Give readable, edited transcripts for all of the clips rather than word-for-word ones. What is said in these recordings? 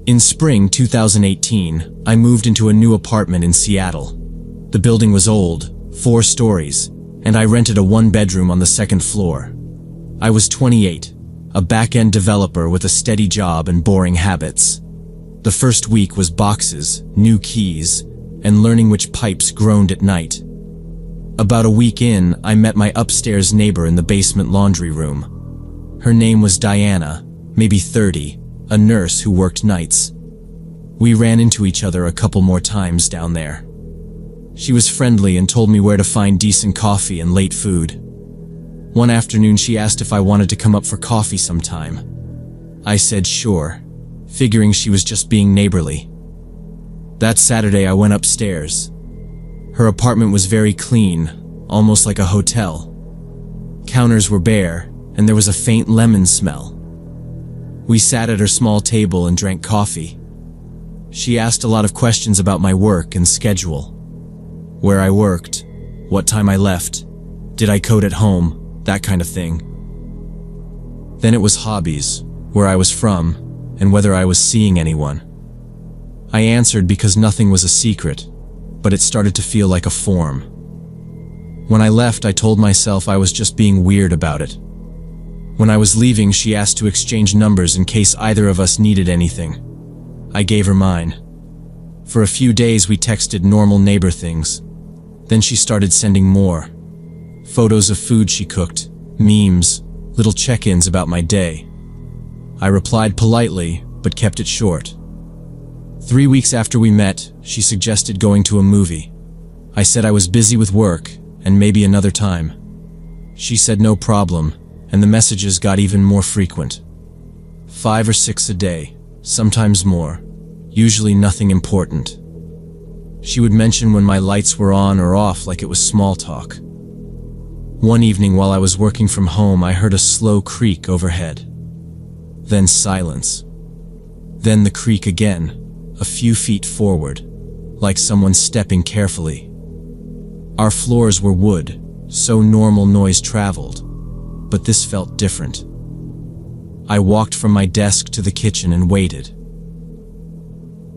In spring 2018, I moved into a new apartment in Seattle. The building was old, 4 stories, and I rented a 1-bedroom on the 2nd floor. I was 28, a back-end developer with a steady job and boring habits. The first week was boxes, new keys, and learning which pipes groaned at night. About a week in, I met my upstairs neighbor in the basement laundry room. Her name was Diana, maybe 30, a nurse who worked nights. We ran into each other a couple more times down there. She was friendly and told me where to find decent coffee and late food. One afternoon she asked if I wanted to come up for coffee sometime. I said sure, figuring she was just being neighborly. That Saturday I went upstairs. Her apartment was very clean, almost like a hotel. Counters were bare, and there was a faint lemon smell. We sat at her small table and drank coffee. She asked a lot of questions about my work and schedule. Where I worked, what time I left, did I code at home, that kind of thing. Then it was hobbies, where I was from, and whether I was seeing anyone. I answered because nothing was a secret, but it started to feel like a form. When I left, I told myself I was just being weird about it. When I was leaving, she asked to exchange numbers in case either of us needed anything. I gave her mine. For a few days, we texted normal neighbor things. Then she started sending more. Photos of food she cooked, memes, little check-ins about my day. I replied politely, but kept it short. 3 weeks after we met, she suggested going to a movie. I said I was busy with work, and maybe another time. She said no problem, and the messages got even more frequent. 5 or 6 a day, sometimes more, usually nothing important. She would mention when my lights were on or off like it was small talk. One evening while I was working from home, I heard a slow creak overhead. Then silence. Then the creak again, a few feet forward, like someone stepping carefully. Our floors were wood, so normal noise traveled. But this felt different. I walked from my desk to the kitchen and waited.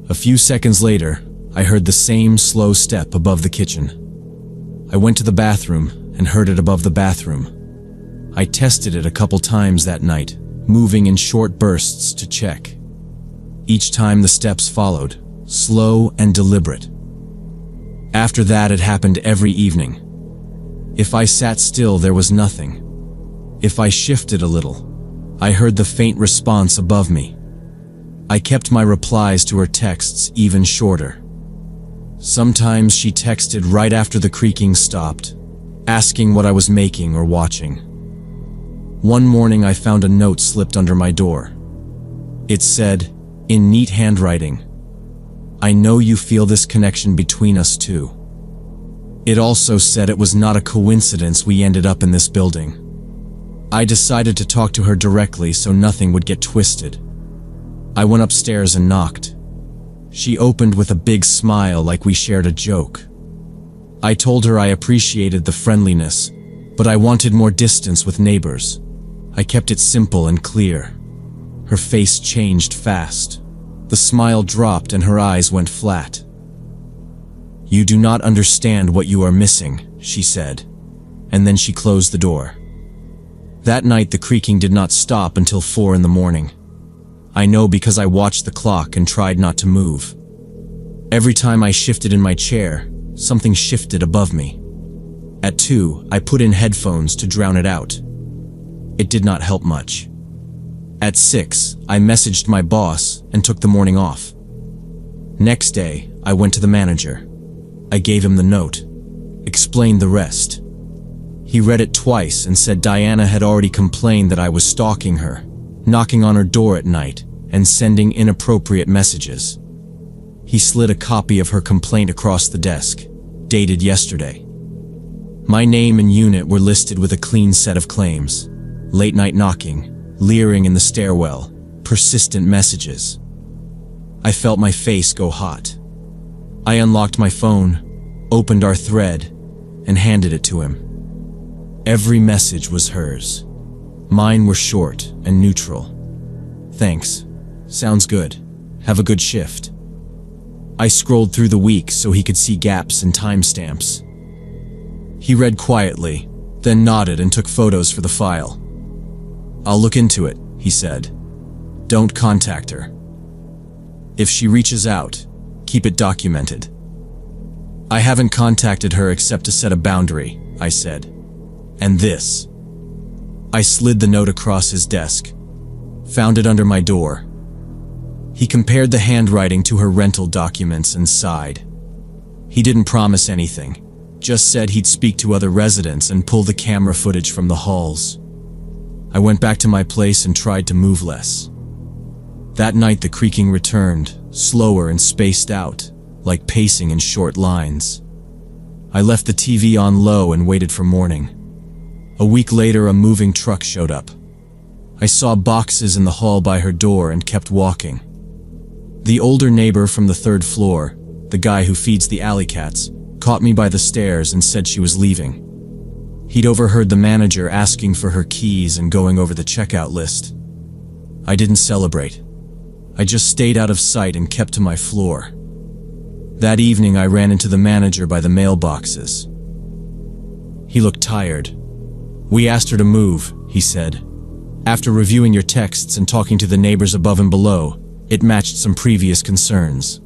A few seconds later, I heard the same slow step above the kitchen. I went to the bathroom and heard it above the bathroom. I tested it a couple times that night, moving in short bursts to check. Each time the steps followed, slow and deliberate. After that, it happened every evening. If I sat still, there was nothing. If I shifted a little, I heard the faint response above me. I kept my replies to her texts even shorter. Sometimes she texted right after the creaking stopped, asking what I was making or watching. One morning I found a note slipped under my door. It said, in neat handwriting, "I know you feel this connection between us too." It also said it was not a coincidence we ended up in this building. I decided to talk to her directly so nothing would get twisted. I went upstairs and knocked. She opened with a big smile like we shared a joke. I told her I appreciated the friendliness, but I wanted more distance with neighbors. I kept it simple and clear. Her face changed fast. The smile dropped and her eyes went flat. "You do not understand what you are missing," she said, and then she closed the door. That night the creaking did not stop until 4 in the morning. I know because I watched the clock and tried not to move. Every time I shifted in my chair, something shifted above me. At 2, I put in headphones to drown it out. It did not help much. At 6, I messaged my boss and took the morning off. Next day, I went to the manager. I gave him the note, explained the rest. He read it twice and said Diana had already complained that I was stalking her, knocking on her door at night, and sending inappropriate messages. He slid a copy of her complaint across the desk, dated yesterday. My name and unit were listed with a clean set of claims: late night knocking, leering in the stairwell, persistent messages. I felt my face go hot. I unlocked my phone, opened our thread, and handed it to him. Every message was hers. Mine were short and neutral. "Thanks. Sounds good. Have a good shift." I scrolled through the week so he could see gaps and timestamps. He read quietly, then nodded and took photos for the file. "I'll look into it," he said. "Don't contact her. If she reaches out, keep it documented." "I haven't contacted her except to set a boundary," I said. "And this." I slid the note across his desk, found it under my door. He compared the handwriting to her rental documents and sighed. He didn't promise anything, just said he'd speak to other residents and pull the camera footage from the halls. I went back to my place and tried to move less. That night the creaking returned, slower and spaced out, like pacing in short lines. I left the TV on low and waited for morning. A week later, a moving truck showed up. I saw boxes in the hall by her door and kept walking. The older neighbor from the third floor, the guy who feeds the alley cats, caught me by the stairs and said she was leaving. He'd overheard the manager asking for her keys and going over the checkout list. I didn't celebrate. I just stayed out of sight and kept to my floor. That evening I ran into the manager by the mailboxes. He looked tired. "We asked her to move," he said. "After reviewing your texts and talking to the neighbors above and below, it matched some previous concerns."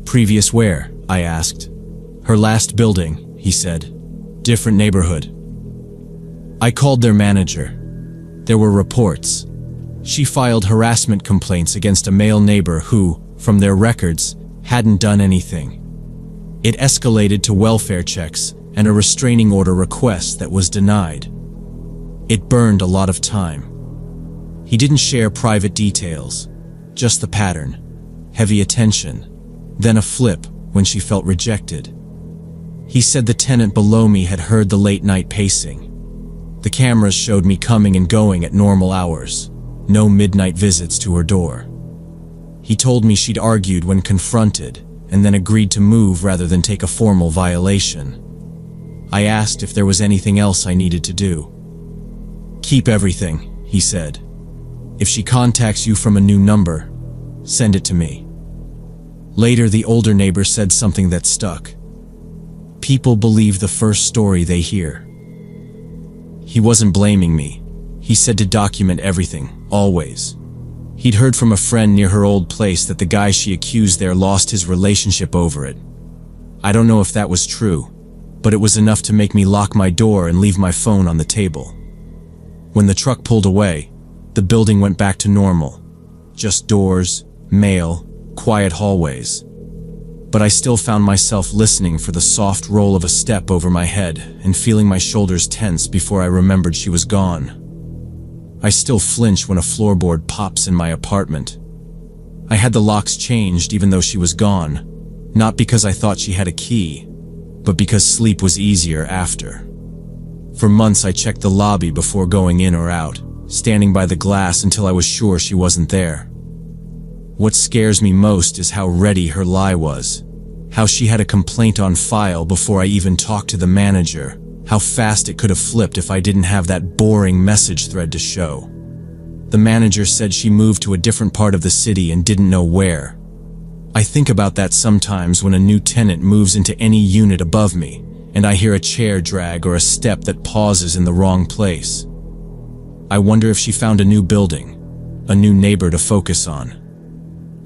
"Previous where?" I asked. "Her last building," he said. "Different neighborhood." I called their manager. There were reports. She filed harassment complaints against a male neighbor who, from their records, hadn't done anything. It escalated to welfare checks and a restraining order request that was denied. It burned a lot of time. He didn't share private details, just the pattern. Heavy attention, then a flip when she felt rejected. He said the tenant below me had heard the late-night pacing. The cameras showed me coming and going at normal hours, no midnight visits to her door. He told me she'd argued when confronted and then agreed to move rather than take a formal violation. I asked if there was anything else I needed to do. "Keep everything," he said. "If she contacts you from a new number, send it to me." Later, the older neighbor said something that stuck. People believe the first story they hear. He wasn't blaming me. He said to document everything, always. He'd heard from a friend near her old place that the guy she accused there lost his relationship over it. I don't know if that was true, but it was enough to make me lock my door and leave my phone on the table. When the truck pulled away, the building went back to normal. Just doors, mail, quiet hallways. But I still found myself listening for the soft roll of a step over my head and feeling my shoulders tense before I remembered she was gone. I still flinch when a floorboard pops in my apartment. I had the locks changed even though she was gone, not because I thought she had a key, but because sleep was easier after. For months I checked the lobby before going in or out, standing by the glass until I was sure she wasn't there. What scares me most is how ready her lie was, how she had a complaint on file before I even talked to the manager, how fast it could have flipped if I didn't have that boring message thread to show. The manager said she moved to a different part of the city and didn't know where. I think about that sometimes when a new tenant moves into any unit above me, and I hear a chair drag or a step that pauses in the wrong place. I wonder if she found a new building, a new neighbor to focus on.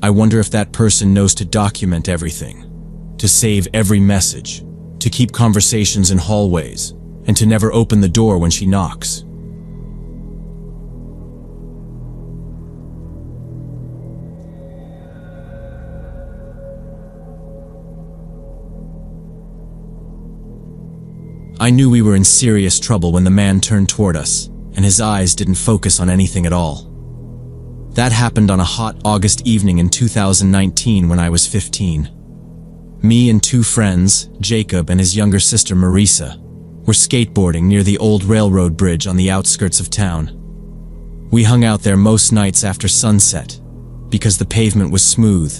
I wonder if that person knows to document everything, to save every message, to keep conversations in hallways, and to never open the door when she knocks. I knew we were in serious trouble when the man turned toward us, and his eyes didn't focus on anything at all. That happened on a hot August evening in 2019 when I was 15. Me and two friends, Jacob and his younger sister Marisa, were skateboarding near the old railroad bridge on the outskirts of town. We hung out there most nights after sunset, because the pavement was smooth,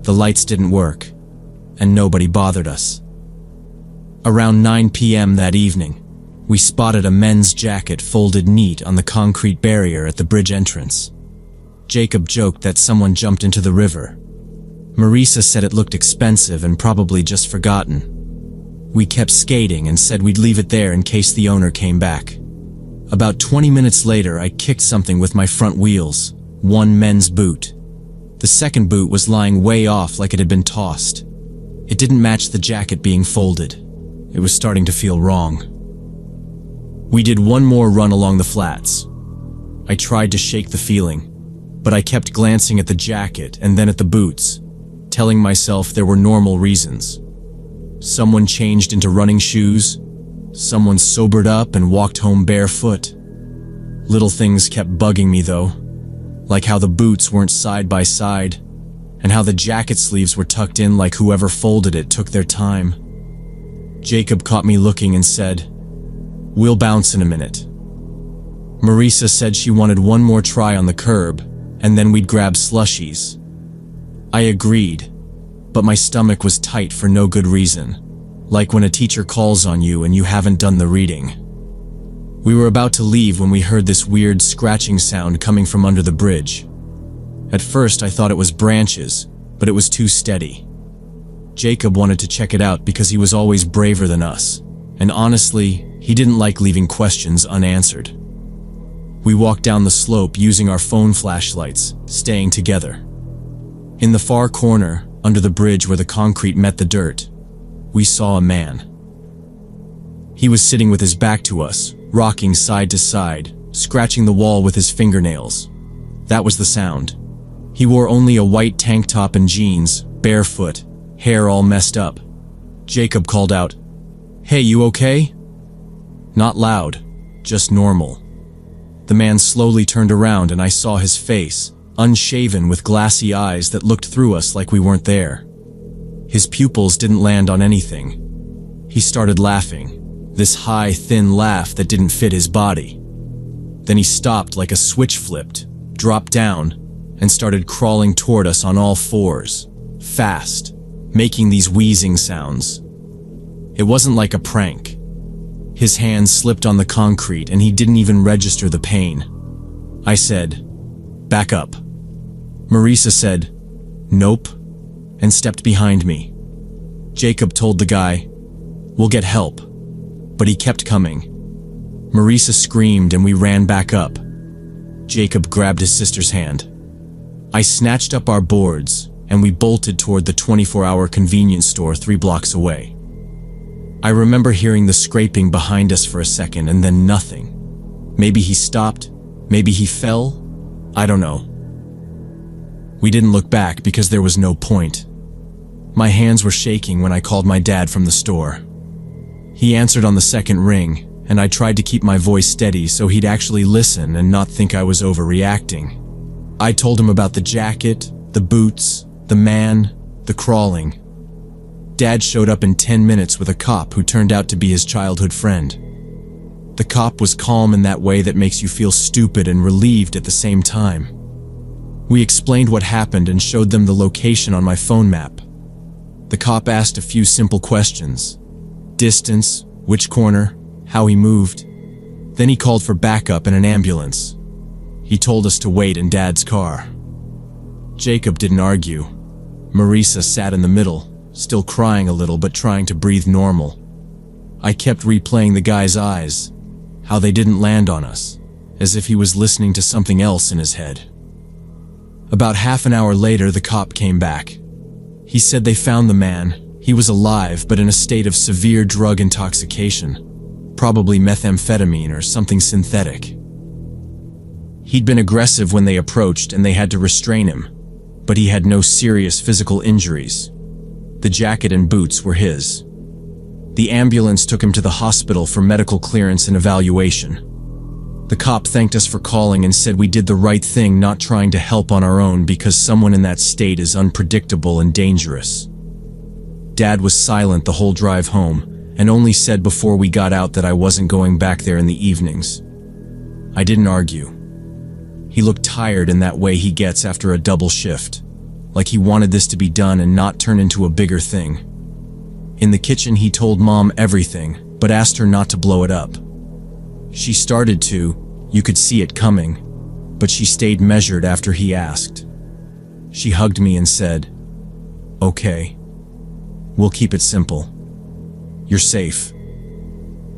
the lights didn't work, and nobody bothered us. Around 9 p.m. that evening, we spotted a men's jacket folded neat on the concrete barrier at the bridge entrance. Jacob joked that someone jumped into the river, Marisa said it looked expensive and probably just forgotten. We kept skating and said we'd leave it there in case the owner came back. About 20 minutes later, I kicked something with my front wheels, one men's boot. The second boot was lying way off like it had been tossed. It didn't match the jacket being folded. It was starting to feel wrong. We did one more run along the flats. I tried to shake the feeling, but I kept glancing at the jacket and then at the boots, telling myself there were normal reasons. Someone changed into running shoes. Someone sobered up and walked home barefoot. Little things kept bugging me though, like how the boots weren't side by side, and how the jacket sleeves were tucked in like whoever folded it took their time. Jacob caught me looking and said, "We'll bounce in a minute." Marisa said she wanted one more try on the curb, and then we'd grab slushies. I agreed, but my stomach was tight for no good reason, like when a teacher calls on you and you haven't done the reading. We were about to leave when we heard this weird scratching sound coming from under the bridge. At first I thought it was branches, but it was too steady. Jacob wanted to check it out because he was always braver than us, and honestly, he didn't like leaving questions unanswered. We walked down the slope using our phone flashlights, staying together. In the far corner, under the bridge where the concrete met the dirt, we saw a man. He was sitting with his back to us, rocking side to side, scratching the wall with his fingernails. That was the sound. He wore only a white tank top and jeans, barefoot, hair all messed up. Jacob called out, "Hey, you okay?" Not loud, just normal. The man slowly turned around and I saw his face, unshaven with glassy eyes that looked through us like we weren't there. His pupils didn't land on anything. He started laughing, this high, thin laugh that didn't fit his body. Then he stopped like a switch flipped, dropped down, and started crawling toward us on all fours, fast, making these wheezing sounds. It wasn't like a prank. His hands slipped on the concrete and he didn't even register the pain. I said, "Back up." Marisa said, "Nope," and stepped behind me. Jacob told the guy, "We'll get help," but he kept coming. Marisa screamed and we ran back up. Jacob grabbed his sister's hand. I snatched up our boards and we bolted toward the 24-hour convenience store 3 blocks away. I remember hearing the scraping behind us for a second and then nothing. Maybe he stopped, maybe he fell, I don't know. We didn't look back because there was no point. My hands were shaking when I called my dad from the store. He answered on the second ring, and I tried to keep my voice steady so he'd actually listen and not think I was overreacting. I told him about the jacket, the boots, the man, the crawling. Dad showed up in 10 minutes with a cop who turned out to be his childhood friend. The cop was calm in that way that makes you feel stupid and relieved at the same time. We explained what happened and showed them the location on my phone map. The cop asked a few simple questions. Distance, which corner, how he moved. Then he called for backup and an ambulance. He told us to wait in Dad's car. Jacob didn't argue. Marisa sat in the middle, still crying a little but trying to breathe normal. I kept replaying the guy's eyes, how they didn't land on us, as if he was listening to something else in his head. About half an hour later, the cop came back. He said they found the man. He was alive but in a state of severe drug intoxication, probably methamphetamine or something synthetic. He'd been aggressive when they approached and they had to restrain him, but he had no serious physical injuries. The jacket and boots were his. The ambulance took him to the hospital for medical clearance and evaluation. The cop thanked us for calling and said we did the right thing not trying to help on our own because someone in that state is unpredictable and dangerous. Dad was silent the whole drive home and only said before we got out that I wasn't going back there in the evenings. I didn't argue. He looked tired in that way he gets after a double shift, like he wanted this to be done and not turn into a bigger thing. In the kitchen he told Mom everything, but asked her not to blow it up. She started to, you could see it coming, but she stayed measured after he asked. She hugged me and said, Okay. We'll keep it simple. You're safe.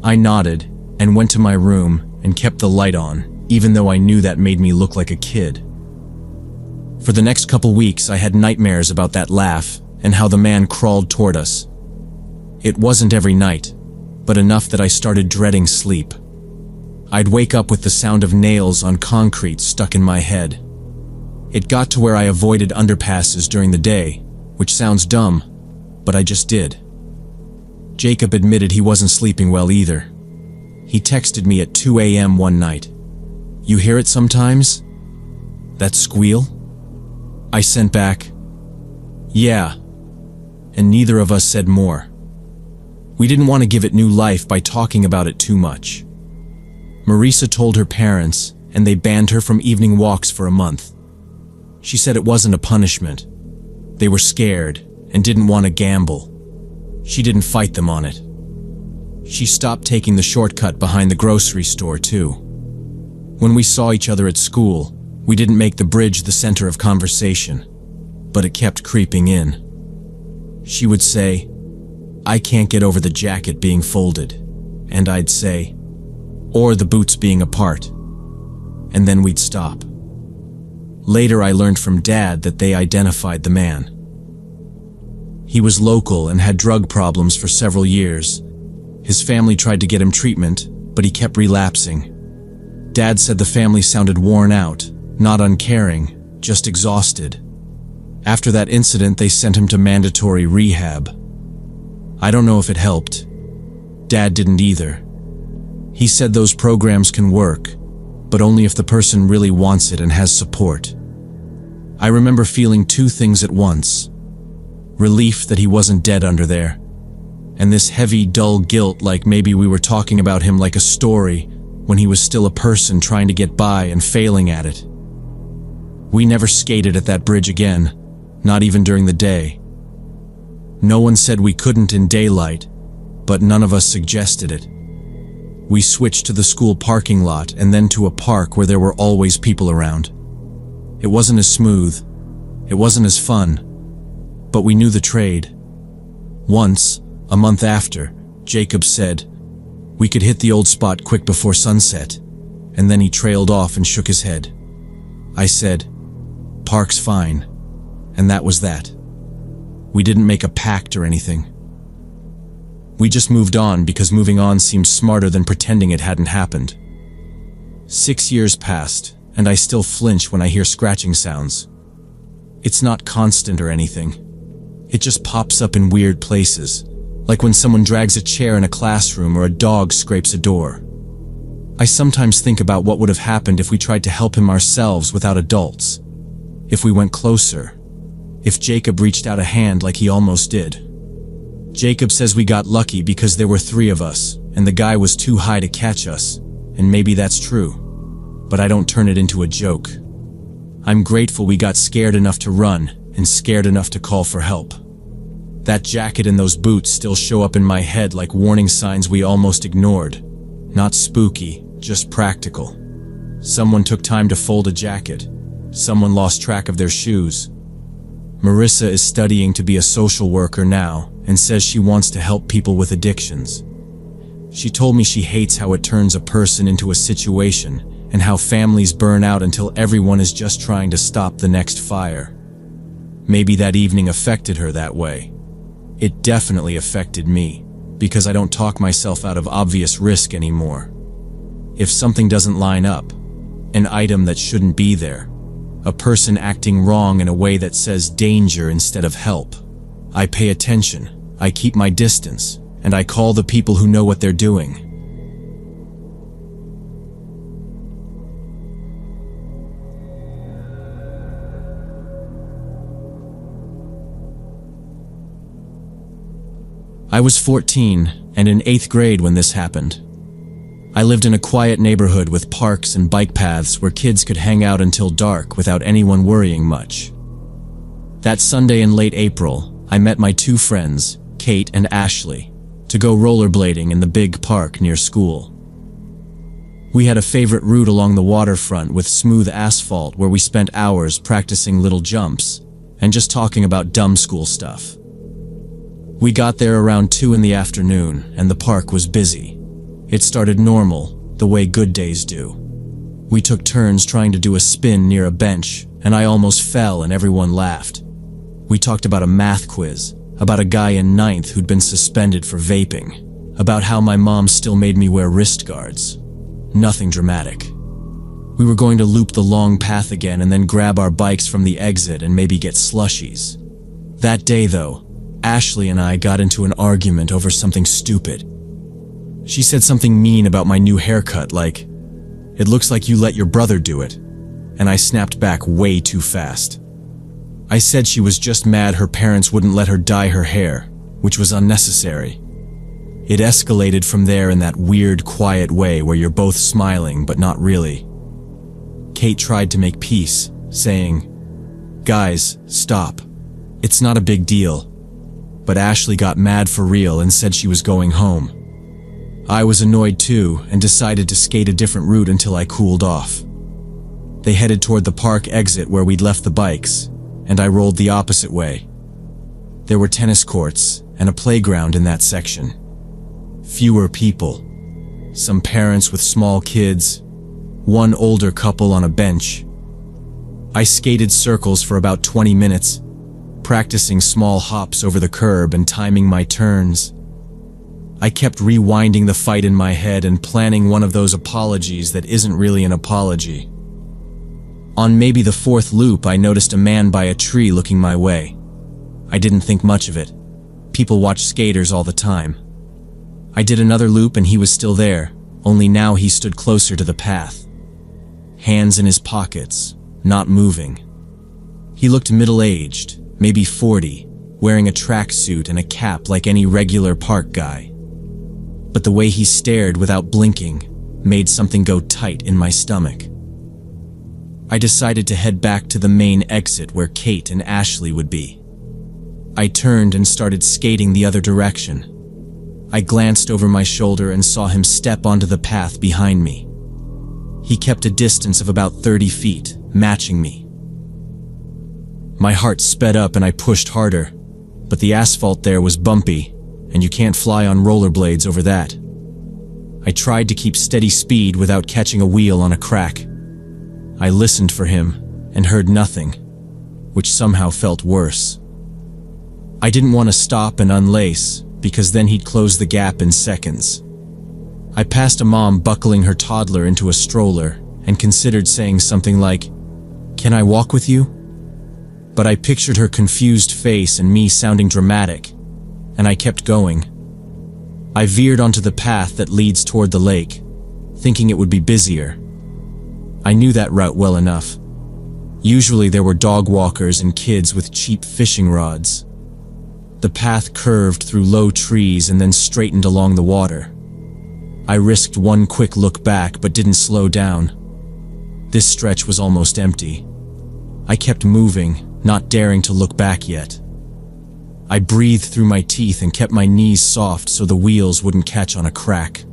I nodded and went to my room and kept the light on, even though I knew that made me look like a kid. For the next couple weeks, I had nightmares about that laugh and how the man crawled toward us. It wasn't every night, but enough that I started dreading sleep. I'd wake up with the sound of nails on concrete stuck in my head. It got to where I avoided underpasses during the day, which sounds dumb, but I just did. Jacob admitted he wasn't sleeping well either. He texted me at 2 a.m. one night. "You hear it sometimes? That squeal?" I sent back, "Yeah," and neither of us said more. We didn't want to give it new life by talking about it too much. Marisa told her parents, and they banned her from evening walks for a month. She said it wasn't a punishment. They were scared and didn't want to gamble. She didn't fight them on it. She stopped taking the shortcut behind the grocery store too. When we saw each other at school, we didn't make the bridge the center of conversation, but it kept creeping in. She would say, "I can't get over the jacket being folded," and I'd say, "Or the boots being apart," and then we'd stop. Later I learned from Dad that they identified the man. He was local and had drug problems for several years. His family tried to get him treatment, but he kept relapsing. Dad said the family sounded worn out, not uncaring, just exhausted. After that incident, they sent him to mandatory rehab. I don't know if it helped. Dad didn't either. He said those programs can work, but only if the person really wants it and has support. I remember feeling two things at once. Relief that he wasn't dead under there, and this heavy, dull guilt like maybe we were talking about him like a story when he was still a person trying to get by and failing at it. We never skated at that bridge again, not even during the day. No one said we couldn't in daylight, but none of us suggested it. We switched to the school parking lot and then to a park where there were always people around. It wasn't as smooth, it wasn't as fun, but we knew the trade. Once, a month after, Jacob said, "We could hit the old spot quick before sunset," and then he trailed off and shook his head. I said, "Park's fine," and that was that. We didn't make a pact or anything. We just moved on because moving on seemed smarter than pretending it hadn't happened. 6 years passed, and I still flinch when I hear scratching sounds. It's not constant or anything. It just pops up in weird places, like when someone drags a chair in a classroom or a dog scrapes a door. I sometimes think about what would have happened if we tried to help him ourselves without adults. If we went closer. If Jacob reached out a hand like he almost did. Jacob says we got lucky because there were 3 of us, and the guy was too high to catch us, and maybe that's true. But I don't turn it into a joke. I'm grateful we got scared enough to run, and scared enough to call for help. That jacket and those boots still show up in my head like warning signs we almost ignored. Not spooky, just practical. Someone took time to fold a jacket. Someone lost track of their shoes. Marisa is studying to be a social worker now and says she wants to help people with addictions. She told me she hates how it turns a person into a situation and how families burn out until everyone is just trying to stop the next fire. Maybe that evening affected her that way. It definitely affected me, because I don't talk myself out of obvious risk anymore. If something doesn't line up, an item that shouldn't be there, a person acting wrong in a way that says danger instead of help, I pay attention, I keep my distance, and I call the people who know what they're doing. I was 14 and in 8th grade when this happened. I lived in a quiet neighborhood with parks and bike paths where kids could hang out until dark without anyone worrying much. That Sunday in late April, I met my 2 friends, Kate and Ashley, to go rollerblading in the big park near school. We had a favorite route along the waterfront with smooth asphalt where we spent hours practicing little jumps, and just talking about dumb school stuff. We got there around 2 in the afternoon, and the park was busy. It started normal, the way good days do. We took turns trying to do a spin near a bench, and I almost fell and everyone laughed. We talked about a math quiz, about a guy in 9th who'd been suspended for vaping, about how my mom still made me wear wrist guards. Nothing dramatic. We were going to loop the long path again and then grab our bikes from the exit and maybe get slushies. That day, though, Ashley and I got into an argument over something stupid. She said something mean about my new haircut, like, "It looks like you let your brother do it," and I snapped back way too fast. I said she was just mad her parents wouldn't let her dye her hair, which was unnecessary. It escalated from there in that weird, quiet way where you're both smiling but not really. Kate tried to make peace, saying, "Guys, stop. It's not a big deal." But Ashley got mad for real and said she was going home. I was annoyed too and decided to skate a different route until I cooled off. They headed toward the park exit where we'd left the bikes, and I rolled the opposite way. There were tennis courts and a playground in that section. Fewer people. Some parents with small kids, one older couple on a bench. I skated circles for about 20 minutes, practicing small hops over the curb and timing my turns. I kept rewinding the fight in my head and planning one of those apologies that isn't really an apology. On maybe the 4th loop, I noticed a man by a tree looking my way. I didn't think much of it. People watch skaters all the time. I did another loop and he was still there, only now he stood closer to the path. Hands in his pockets, not moving. He looked middle-aged, maybe 40, wearing a tracksuit and a cap like any regular park guy. But the way he stared without blinking made something go tight in my stomach. I decided to head back to the main exit where Kate and Ashley would be. I turned and started skating the other direction. I glanced over my shoulder and saw him step onto the path behind me. He kept a distance of about 30 feet, matching me. My heart sped up and I pushed harder, but the asphalt there was bumpy, and you can't fly on rollerblades over that. I tried to keep steady speed without catching a wheel on a crack. I listened for him and heard nothing, which somehow felt worse. I didn't want to stop and unlace, because then he'd close the gap in seconds. I passed a mom buckling her toddler into a stroller and considered saying something like, "Can I walk with you?" But I pictured her confused face and me sounding dramatic, and I kept going. I veered onto the path that leads toward the lake, thinking it would be busier. I knew that route well enough. Usually there were dog walkers and kids with cheap fishing rods. The path curved through low trees and then straightened along the water. I risked one quick look back but didn't slow down. This stretch was almost empty. I kept moving, not daring to look back yet. I breathed through my teeth and kept my knees soft so the wheels wouldn't catch on a crack.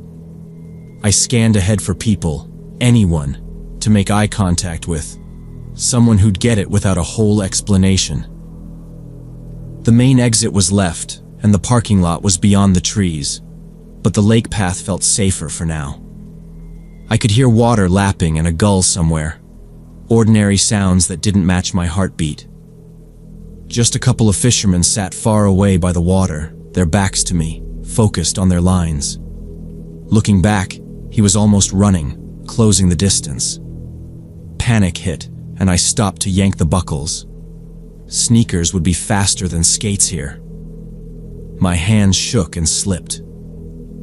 I scanned ahead for people, anyone, to make eye contact with. Someone who'd get it without a whole explanation. The main exit was left, and the parking lot was beyond the trees, but the lake path felt safer for now. I could hear water lapping and a gull somewhere, ordinary sounds that didn't match my heartbeat. Just a couple of fishermen sat far away by the water, their backs to me, focused on their lines. Looking back, he was almost running, closing the distance. Panic hit, and I stopped to yank the buckles. Sneakers would be faster than skates here. My hands shook and slipped.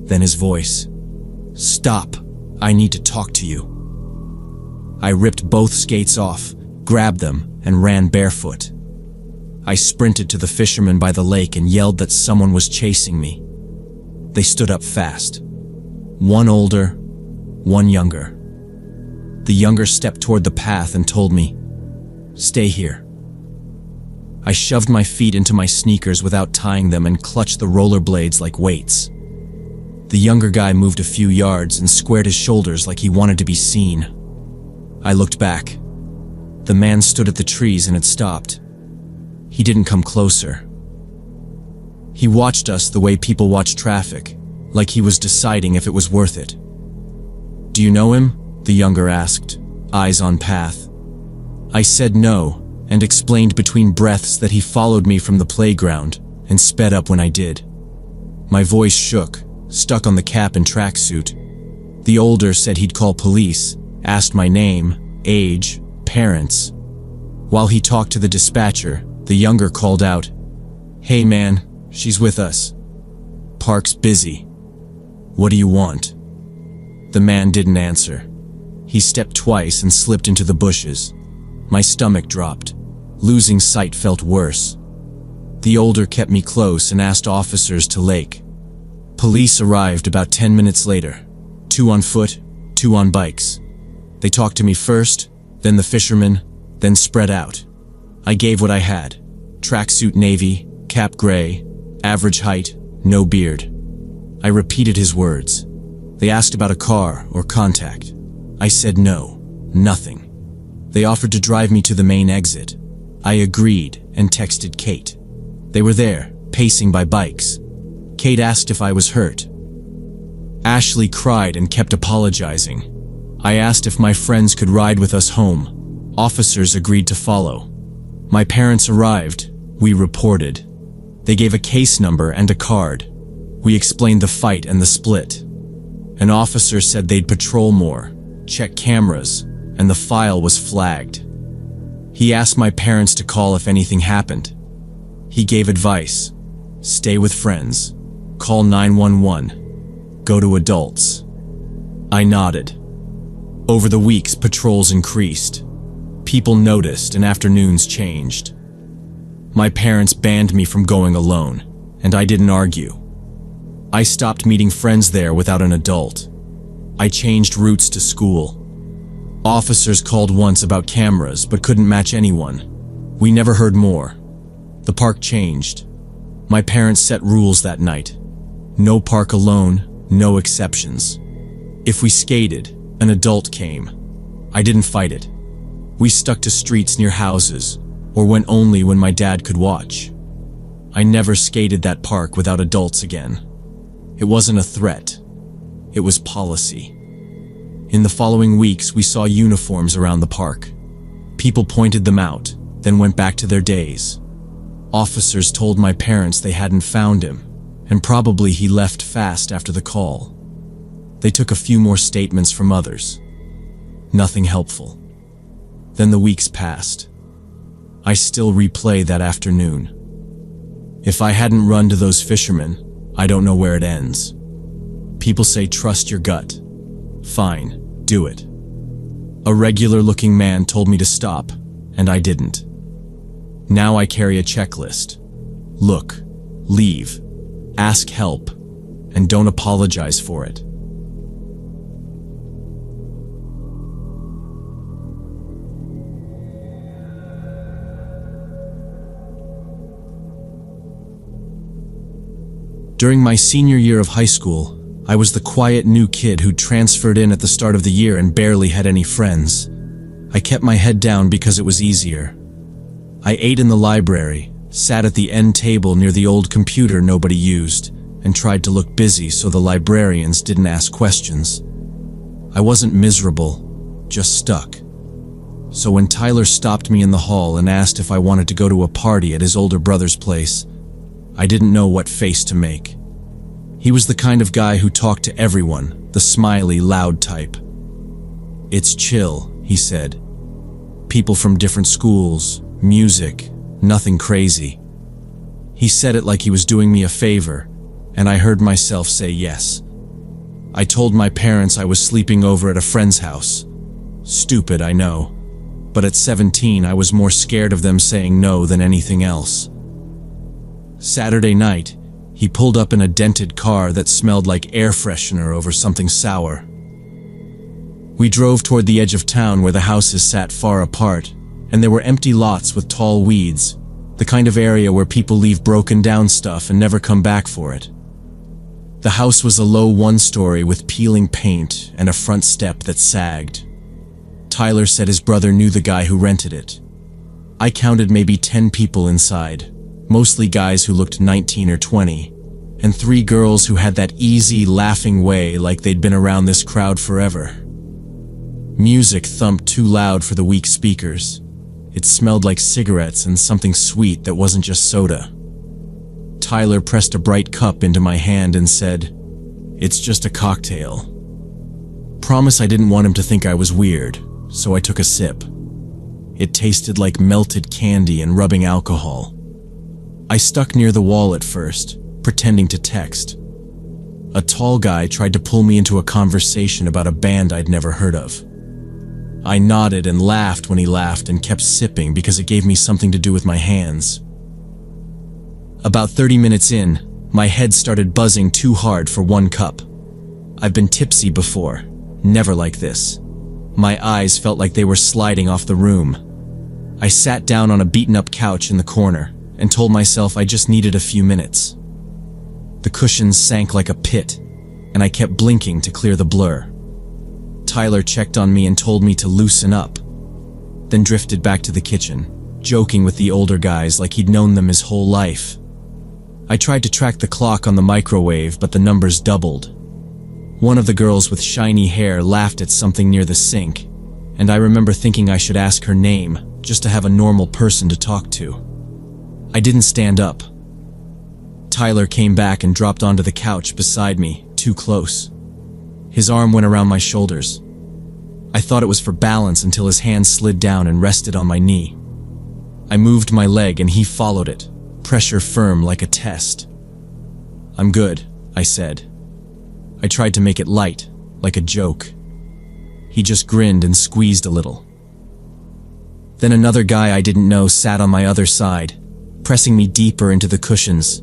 Then his voice. "Stop! I need to talk to you." I ripped both skates off, grabbed them, and ran barefoot. I sprinted to the fishermen by the lake and yelled that someone was chasing me. They stood up fast. One older, one younger. The younger stepped toward the path and told me, "Stay here." I shoved my feet into my sneakers without tying them and clutched the rollerblades like weights. The younger guy moved a few yards and squared his shoulders like he wanted to be seen. I looked back. The man stood at the trees and had stopped. He didn't come closer. He watched us the way people watch traffic, like he was deciding if it was worth it. "Do you know him?" the younger asked, eyes on path. I said no, and explained between breaths that he followed me from the playground and sped up when I did. My voice shook, stuck on the cap and tracksuit. The older said he'd call police, asked my name, age, parents. While he talked to the dispatcher, the younger called out, "Hey man, she's with us. Park's busy. What do you want?" The man didn't answer. He stepped twice and slipped into the bushes. My stomach dropped. Losing sight felt worse. The older kept me close and asked officers to lake. Police arrived about 10 minutes later. 2 on foot, 2 on bikes. They talked to me first, then the fisherman, then spread out. I gave what I had. Tracksuit navy, cap gray, average height, no beard. I repeated his words. They asked about a car or contact. I said no, nothing. They offered to drive me to the main exit. I agreed and texted Kate. They were there, pacing by bikes. Kate asked if I was hurt. Ashley cried and kept apologizing. I asked if my friends could ride with us home. Officers agreed to follow. My parents arrived. We reported. They gave a case number and a card. We explained the fight and the split. An officer said they'd patrol more, check cameras, and the file was flagged. He asked my parents to call if anything happened. He gave advice. Stay with friends. Call 911. Go to adults. I nodded. Over the weeks, patrols increased. People noticed and afternoons changed. My parents banned me from going alone, and I didn't argue. I stopped meeting friends there without an adult. I changed routes to school. Officers called once about cameras but couldn't match anyone. We never heard more. The park changed. My parents set rules that night. No park alone, no exceptions. If we skated, an adult came. I didn't fight it. We stuck to streets near houses, or went only when my dad could watch. I never skated that park without adults again. It wasn't a threat. It was policy. In the following weeks, we saw uniforms around the park. People pointed them out, then went back to their days. Officers told my parents they hadn't found him, and probably he left fast after the call. They took a few more statements from others. Nothing helpful. Then the weeks passed. I still replay that afternoon. If I hadn't run to those fishermen, I don't know where it ends. People say trust your gut. Fine, do it. A regular-looking man told me to stop, and I didn't. Now I carry a checklist. Look, leave, ask help, and don't apologize for it. During my senior year of high school, I was the quiet new kid who transferred in at the start of the year and barely had any friends. I kept my head down because it was easier. I ate in the library, sat at the end table near the old computer nobody used, and tried to look busy so the librarians didn't ask questions. I wasn't miserable, just stuck. So when Tyler stopped me in the hall and asked if I wanted to go to a party at his older brother's place, I didn't know what face to make. He was the kind of guy who talked to everyone, the smiley, loud type. "It's chill," he said. "People from different schools, music, nothing crazy." He said it like he was doing me a favor, and I heard myself say yes. I told my parents I was sleeping over at a friend's house. Stupid, I know. But at 17, I was more scared of them saying no than anything else. Saturday night, he pulled up in a dented car that smelled like air freshener over something sour. We drove toward the edge of town where the houses sat far apart, and there were empty lots with tall weeds, the kind of area where people leave broken down stuff and never come back for it. The house was a low one-story with peeling paint and a front step that sagged. Tyler said his brother knew the guy who rented it. I counted maybe 10 people inside, mostly guys who looked 19 or 20, and 3 girls who had that easy, laughing way like they'd been around this crowd forever. Music thumped too loud for the weak speakers. It smelled like cigarettes and something sweet that wasn't just soda. Tyler pressed a bright cup into my hand and said, "It's just a cocktail." Promise I didn't want him to think I was weird, so I took a sip. It tasted like melted candy and rubbing alcohol. I stuck near the wall at first, pretending to text. A tall guy tried to pull me into a conversation about a band I'd never heard of. I nodded and laughed when he laughed and kept sipping because it gave me something to do with my hands. About 30 minutes in, my head started buzzing too hard for 1 cup. I've been tipsy before, never like this. My eyes felt like they were sliding off the room. I sat down on a beaten-up couch in the corner and told myself I just needed a few minutes. The cushions sank like a pit, and I kept blinking to clear the blur. Tyler checked on me and told me to loosen up, then drifted back to the kitchen, joking with the older guys like he'd known them his whole life. I tried to track the clock on the microwave, but the numbers doubled. One of the girls with shiny hair laughed at something near the sink, and I remember thinking I should ask her name just to have a normal person to talk to. I didn't stand up. Tyler came back and dropped onto the couch beside me, too close. His arm went around my shoulders. I thought it was for balance until his hand slid down and rested on my knee. I moved my leg and he followed it, pressure firm like a test. "I'm good," I said. I tried to make it light, like a joke. He just grinned and squeezed a little. Then another guy I didn't know sat on my other side, pressing me deeper into the cushions.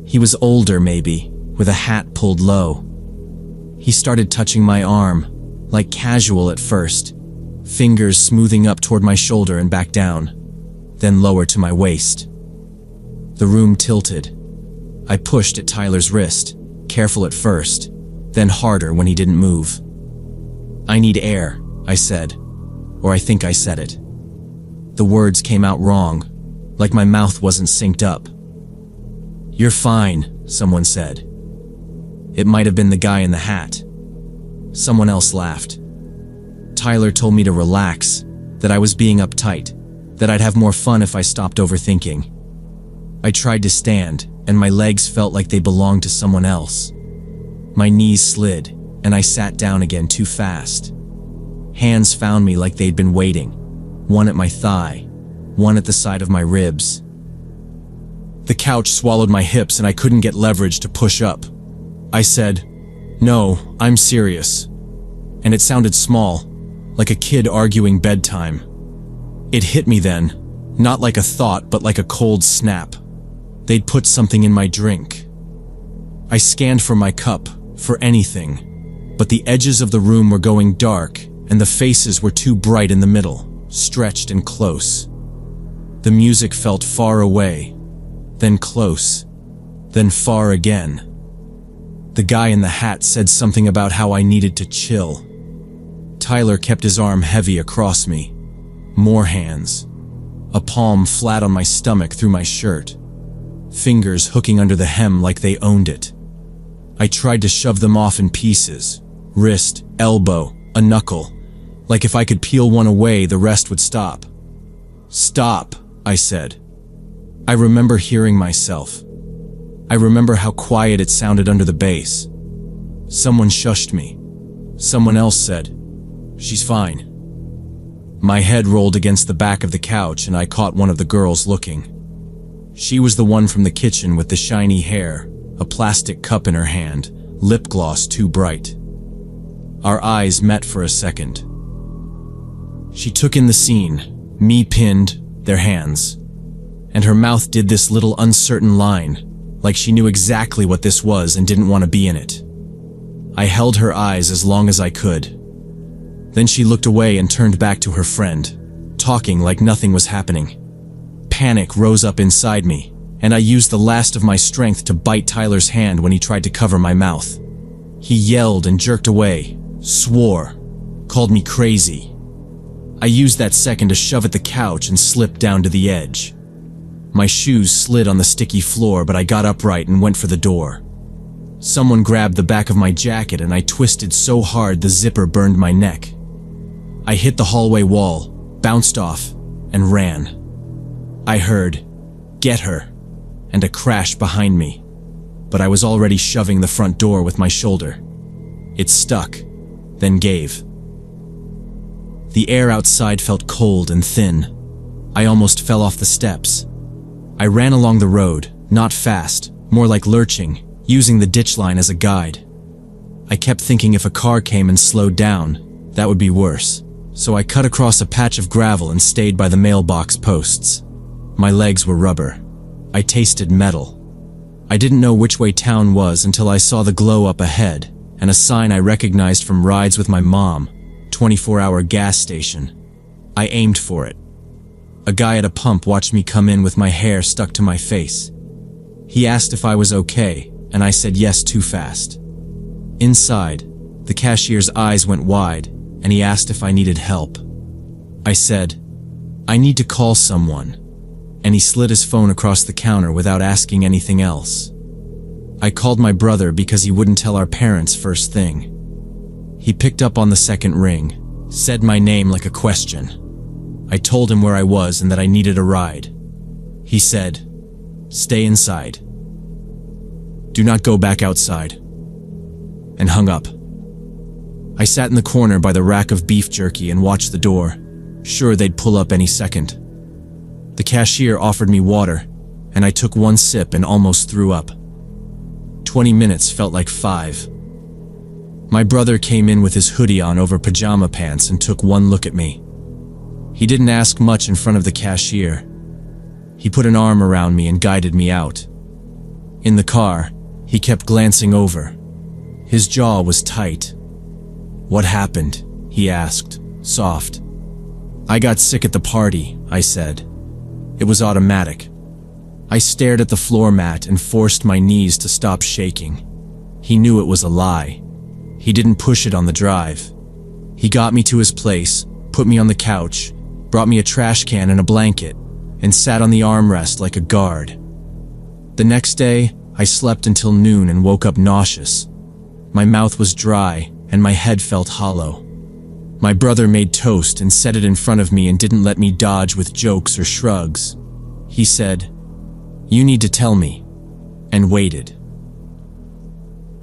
He was older maybe, with a hat pulled low. He started touching my arm, like casual at first, fingers smoothing up toward my shoulder and back down, then lower to my waist. The room tilted. I pushed at Tyler's wrist, careful at first, then harder when he didn't move. "I need air," I said, or I think I said it. The words came out wrong, like my mouth wasn't synced up. "You're fine," someone said. It might have been the guy in the hat. Someone else laughed. Tyler told me to relax, that I was being uptight, that I'd have more fun if I stopped overthinking. I tried to stand, and my legs felt like they belonged to someone else. My knees slid, and I sat down again too fast. Hands found me like they'd been waiting, one at my thigh, one at the side of my ribs. The couch swallowed my hips and I couldn't get leverage to push up. I said, "No, I'm serious." And it sounded small, like a kid arguing bedtime. It hit me then, not like a thought, but like a cold snap. They'd put something in my drink. I scanned for my cup, for anything, but the edges of the room were going dark and the faces were too bright in the middle, stretched and close. The music felt far away, then close, then far again. The guy in the hat said something about how I needed to chill. Tyler kept his arm heavy across me. More hands. A palm flat on my stomach through my shirt. Fingers hooking under the hem like they owned it. I tried to shove them off in pieces. Wrist, elbow, a knuckle. Like if I could peel one away, the rest would stop. "Stop," I said. I remember hearing myself. I remember how quiet it sounded under the bass. Someone shushed me. Someone else said, "She's fine." My head rolled against the back of the couch and I caught one of the girls looking. She was the one from the kitchen with the shiny hair, a plastic cup in her hand, lip gloss too bright. Our eyes met for a second. She took in the scene, me pinned, their hands. And her mouth did this little uncertain line, like she knew exactly what this was and didn't want to be in it. I held her eyes as long as I could. Then she looked away and turned back to her friend, talking like nothing was happening. Panic rose up inside me, and I used the last of my strength to bite Tyler's hand when he tried to cover my mouth. He yelled and jerked away, swore, called me crazy. I used that second to shove at the couch and slip down to the edge. My shoes slid on the sticky floor, but I got upright and went for the door. Someone grabbed the back of my jacket and I twisted so hard the zipper burned my neck. I hit the hallway wall, bounced off, and ran. I heard, "Get her," and a crash behind me, but I was already shoving the front door with my shoulder. It stuck, then gave. The air outside felt cold and thin. I almost fell off the steps. I ran along the road, not fast, more like lurching, using the ditch line as a guide. I kept thinking if a car came and slowed down, that would be worse. So I cut across a patch of gravel and stayed by the mailbox posts. My legs were rubber. I tasted metal. I didn't know which way town was until I saw the glow up ahead, and a sign I recognized from rides with my mom, 24-hour gas station. I aimed for it. A guy at a pump watched me come in with my hair stuck to my face. He asked if I was okay, and I said yes too fast. Inside, the cashier's eyes went wide, and he asked if I needed help. I said, "I need to call someone," and he slid his phone across the counter without asking anything else. I called my brother because he wouldn't tell our parents first thing. He picked up on the second ring, said my name like a question. I told him where I was and that I needed a ride. He said, "Stay inside. Do not go back outside," and hung up. I sat in the corner by the rack of beef jerky and watched the door, sure they'd pull up any second. The cashier offered me water, and I took one sip and almost threw up. 20 minutes felt like 5. My brother came in with his hoodie on over pajama pants and took one look at me. He didn't ask much in front of the cashier. He put an arm around me and guided me out. In the car, he kept glancing over. His jaw was tight. "What happened?" he asked, soft. "I got sick at the party," I said. It was automatic. I stared at the floor mat and forced my knees to stop shaking. He knew it was a lie. He didn't push it on the drive. He got me to his place, put me on the couch, brought me a trash can and a blanket, and sat on the armrest like a guard. The next day, I slept until noon and woke up nauseous. My mouth was dry, and my head felt hollow. My brother made toast and set it in front of me and didn't let me dodge with jokes or shrugs. He said, "You need to tell me," and waited.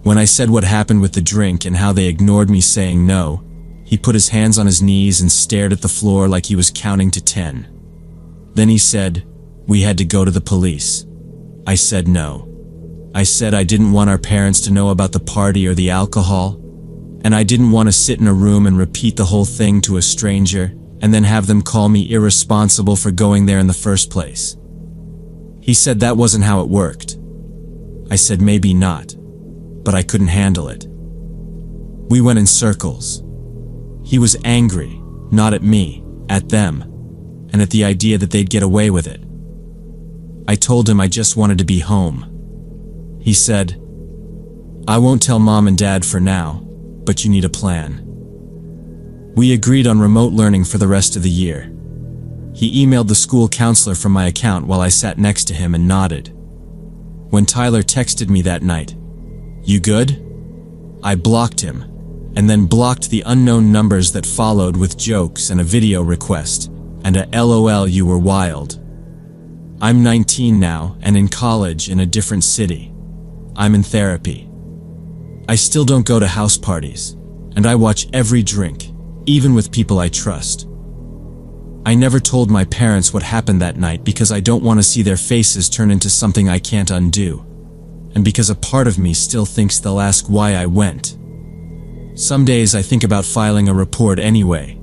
When I said what happened with the drink and how they ignored me saying no, he put his hands on his knees and stared at the floor like he was counting to 10. Then he said, "We had to go to the police." I said no. I said I didn't want our parents to know about the party or the alcohol, and I didn't want to sit in a room and repeat the whole thing to a stranger and then have them call me irresponsible for going there in the first place. He said that wasn't how it worked. I said maybe not, but I couldn't handle it. We went in circles. He was angry, not at me, at them, and at the idea that they'd get away with it. I told him I just wanted to be home. He said, "I won't tell Mom and Dad for now, but you need a plan." We agreed on remote learning for the rest of the year. He emailed the school counselor from my account while I sat next to him and nodded. When Tyler texted me that night, "You good?" I blocked him, and then blocked the unknown numbers that followed with jokes and a video request, and a "LOL you were wild." I'm 19 now and in college in a different city. I'm in therapy. I still don't go to house parties, and I watch every drink, even with people I trust. I never told my parents what happened that night because I don't want to see their faces turn into something I can't undo, and because a part of me still thinks they'll ask why I went. Some days I think about filing a report anyway,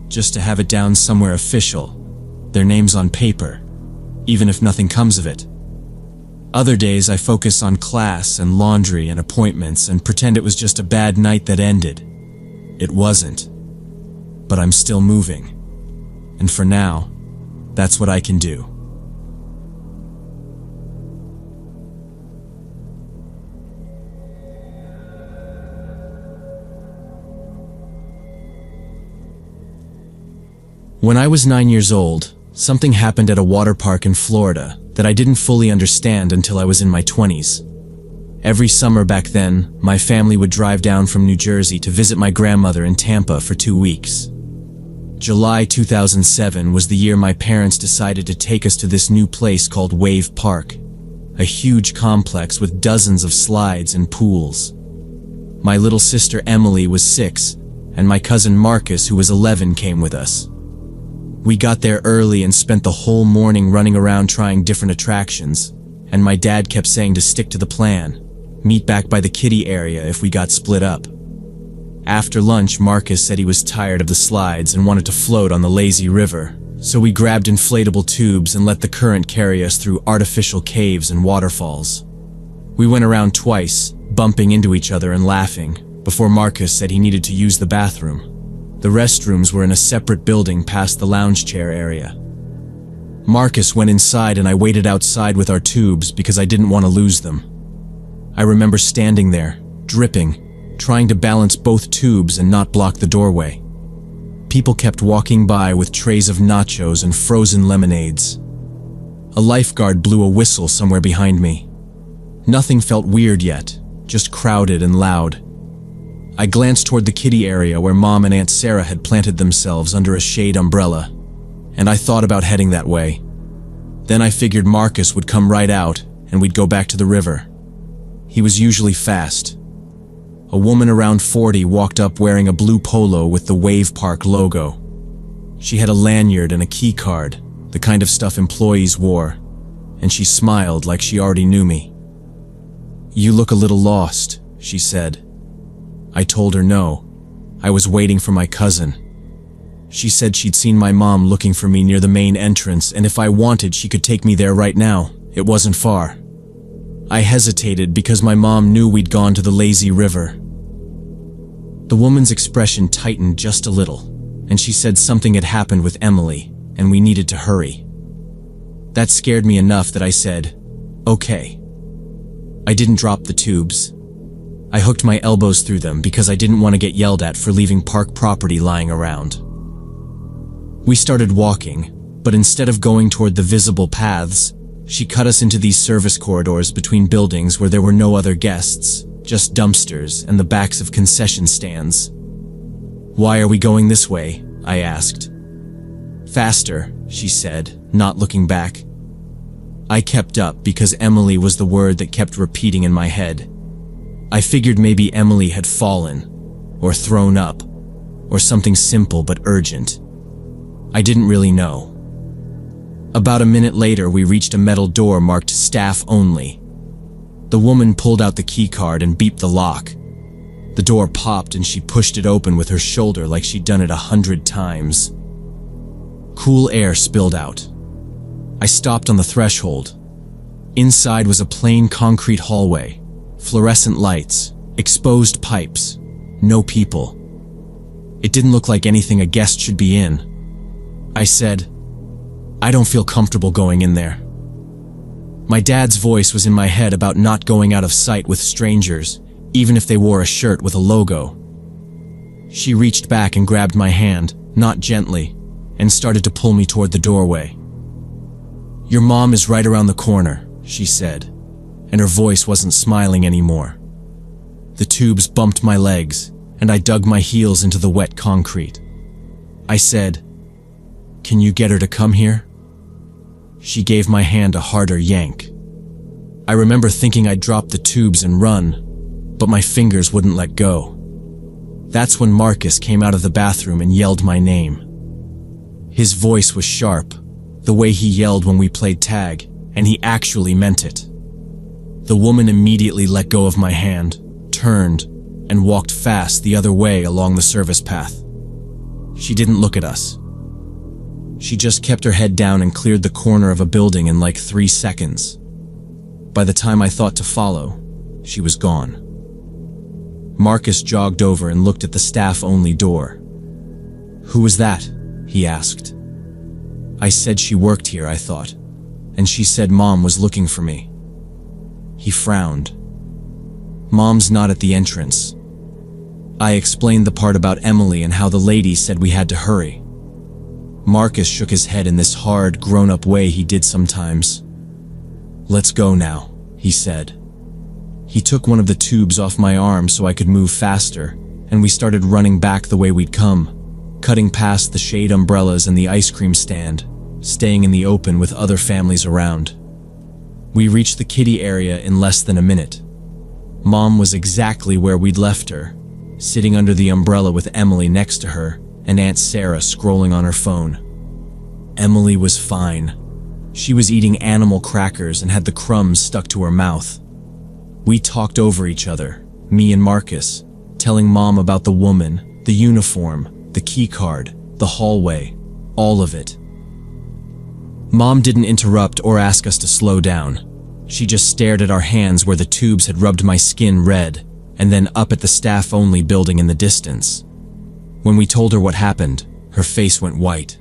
just to have it down somewhere official, their names on paper, even if nothing comes of it. Other days I focus on class and laundry and appointments and pretend it was just a bad night that ended. It wasn't. But I'm still moving. And for now, that's what I can do. When I was 9 years old, something happened at a water park in Florida that I didn't fully understand until I was in my 20s. Every summer back then, my family would drive down from New Jersey to visit my grandmother in Tampa for 2 weeks. July 2007 was the year my parents decided to take us to this new place called Wave Park, a huge complex with dozens of slides and pools. My little sister Emily was 6, and my cousin Marcus, who was 11, came with us. We got there early and spent the whole morning running around trying different attractions, and my dad kept saying to stick to the plan, meet back by the kiddie area if we got split up. After lunch, Marcus said he was tired of the slides and wanted to float on the lazy river, so we grabbed inflatable tubes and let the current carry us through artificial caves and waterfalls. We went around twice, bumping into each other and laughing, before Marcus said he needed to use the bathroom. The restrooms were in a separate building past the lounge chair area. Marcus went inside and I waited outside with our tubes because I didn't want to lose them. I remember standing there, dripping, trying to balance both tubes and not block the doorway. People kept walking by with trays of nachos and frozen lemonades. A lifeguard blew a whistle somewhere behind me. Nothing felt weird yet, just crowded and loud. I glanced toward the kiddie area where Mom and Aunt Sarah had planted themselves under a shade umbrella, and I thought about heading that way. Then I figured Marcus would come right out and we'd go back to the river. He was usually fast. A woman around 40 walked up wearing a blue polo with the Wave Park logo. She had a lanyard and a key card, the kind of stuff employees wore, and she smiled like she already knew me. "You look a little lost," she said. I told her no. I was waiting for my cousin. She said she'd seen my mom looking for me near the main entrance, and if I wanted, she could take me there right now. It wasn't far. I hesitated because my mom knew we'd gone to the lazy river. The woman's expression tightened just a little, and she said something had happened with Emily, and we needed to hurry. That scared me enough that I said, "Okay." I didn't drop the tubes. I hooked my elbows through them because I didn't want to get yelled at for leaving park property lying around. We started walking, but instead of going toward the visible paths, she cut us into these service corridors between buildings where there were no other guests, just dumpsters and the backs of concession stands. "Why are we going this way?" I asked. "Faster," she said, not looking back. I kept up because Emily was the word that kept repeating in my head. I figured maybe Emily had fallen, or thrown up, or something simple but urgent. I didn't really know. About a minute later, we reached a metal door marked "Staff Only." The woman pulled out the key card and beeped the lock. The door popped and she pushed it open with her shoulder like she'd done it 100 times. Cool air spilled out. I stopped on the threshold. Inside was a plain concrete hallway, fluorescent lights, exposed pipes, no people. It didn't look like anything a guest should be in. I said, "I don't feel comfortable going in there." My dad's voice was in my head about not going out of sight with strangers, even if they wore a shirt with a logo. She reached back and grabbed my hand, not gently, and started to pull me toward the doorway. "Your mom is right around the corner," she said, and her voice wasn't smiling anymore. The tubes bumped my legs, and I dug my heels into the wet concrete. I said, "Can you get her to come here?" She gave my hand a harder yank. I remember thinking I'd drop the tubes and run, but my fingers wouldn't let go. That's when Marcus came out of the bathroom and yelled my name. His voice was sharp, the way he yelled when we played tag, and he actually meant it. The woman immediately let go of my hand, turned, and walked fast the other way along the service path. She didn't look at us. She just kept her head down and cleared the corner of a building in like 3 seconds. By the time I thought to follow, she was gone. Marcus jogged over and looked at the staff-only door. "Who was that?" he asked. I said she worked here, I thought, and she said Mom was looking for me. He frowned. "Mom's not at the entrance." I explained the part about Emily and how the lady said we had to hurry. Marcus shook his head in this hard, grown-up way he did sometimes. "Let's go now," he said. He took one of the tubes off my arm so I could move faster, and we started running back the way we'd come, cutting past the shade umbrellas and the ice cream stand, staying in the open with other families around. We reached the kiddie area in less than a minute. Mom was exactly where we'd left her, sitting under the umbrella with Emily next to her and Aunt Sarah scrolling on her phone. Emily was fine. She was eating animal crackers and had the crumbs stuck to her mouth. We talked over each other, me and Marcus, telling Mom about the woman, the uniform, the key card, the hallway, all of it. Mom didn't interrupt or ask us to slow down. She just stared at our hands where the tubes had rubbed my skin red, and then up at the staff-only building in the distance. When we told her what happened, her face went white.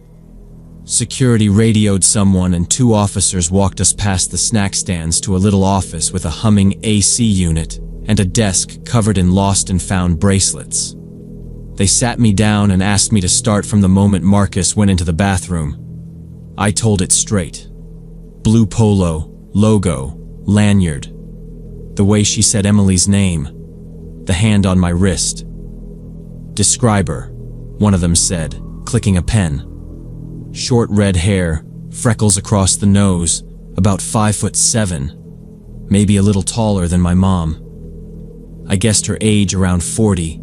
Security radioed someone and 2 officers walked us past the snack stands to a little office with a humming AC unit and a desk covered in lost and found bracelets. They sat me down and asked me to start from the moment Marcus went into the bathroom. I told it straight. Blue polo, logo, lanyard. The way she said Emily's name. The hand on my wrist. "Describe her," one of them said, clicking a pen. Short red hair, freckles across the nose, about 5'7", maybe a little taller than my mom. I guessed her age around 40.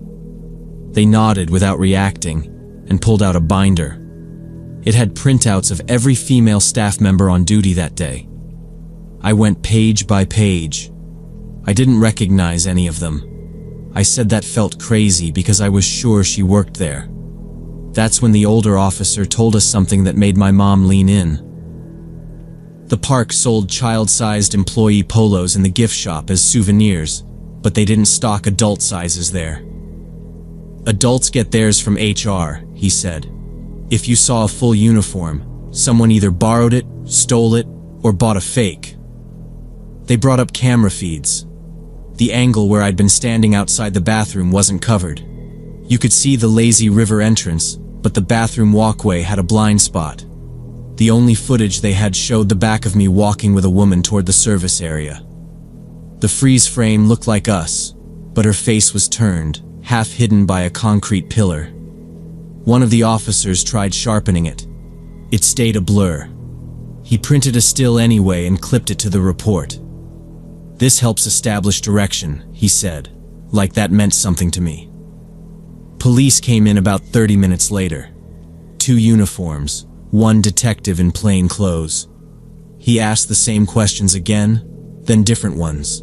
They nodded without reacting and pulled out a binder. It had printouts of every female staff member on duty that day. I went page by page. I didn't recognize any of them. I said that felt crazy because I was sure she worked there. That's when the older officer told us something that made my mom lean in. The park sold child-sized employee polos in the gift shop as souvenirs, but they didn't stock adult sizes there. "Adults get theirs from HR," he said. "If you saw a full uniform, someone either borrowed it, stole it, or bought a fake." They brought up camera feeds. The angle where I'd been standing outside the bathroom wasn't covered. You could see the lazy river entrance, but the bathroom walkway had a blind spot. The only footage they had showed the back of me walking with a woman toward the service area. The freeze frame looked like us, but her face was turned, half hidden by a concrete pillar. One of the officers tried sharpening it. It stayed a blur. He printed a still anyway and clipped it to the report. "This helps establish direction," he said, like that meant something to me. Police came in about 30 minutes later. 2 uniforms, 1 detective in plain clothes. He asked the same questions again, then different ones.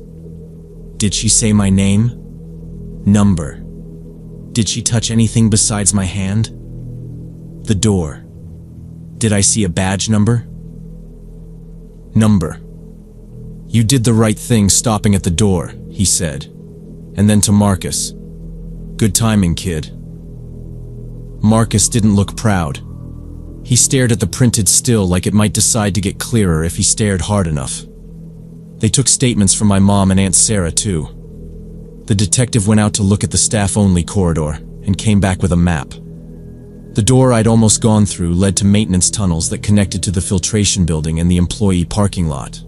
Did she say my name? Number. Did she touch anything besides my hand? The door. Did I see a badge number? Number. "You did the right thing stopping at the door," he said. And then to Marcus. "Good timing, kid." Marcus didn't look proud. He stared at the printed still like it might decide to get clearer if he stared hard enough. They took statements from my mom and Aunt Sarah too. The detective went out to look at the staff-only corridor and came back with a map. The door I'd almost gone through led to maintenance tunnels that connected to the filtration building and the employee parking lot.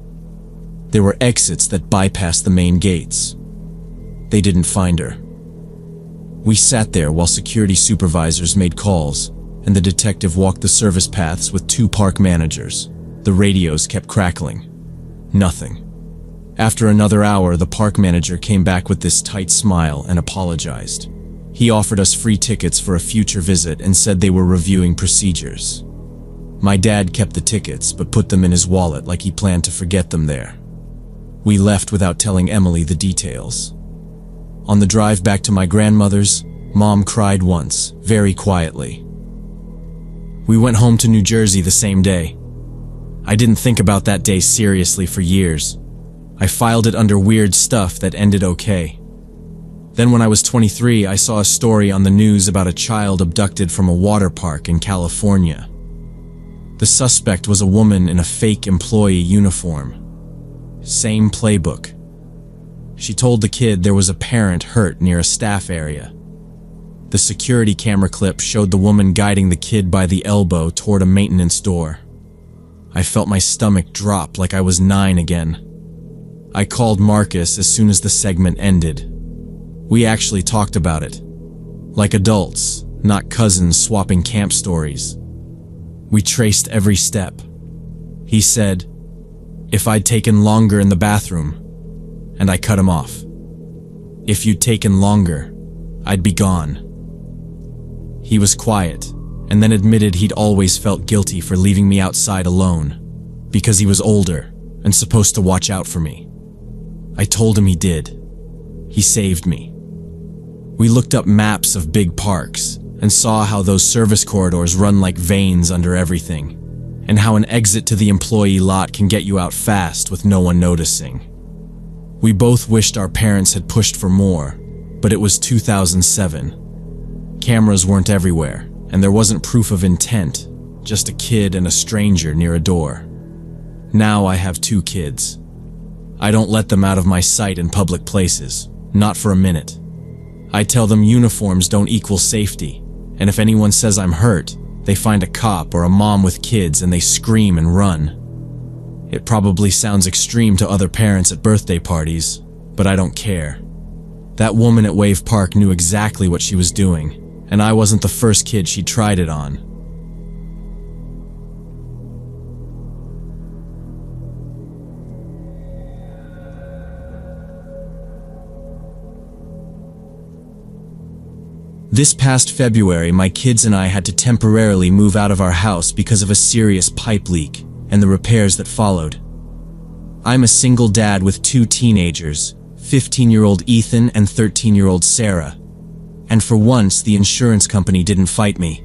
There were exits that bypassed the main gates. They didn't find her. We sat there while security supervisors made calls, and the detective walked the service paths with 2 park managers. The radios kept crackling. Nothing. After another hour, the park manager came back with this tight smile and apologized. He offered us free tickets for a future visit and said they were reviewing procedures. My dad kept the tickets, but put them in his wallet like he planned to forget them there. We left without telling Emily the details. On the drive back to my grandmother's, Mom cried once, very quietly. We went home to New Jersey the same day. I didn't think about that day seriously for years. I filed it under weird stuff that ended okay. Then when I was 23, I saw a story on the news about a child abducted from a water park in California. The suspect was a woman in a fake employee uniform. Same playbook. She told the kid there was a parent hurt near a staff area. The security camera clip showed the woman guiding the kid by the elbow toward a maintenance door. I felt my stomach drop like I was 9 again. I called Marcus as soon as the segment ended. We actually talked about it. Like adults, not cousins swapping camp stories. We traced every step. He said, if I'd taken longer in the bathroom, and I cut him off. If you'd taken longer, I'd be gone. He was quiet, and then admitted he'd always felt guilty for leaving me outside alone, because he was older and supposed to watch out for me. I told him he did. He saved me. We looked up maps of big parks and saw how those service corridors run like veins under everything, and how an exit to the employee lot can get you out fast with no one noticing. We both wished our parents had pushed for more, but it was 2007. Cameras weren't everywhere, and there wasn't proof of intent, just a kid and a stranger near a door. Now I have 2 kids. I don't let them out of my sight in public places, not for a minute. I tell them uniforms don't equal safety, and if anyone says I'm hurt, they find a cop or a mom with kids and they scream and run. It probably sounds extreme to other parents at birthday parties, but I don't care. That woman at Wave Park knew exactly what she was doing, and I wasn't the first kid she tried it on. This past February, my kids and I had to temporarily move out of our house because of a serious pipe leak and the repairs that followed. I'm a single dad with 2 teenagers, 15-year-old Ethan and 13-year-old Sarah. And for once, the insurance company didn't fight me.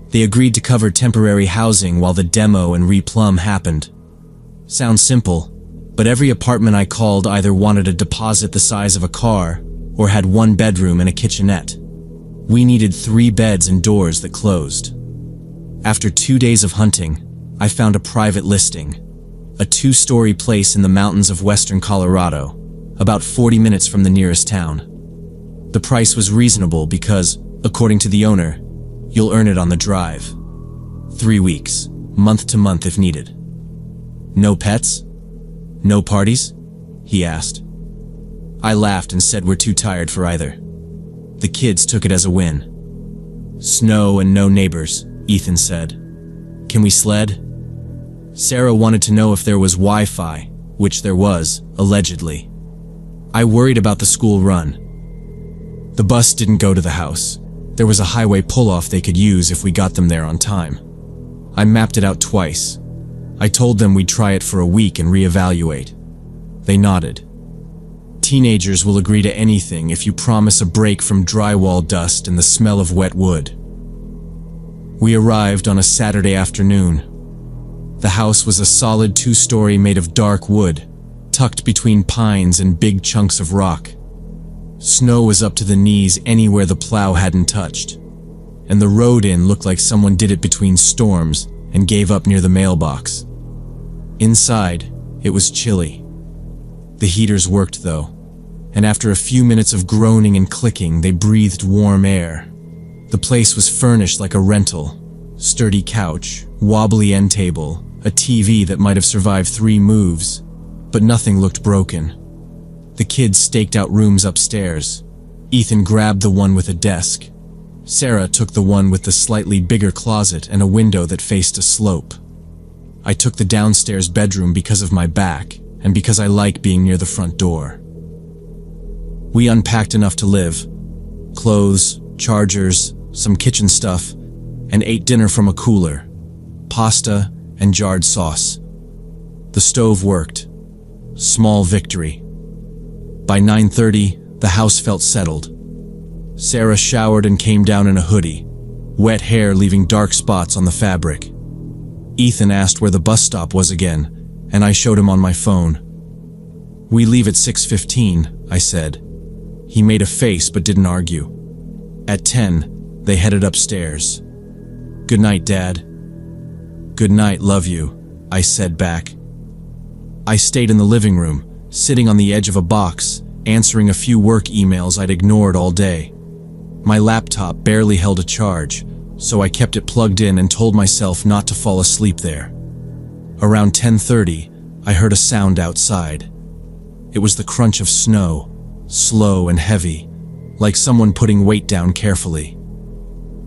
They agreed to cover temporary housing while the demo and replumb happened. Sounds simple, but every apartment I called either wanted a deposit the size of a car or had 1 bedroom and a kitchenette. We needed 3 beds and doors that closed. After 2 days of hunting, I found a private listing, a 2-story place in the mountains of western Colorado, about 40 minutes from the nearest town. The price was reasonable because, according to the owner, you'll earn it on the drive. 3 weeks, month to month if needed. No pets? No parties? He asked. I laughed and said we're too tired for either. The kids took it as a win. Snow and no neighbors, Ethan said. Can we sled? Sarah wanted to know if there was Wi-Fi, which there was, allegedly. I worried about the school run. The bus didn't go to the house. There was a highway pull-off they could use if we got them there on time. I mapped it out twice. I told them we'd try it for a week and reevaluate. They nodded. Teenagers will agree to anything if you promise a break from drywall dust and the smell of wet wood. We arrived on a Saturday afternoon. The house was a solid 2-story made of dark wood, tucked between pines and big chunks of rock. Snow was up to the knees anywhere the plow hadn't touched, and the road in looked like someone did it between storms and gave up near the mailbox. Inside, it was chilly. The heaters worked though, and after a few minutes of groaning and clicking, they breathed warm air. The place was furnished like a rental. Sturdy couch, wobbly end table, a TV that might have survived 3 moves, but nothing looked broken. The kids staked out rooms upstairs. Ethan grabbed the one with a desk. Sarah took the one with the slightly bigger closet and a window that faced a slope. I took the downstairs bedroom because of my back and because I like being near the front door. We unpacked enough to live. Clothes, chargers, some kitchen stuff, and ate dinner from a cooler, pasta and jarred sauce. The stove worked. Small victory. By 9:30, the house felt settled. Sarah showered and came down in a hoodie, wet hair leaving dark spots on the fabric. Ethan asked where the bus stop was again, and I showed him on my phone. We leave at 6:15, I said. He made a face but didn't argue. At 10, they headed upstairs. Good night, Dad. Good night, love you, I said back. I stayed in the living room, sitting on the edge of a box, answering a few work emails I'd ignored all day. My laptop barely held a charge, so I kept it plugged in and told myself not to fall asleep there. Around 10:30, I heard a sound outside. It was the crunch of snow, slow and heavy, like someone putting weight down carefully.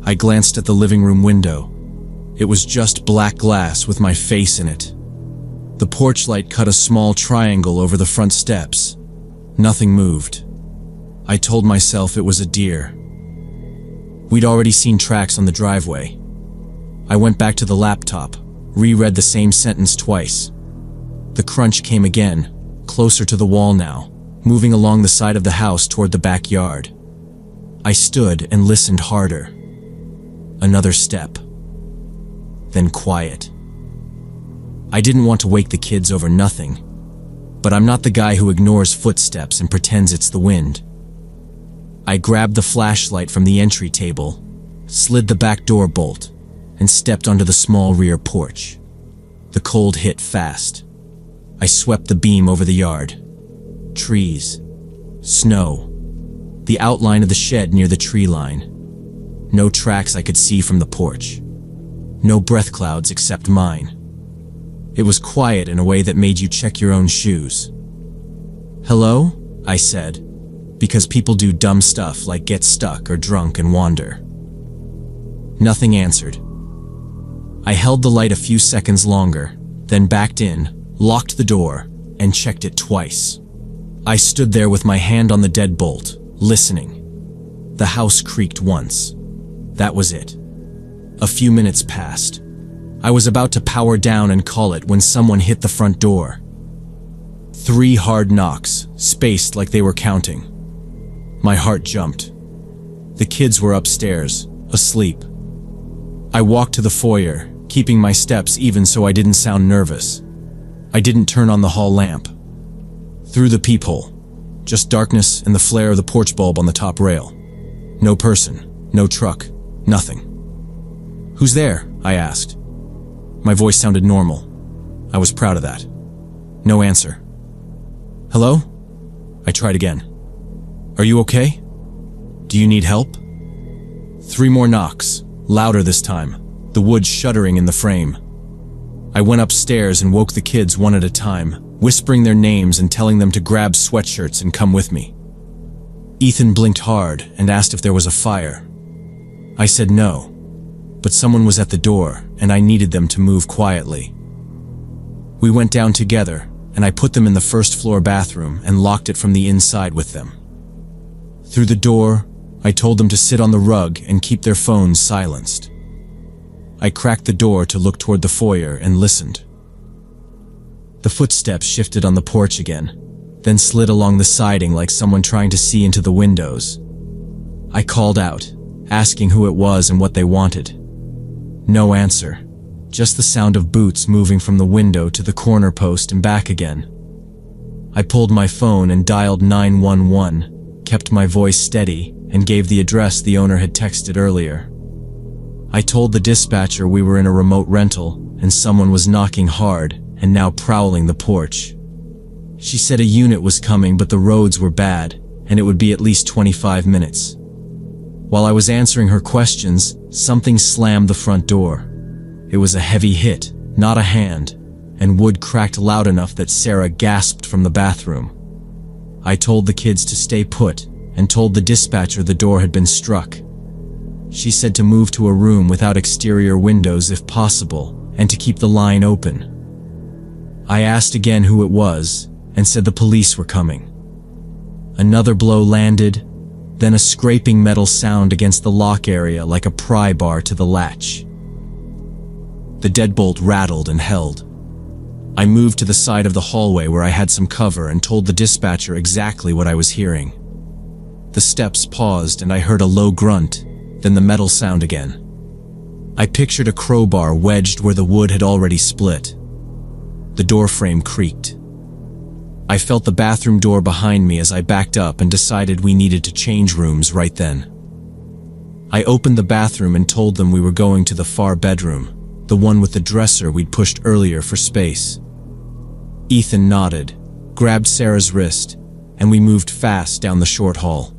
I glanced at the living room window. It was just black glass with my face in it. The porch light cut a small triangle over the front steps. Nothing moved. I told myself it was a deer. We'd already seen tracks on the driveway. I went back to the laptop, reread the same sentence twice. The crunch came again, closer to the wall now, moving along the side of the house toward the backyard. I stood and listened harder. Another step. Then quiet. I didn't want to wake the kids over nothing, but I'm not the guy who ignores footsteps and pretends it's the wind. I grabbed the flashlight from the entry table, slid the back door bolt, and stepped onto the small rear porch. The cold hit fast. I swept the beam over the yard. Trees. Snow. The outline of the shed near the tree line. No tracks I could see from the porch. No breath clouds except mine. It was quiet in a way that made you check your own shoes. "Hello?" I said, because people do dumb stuff like get stuck or drunk and wander. Nothing answered. I held the light a few seconds longer, then backed in, locked the door, and checked it twice. I stood there with my hand on the deadbolt, listening. The house creaked once. That was it. A few minutes passed. I was about to power down and call it when someone hit the front door. 3 hard knocks, spaced like they were counting. My heart jumped. The kids were upstairs, asleep. I walked to the foyer, keeping my steps even so I didn't sound nervous. I didn't turn on the hall lamp. Through the peephole, just darkness and the flare of the porch bulb on the top rail. No person, no truck, nothing. "Who's there?" I asked. My voice sounded normal. I was proud of that. No answer. "Hello?" I tried again. "Are you okay? Do you need help?" 3 more knocks, louder this time, the wood shuddering in the frame. I went upstairs and woke the kids one at a time, whispering their names and telling them to grab sweatshirts and come with me. Ethan blinked hard and asked if there was a fire. I said no, but someone was at the door and I needed them to move quietly. We went down together and I put them in the first floor bathroom and locked it from the inside with them. Through the door, I told them to sit on the rug and keep their phones silenced. I cracked the door to look toward the foyer and listened. The footsteps shifted on the porch again, then slid along the siding like someone trying to see into the windows. I called out, asking who it was and what they wanted. No answer, just the sound of boots moving from the window to the corner post and back again. I pulled my phone and dialed 911, kept my voice steady, and gave the address the owner had texted earlier. I told the dispatcher we were in a remote rental and someone was knocking hard and now prowling the porch. She said a unit was coming but the roads were bad and it would be at least 25 minutes. While I was answering her questions, something slammed the front door. It was a heavy hit, not a hand, and wood cracked loud enough that Sarah gasped from the bathroom. I told the kids to stay put and told the dispatcher the door had been struck. She said to move to a room without exterior windows if possible and to keep the line open. I asked again who it was and said the police were coming. Another blow landed, then a scraping metal sound against the lock area like a pry bar to the latch. The deadbolt rattled and held. I moved to the side of the hallway where I had some cover and told the dispatcher exactly what I was hearing. The steps paused and I heard a low grunt, then the metal sound again. I pictured a crowbar wedged where the wood had already split. The door frame creaked. I felt the bathroom door behind me as I backed up and decided we needed to change rooms right then. I opened the bathroom and told them we were going to the far bedroom, the one with the dresser we'd pushed earlier for space. Ethan nodded, grabbed Sarah's wrist, and we moved fast down the short hall.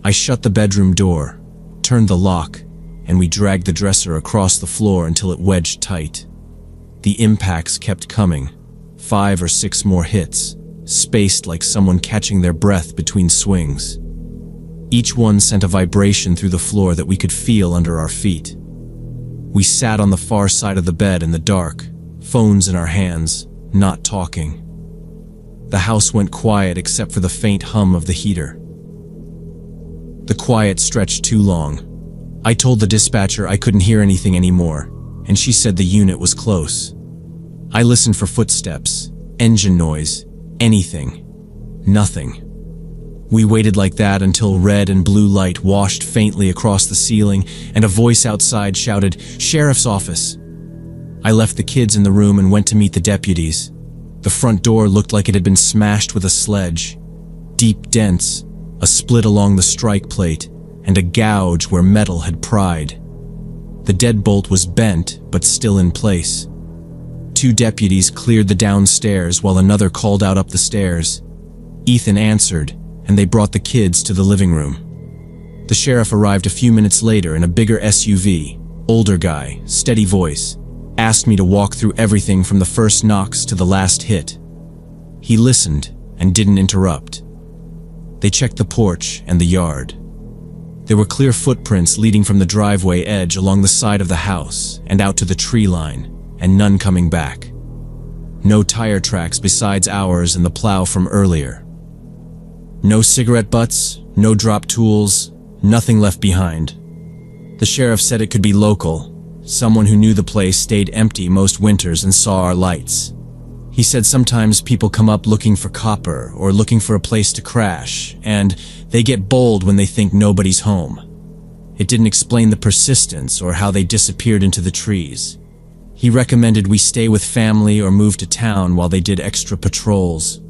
I shut the bedroom door, turned the lock, and we dragged the dresser across the floor until it wedged tight. The impacts kept coming, 5 or 6 more hits, spaced like someone catching their breath between swings. Each one sent a vibration through the floor that we could feel under our feet. We sat on the far side of the bed in the dark, phones in our hands, not talking. The house went quiet except for the faint hum of the heater. The quiet stretched too long. I told the dispatcher I couldn't hear anything anymore, and she said the unit was close. I listened for footsteps, engine noise, anything. Nothing. We waited like that until red and blue light washed faintly across the ceiling and a voice outside shouted, "Sheriff's office." I left the kids in the room and went to meet the deputies. The front door looked like it had been smashed with a sledge. Deep dents, a split along the strike plate, and a gouge where metal had pried. The deadbolt was bent, but still in place. 2 deputies cleared the downstairs while another called out up the stairs. Ethan answered, and they brought the kids to the living room. The sheriff arrived a few minutes later in a bigger SUV, older guy, steady voice, asked me to walk through everything from the first knocks to the last hit. He listened and didn't interrupt. They checked the porch and the yard. There were clear footprints leading from the driveway edge along the side of the house and out to the tree line, and none coming back. No tire tracks besides ours and the plow from earlier. No cigarette butts, no drop tools, nothing left behind. The sheriff said it could be local. Someone who knew the place stayed empty most winters and saw our lights. He said sometimes people come up looking for copper or looking for a place to crash, and they get bold when they think nobody's home. It didn't explain the persistence or how they disappeared into the trees. He recommended we stay with family or move to town while they did extra patrols.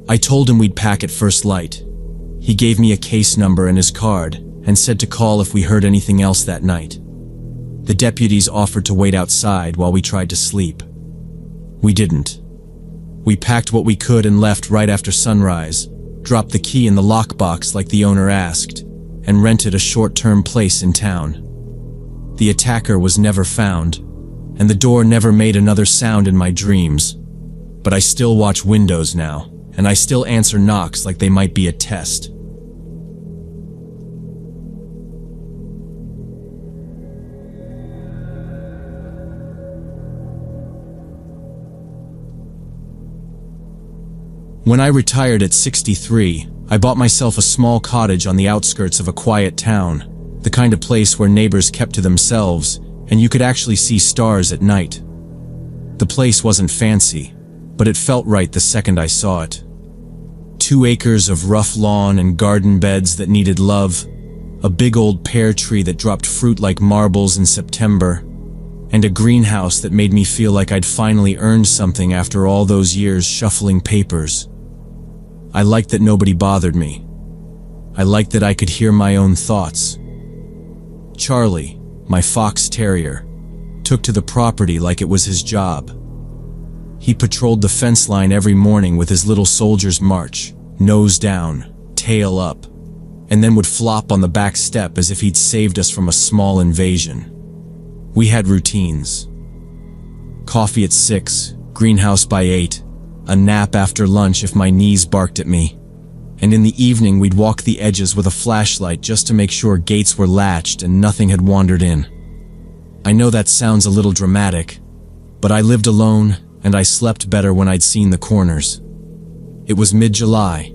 I told him we'd pack at first light. He gave me a case number and his card and said to call if we heard anything else that night. The deputies offered to wait outside while we tried to sleep. We didn't. We packed what we could and left right after sunrise, dropped the key in the lockbox like the owner asked, and rented a short-term place in town. The attacker was never found, and the door never made another sound in my dreams. But I still watch windows now, and I still answer knocks like they might be a test. When I retired at 63, I bought myself a small cottage on the outskirts of a quiet town, the kind of place where neighbors kept to themselves, and you could actually see stars at night. The place wasn't fancy, but it felt right the second I saw it. 2 acres of rough lawn and garden beds that needed love, a big old pear tree that dropped fruit like marbles in September, and a greenhouse that made me feel like I'd finally earned something after all those years shuffling papers. I liked that nobody bothered me. I liked that I could hear my own thoughts. Charlie, my fox terrier, took to the property like it was his job. He patrolled the fence line every morning with his little soldier's march, nose down, tail up, and then would flop on the back step as if he'd saved us from a small invasion. We had routines. Coffee at 6, greenhouse by 8, a nap after lunch if my knees barked at me, and in the evening we'd walk the edges with a flashlight just to make sure gates were latched and nothing had wandered in. I know that sounds a little dramatic, but I lived alone and I slept better when I'd seen the corners. It was mid-July,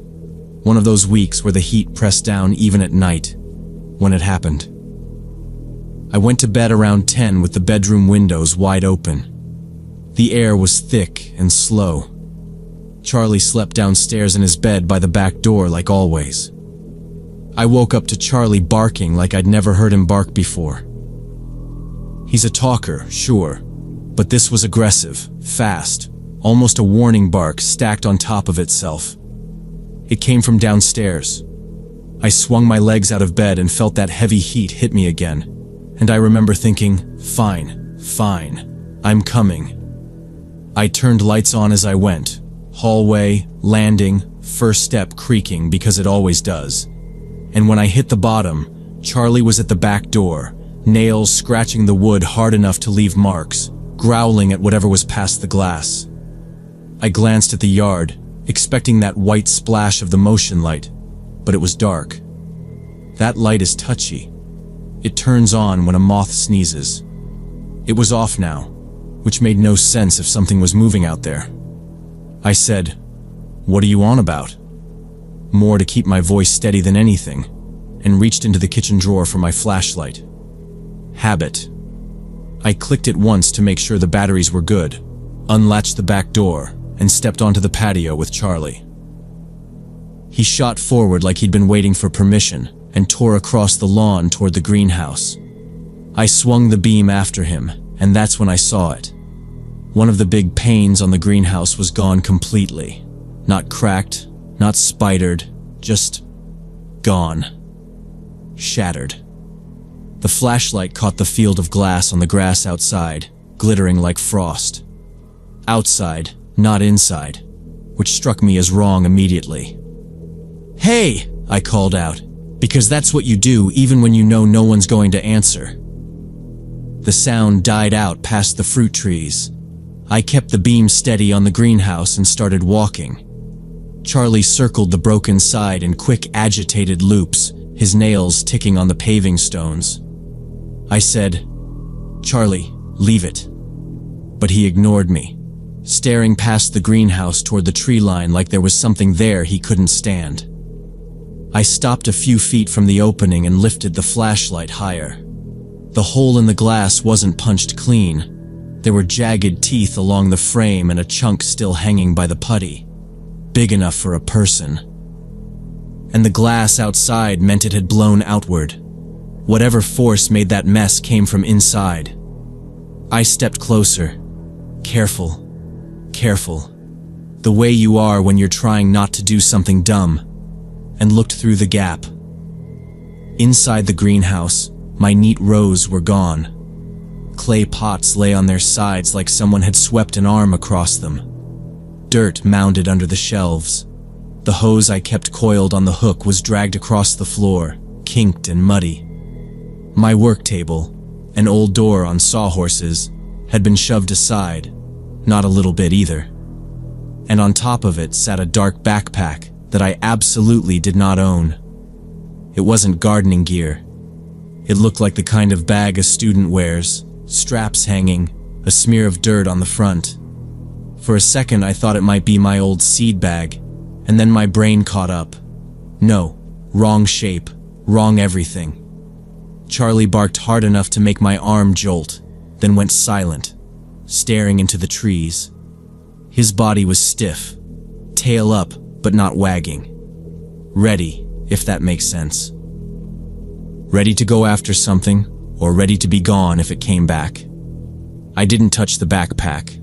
one of those weeks where the heat pressed down even at night, when it happened. I went to bed around 10 with the bedroom windows wide open. The air was thick and slow. Charlie slept downstairs in his bed by the back door like always. I woke up to Charlie barking like I'd never heard him bark before. He's a talker, sure, but this was aggressive, fast, almost a warning bark stacked on top of itself. It came from downstairs. I swung my legs out of bed and felt that heavy heat hit me again, and I remember thinking, fine, I'm coming. I turned lights on as I went. Hallway, landing, first step creaking because it always does. and when I hit the bottom, Charlie was at the back door, nails scratching the wood hard enough to leave marks, growling at whatever was past the glass. I glanced at the yard, expecting that white splash of the motion light, but it was dark. That light is touchy. It turns on when a moth sneezes. It was off now, which made no sense if something was moving out there. I said, "What are you on about?" More to keep my voice steady than anything, and reached into the kitchen drawer for my flashlight. Habit. I clicked it once to make sure the batteries were good, unlatched the back door, and stepped onto the patio with Charlie. He shot forward like he'd been waiting for permission and tore across the lawn toward the greenhouse. I swung the beam after him, and that's when I saw it. One of the big panes on the greenhouse was gone completely. Not cracked, not spidered, just gone. Shattered. The flashlight caught the field of glass on the grass outside, glittering like frost. Outside, not inside, which struck me as wrong immediately. "Hey!" I called out, because that's what you do even when you know no one's going to answer. The sound died out past the fruit trees. I kept the beam steady on the greenhouse and started walking. Charlie circled the broken side in quick, agitated loops, his nails ticking on the paving stones. I said, "Charlie, leave it." But he ignored me, staring past the greenhouse toward the tree line like there was something there he couldn't stand. I stopped a few feet from the opening and lifted the flashlight higher. The hole in the glass wasn't punched clean. There were jagged teeth along the frame and a chunk still hanging by the putty, big enough for a person. And the glass outside meant it had blown outward. Whatever force made that mess came from inside. I stepped closer. Careful. Careful. The way you are when you're trying not to do something dumb. And looked through the gap. Inside the greenhouse, my neat rows were gone. Clay pots lay on their sides like someone had swept an arm across them. Dirt mounded under the shelves. The hose I kept coiled on the hook was dragged across the floor, kinked and muddy. My work table, an old door on sawhorses, had been shoved aside, not a little bit either. And on top of it sat a dark backpack that I absolutely did not own. It wasn't gardening gear. It looked like the kind of bag a student wears, straps hanging, a smear of dirt on the front. For a second I thought it might be my old seed bag, and then my brain caught up. No, wrong shape, wrong everything. Charlie barked hard enough to make my arm jolt, then went silent, staring into the trees. His body was stiff, tail up but not wagging. Ready, if that makes sense. Ready to go after something, or ready to be gone if it came back. I didn't touch the backpack.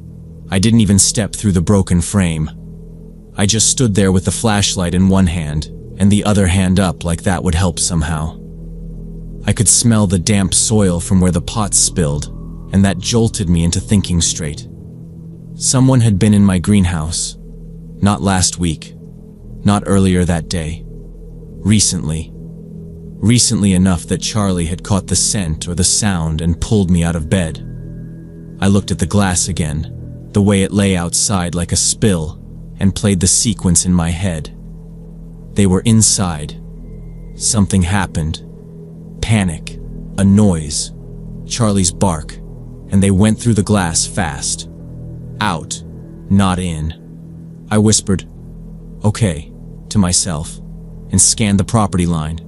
I didn't even step through the broken frame. I just stood there with the flashlight in one hand, and the other hand up like that would help somehow. I could smell the damp soil from where the pots spilled, and that jolted me into thinking straight. Someone had been in my greenhouse. Not last week. Not earlier that day. Recently. Recently enough that Charlie had caught the scent or the sound and pulled me out of bed. I looked at the glass again, the way it lay outside like a spill, and played the sequence in my head. They were inside. Something happened. Panic. A noise. Charlie's bark. And they went through the glass fast. Out. Not in. I whispered, "Okay," to myself, and scanned the property line.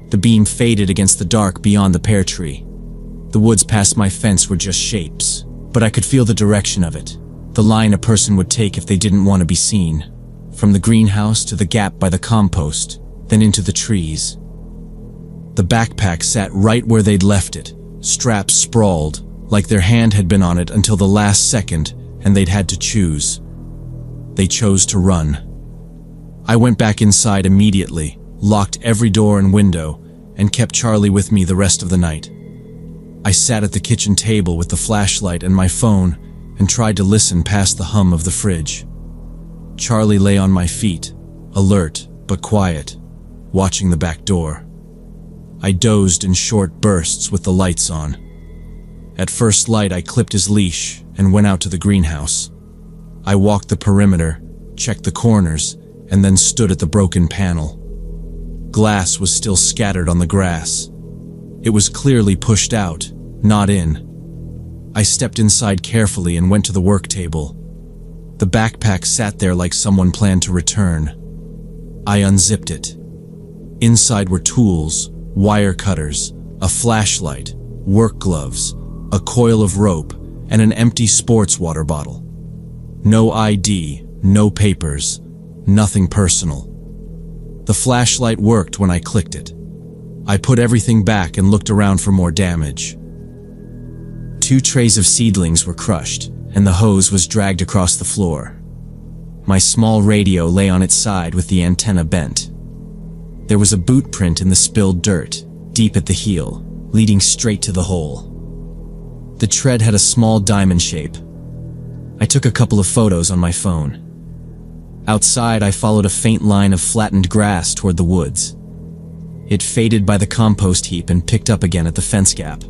The beam faded against the dark beyond the pear tree. The woods past my fence were just shapes, but I could feel the direction of it, the line a person would take if they didn't want to be seen. From the greenhouse to the gap by the compost, then into the trees. The backpack sat right where they'd left it, straps sprawled, like their hand had been on it until the last second, and they'd had to choose. They chose to run. I went back inside immediately, locked every door and window, and kept Charlie with me the rest of the night. I sat at the kitchen table with the flashlight and my phone and tried to listen past the hum of the fridge. Charlie lay on my feet, alert but quiet, watching the back door. I dozed in short bursts with the lights on. At first light, I clipped his leash and went out to the greenhouse. I walked the perimeter, checked the corners, and then stood at the broken panel. Glass was still scattered on the grass. It was clearly pushed out, not in. I stepped inside carefully and went to the work table. The backpack sat there like someone planned to return. I unzipped it. Inside were tools, wire cutters, a flashlight, work gloves, a coil of rope, and an empty sports water bottle. No ID, no papers, nothing personal. The flashlight worked when I clicked it. I put everything back and looked around for more damage. 2 trays of seedlings were crushed, and the hose was dragged across the floor. My small radio lay on its side with the antenna bent. There was a boot print in the spilled dirt, deep at the heel, leading straight to the hole. The tread had a small diamond shape. I took a couple of photos on my phone. Outside, I followed a faint line of flattened grass toward the woods. It faded by the compost heap and picked up again at the fence gap.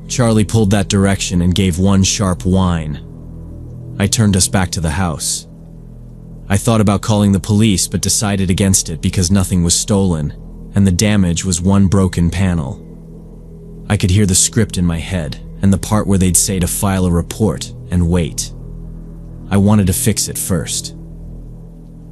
Charlie pulled that direction and gave one sharp whine. I turned us back to the house. I thought about calling the police but decided against it because nothing was stolen, and the damage was one broken panel. I could hear the script in my head, and the part where they'd say to file a report and wait. I wanted to fix it first.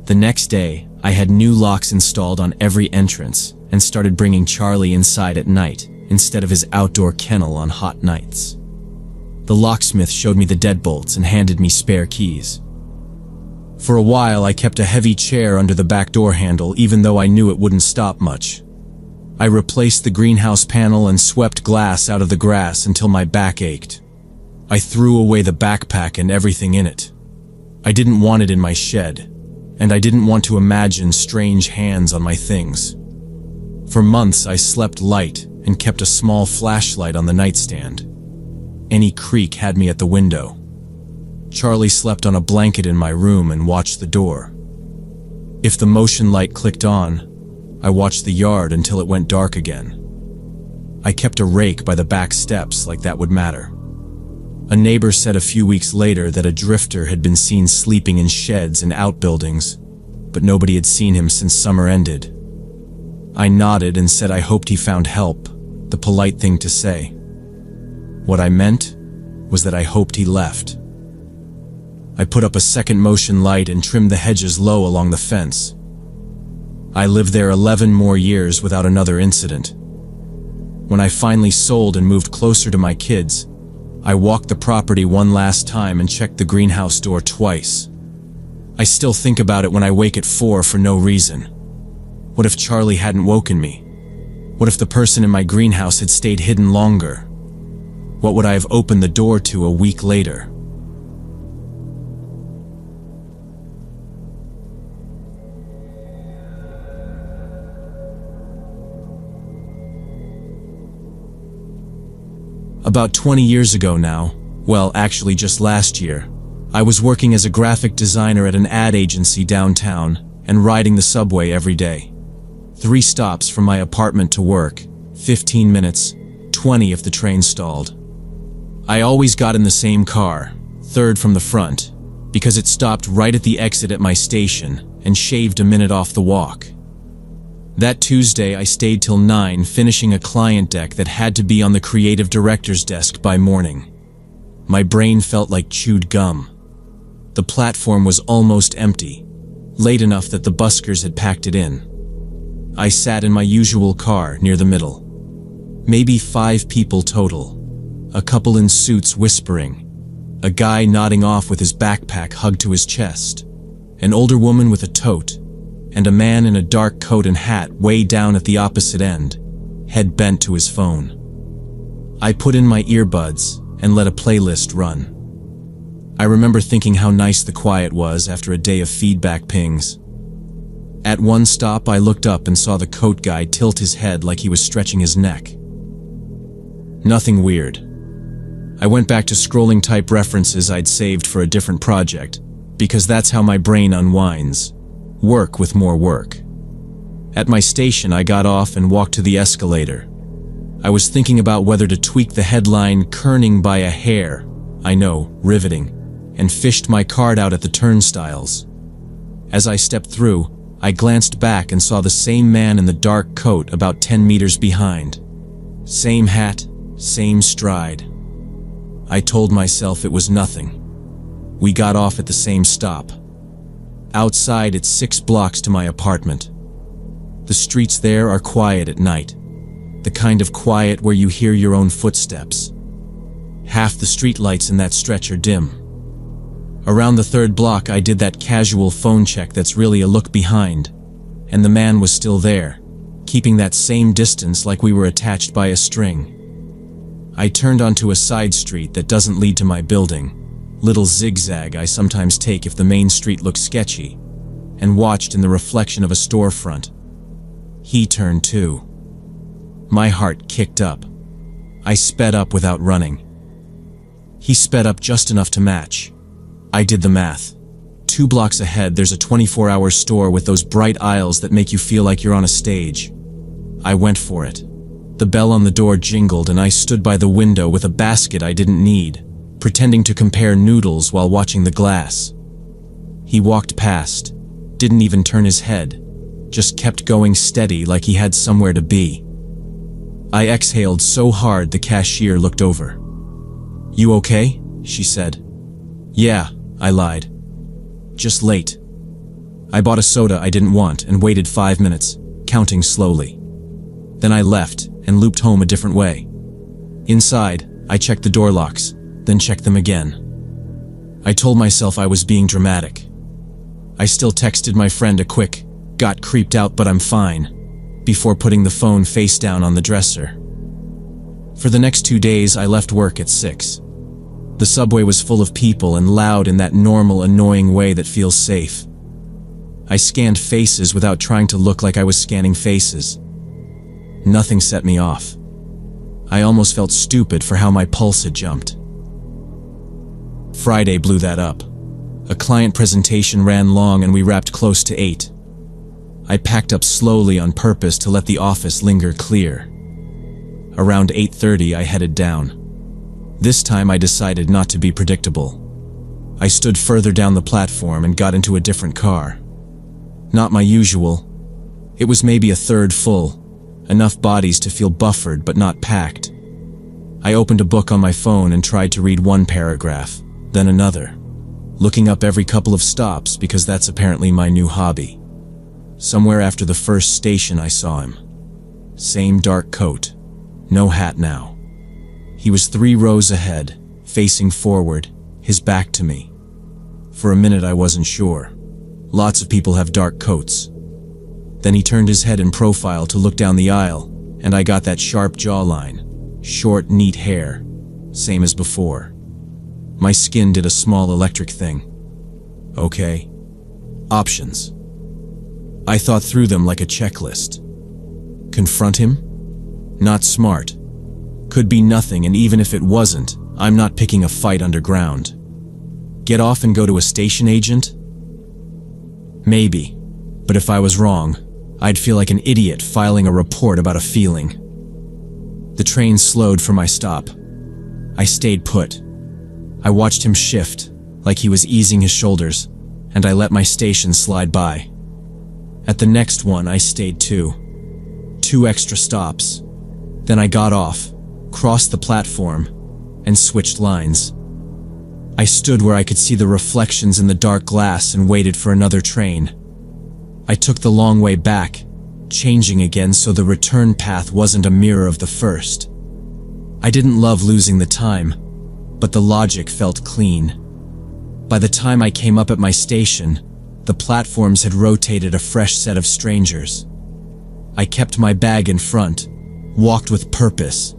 The next day, I had new locks installed on every entrance and started bringing Charlie inside at night instead of his outdoor kennel on hot nights. The locksmith showed me the deadbolts and handed me spare keys. For a while, I kept a heavy chair under the back door handle even though I knew it wouldn't stop much. I replaced the greenhouse panel and swept glass out of the grass until my back ached. I threw away the backpack and everything in it. I didn't want it in my shed, and I didn't want to imagine strange hands on my things. For months, I slept light and kept a small flashlight on the nightstand. Any creak had me at the window. Charlie slept on a blanket in my room and watched the door. If the motion light clicked on, I watched the yard until it went dark again. I kept a rake by the back steps like that would matter. A neighbor said a few weeks later that a drifter had been seen sleeping in sheds and outbuildings, but nobody had seen him since summer ended. I nodded and said I hoped he found help, the polite thing to say. What I meant was that I hoped he left. I put up a second motion light and trimmed the hedges low along the fence. I lived there 11 more years without another incident. When I finally sold and moved closer to my kids, I walked the property one last time and checked the greenhouse door twice. I still think about it when I wake at 4 for no reason. What if Charlie hadn't woken me? What if the person in my greenhouse had stayed hidden longer? What would I have opened the door to a week later? About 20 years ago now, well, actually just last year, I was working as a graphic designer at an ad agency downtown and riding the subway every day. 3 stops from my apartment to work, 15 minutes, 20 if the train stalled. I always got in the same car, third from the front, because it stopped right at the exit at my station and shaved a minute off the walk. That Tuesday, I stayed till 9 finishing a client deck that had to be on the creative director's desk by morning. My brain felt like chewed gum. The platform was almost empty, late enough that the buskers had packed it in. I sat in my usual car near the middle. Maybe 5 people total. A couple in suits whispering. A guy nodding off with his backpack hugged to his chest. An older woman with a tote. And a man in a dark coat and hat way down at the opposite end, head bent to his phone. I put in my earbuds and let a playlist run. I remember thinking how nice the quiet was after a day of feedback pings. At one stop, I looked up and saw the coat guy tilt his head like he was stretching his neck. Nothing weird. I went back to scrolling type references I'd saved for a different project, because that's how my brain unwinds. Work with more work. At my station, I got off and walked to the escalator. I was thinking about whether to tweak the headline "Kerning by a hair," I know, riveting, and fished my card out at the turnstiles. As I stepped through, I glanced back and saw the same man in the dark coat about 10 meters behind. Same hat, same stride. I told myself it was nothing. We got off at the same stop. Outside, it's 6 blocks to my apartment. The streets there are quiet at night. The kind of quiet where you hear your own footsteps. Half the streetlights in that stretch are dim. Around the 3rd block, I did that casual phone check that's really a look behind, and the man was still there, keeping that same distance like we were attached by a string. I turned onto a side street that doesn't lead to my building, little zigzag I sometimes take if the main street looks sketchy, and watched in the reflection of a storefront. He turned too. My heart kicked up. I sped up without running. He sped up just enough to match. I did the math. 2 blocks ahead, there's a 24-hour store with those bright aisles that make you feel like you're on a stage. I went for it. The bell on the door jingled and I stood by the window with a basket I didn't need, pretending to compare noodles while watching the glass. He walked past, didn't even turn his head, just kept going steady like he had somewhere to be. I exhaled so hard the cashier looked over. "You okay?" she said. "Yeah," I lied. "Just late." I bought a soda I didn't want and waited 5 minutes, counting slowly. Then I left and looped home a different way. Inside, I checked the door locks, then checked them again. I told myself I was being dramatic. I still texted my friend a quick, "Got creeped out but I'm fine," before putting the phone face down on the dresser. For the next 2 days, I left work at 6. The subway was full of people and loud in that normal, annoying way that feels safe. I scanned faces without trying to look like I was scanning faces. Nothing set me off. I almost felt stupid for how my pulse had jumped. Friday blew that up. A client presentation ran long and we wrapped close to 8. I packed up slowly on purpose to let the office linger clear. Around 8:30, I headed down. This time I decided not to be predictable. I stood further down the platform and got into a different car. Not my usual. It was maybe a third full, enough bodies to feel buffered but not packed. I opened a book on my phone and tried to read one paragraph, then another, looking up every couple of stops because that's apparently my new hobby. Somewhere after the first station I saw him. Same dark coat, no hat now. He was 3 rows ahead, facing forward, his back to me. For a minute I wasn't sure. Lots of people have dark coats. Then he turned his head in profile to look down the aisle, and I got that sharp jawline, short, neat hair, same as before. My skin did a small electric thing. Okay. Options. I thought through them like a checklist. Confront him? Not smart. Could be nothing, and even if it wasn't, I'm not picking a fight underground. Get off and go to a station agent? Maybe. But if I was wrong, I'd feel like an idiot filing a report about a feeling. The train slowed for my stop. I stayed put. I watched him shift, like he was easing his shoulders, and I let my station slide by. At the next one, I stayed too. 2 extra stops. Then I got off, crossed the platform, and switched lines. I stood where I could see the reflections in the dark glass and waited for another train. I took the long way back, changing again so the return path wasn't a mirror of the first. I didn't love losing the time, but the logic felt clean. By the time I came up at my station, the platforms had rotated a fresh set of strangers. I kept my bag in front, walked with purpose,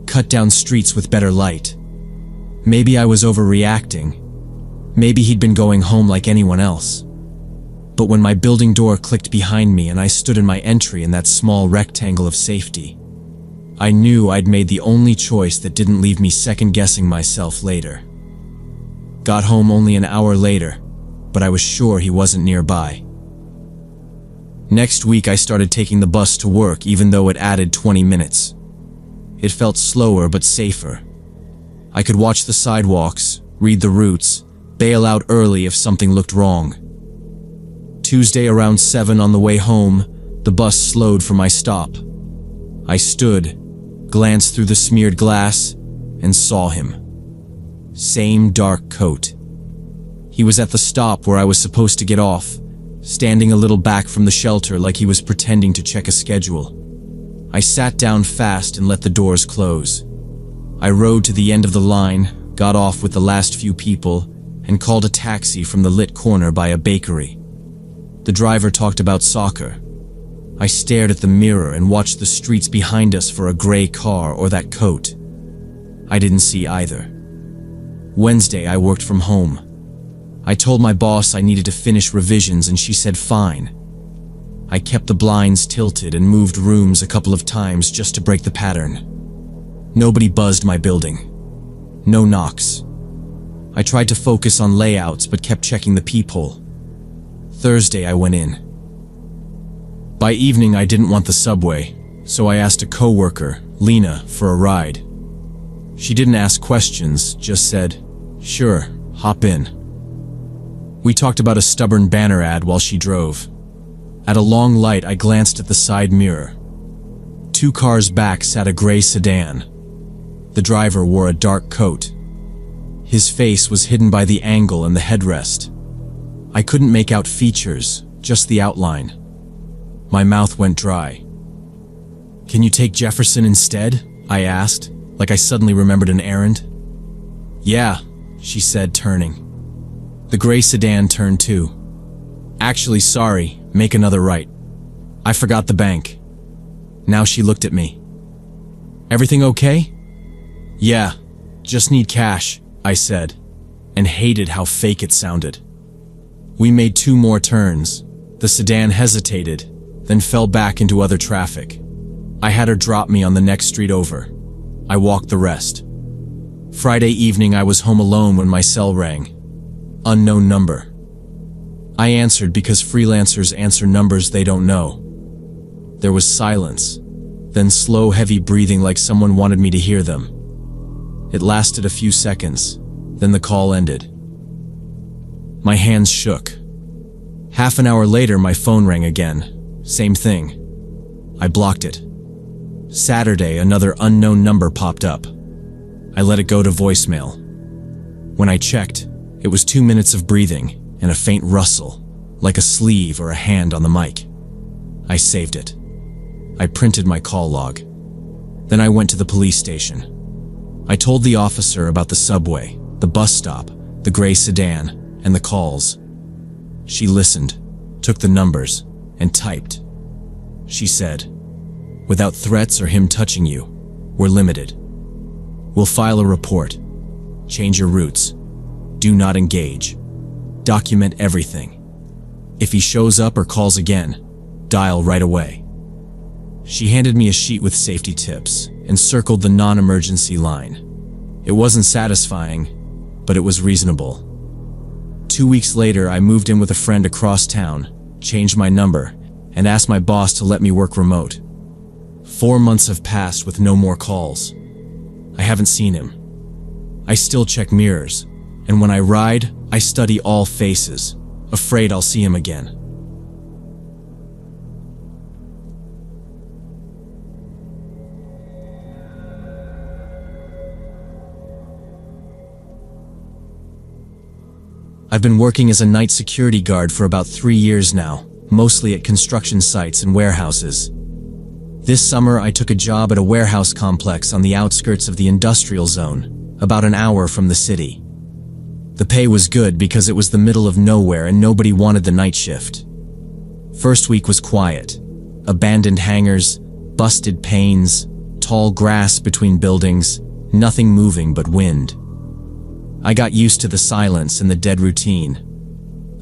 cut down streets with better light. Maybe I was overreacting. Maybe he'd been going home like anyone else. But when my building door clicked behind me and I stood in my entry in that small rectangle of safety, I knew I'd made the only choice that didn't leave me second-guessing myself later. Got home only an hour later, but I was sure he wasn't nearby. Next week I started taking the bus to work even though it added 20 minutes. It felt slower but safer. I could watch the sidewalks, read the routes, bail out early if something looked wrong. Tuesday around 7 on the way home, the bus slowed for my stop. I stood, glanced through the smeared glass, and saw him. Same dark coat. He was at the stop where I was supposed to get off, standing a little back from the shelter like he was pretending to check a schedule. I sat down fast and let the doors close. I rode to the end of the line, got off with the last few people, and called a taxi from the lit corner by a bakery. The driver talked about soccer. I stared at the mirror and watched the streets behind us for a gray car or that coat. I didn't see either. Wednesday, I worked from home. I told my boss I needed to finish revisions and she said fine. I kept the blinds tilted and moved rooms a couple of times just to break the pattern. Nobody buzzed my building. No knocks. I tried to focus on layouts but kept checking the peephole. Thursday, I went in. By evening, I didn't want the subway, so I asked a coworker, Lena, for a ride. She didn't ask questions, just said, "Sure, hop in." We talked about a stubborn banner ad while she drove. At a long light, I glanced at the side mirror. 2 cars back sat a gray sedan. The driver wore a dark coat. His face was hidden by the angle and the headrest. I couldn't make out features, just the outline. My mouth went dry. "Can you take Jefferson instead?" I asked, like I suddenly remembered an errand. "Yeah," she said, turning. The gray sedan turned too. "Actually, sorry, make another right. I forgot the bank." Now she looked at me. "Everything okay?" "Yeah, just need cash," I said, and hated how fake it sounded. We made 2 more turns. The sedan hesitated, then fell back into other traffic. I had her drop me on the next street over. I walked the rest. Friday evening, I was home alone when my cell rang. Unknown number. I answered because freelancers answer numbers they don't know. There was silence, then slow, heavy breathing like someone wanted me to hear them. It lasted a few seconds, then the call ended. My hands shook. Half an hour later, my phone rang again. Same thing. I blocked it. Saturday, another unknown number popped up. I let it go to voicemail. When I checked, it was 2 minutes of breathing and a faint rustle, like a sleeve or a hand on the mic. I saved it. I printed my call log. Then I went to the police station. I told the officer about the subway, the bus stop, the gray sedan, and the calls. She listened, took the numbers, and typed. She said, "Without threats or him touching you, we're limited. We'll file a report. Change your routes. Do not engage. Document everything. If he shows up or calls again, dial right away." She handed me a sheet with safety tips and circled the non-emergency line. It wasn't satisfying, but it was reasonable. 2 weeks later, I moved in with a friend across town, changed my number, and asked my boss to let me work remote. 4 months have passed with no more calls. I haven't seen him. I still check mirrors, and when I ride, I study all faces, afraid I'll see him again. I've been working as a night security guard for about 3 years now, mostly at construction sites and warehouses. This summer, I took a job at a warehouse complex on the outskirts of the industrial zone, about an hour from the city. The pay was good because it was the middle of nowhere and nobody wanted the night shift. First week was quiet. Abandoned hangars, busted panes, tall grass between buildings, nothing moving but wind. I got used to the silence and the dead routine.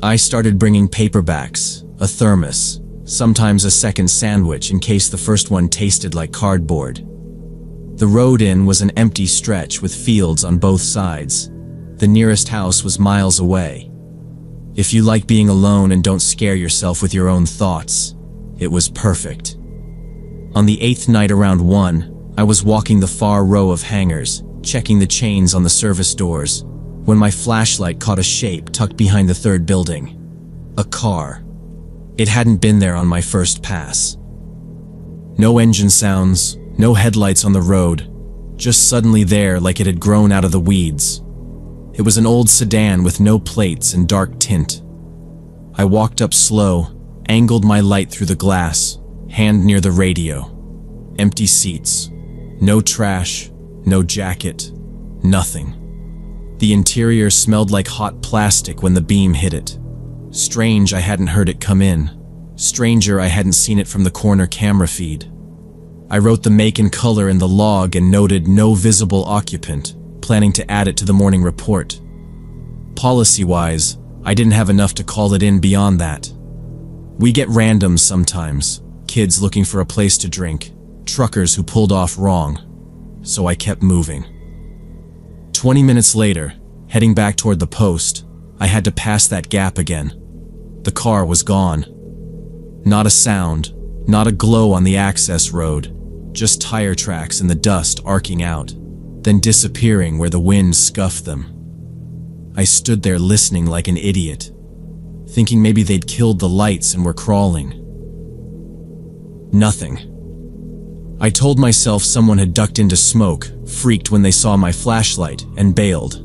I started bringing paperbacks, a thermos, sometimes a second sandwich in case the first one tasted like cardboard. The road in was an empty stretch with fields on both sides. The nearest house was miles away. If you like being alone and don't scare yourself with your own thoughts, It was perfect. On the 8th night around 1, I was walking the far row of hangars, checking the chains on the service doors, when my flashlight caught a shape tucked behind the 3rd building. A car. It hadn't been there on my first pass. No engine sounds, no headlights on the road, just suddenly there like it had grown out of the weeds. It was an old sedan with no plates and dark tint. I walked up slow, angled my light through the glass, hand near the radio. Empty seats. No trash, no jacket, nothing. The interior smelled like hot plastic when the beam hit it. Strange I hadn't heard it come in. Stranger I hadn't seen it from the corner camera feed. I wrote the make and color in the log and noted no visible occupant, planning to add it to the morning report. Policy-wise, I didn't have enough to call it in beyond that. We get randoms sometimes, kids looking for a place to drink, truckers who pulled off wrong. So I kept moving. 20 minutes later, heading back toward the post, I had to pass that gap again. The car was gone. Not a sound, not a glow on the access road, just tire tracks in the dust arcing out, then disappearing where the wind scuffed them. I stood there listening like an idiot, thinking maybe they'd killed the lights and were crawling. Nothing. I told myself someone had ducked into smoke, freaked when they saw my flashlight, and bailed.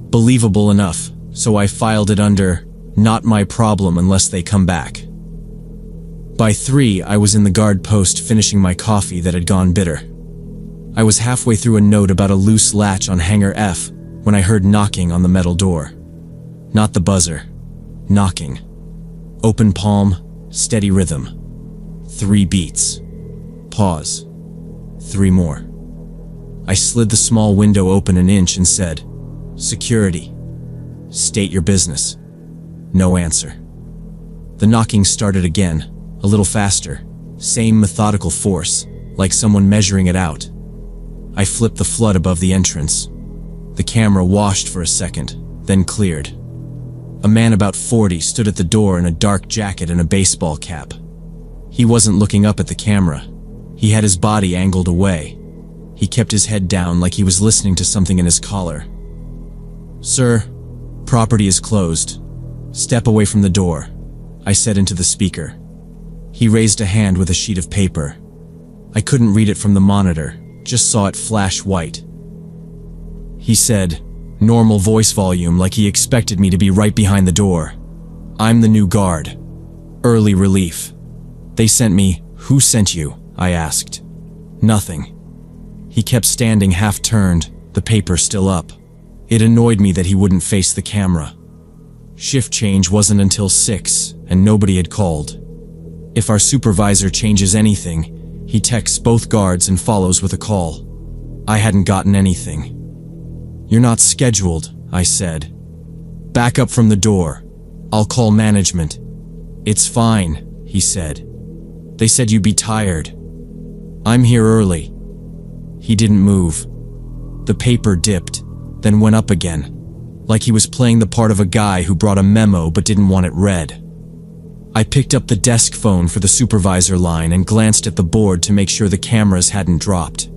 Believable enough, so I filed it under, "Not my problem unless they come back." By 3, I was in the guard post finishing my coffee that had gone bitter. I was halfway through a note about a loose latch on Hangar F when I heard knocking on the metal door. Not the buzzer. Knocking. Open palm, steady rhythm. 3 beats. Pause. 3 more. I slid the small window open an inch and said, "Security. State your business." No answer. The knocking started again, a little faster, same methodical force, like someone measuring it out. I flipped the flood above the entrance. The camera washed for a second, then cleared. A man about 40 stood at the door in a dark jacket and a baseball cap. He wasn't looking up at the camera. He had his body angled away. He kept his head down like he was listening to something in his collar. "Sir, property is closed. Step away from the door," I said into the speaker. He raised a hand with a sheet of paper. I couldn't read it from the monitor, just saw it flash white. He said, normal voice volume like he expected me to be right behind the door. "I'm the new guard. Early relief. They sent me. Who sent you?" I asked. "Nothing." He kept standing half-turned, the paper still up. It annoyed me that he wouldn't face the camera. Shift change wasn't until 6, and nobody had called. If our supervisor changes anything, he texts both guards and follows with a call. I hadn't gotten anything. "You're not scheduled," I said. "Back up from the door. I'll call management." "It's fine," he said. "They said you'd be tired. I'm here early." He didn't move. The paper dipped, then went up again, like he was playing the part of a guy who brought a memo but didn't want it read. I picked up the desk phone for the supervisor line and glanced at the board to make sure the cameras hadn't dropped.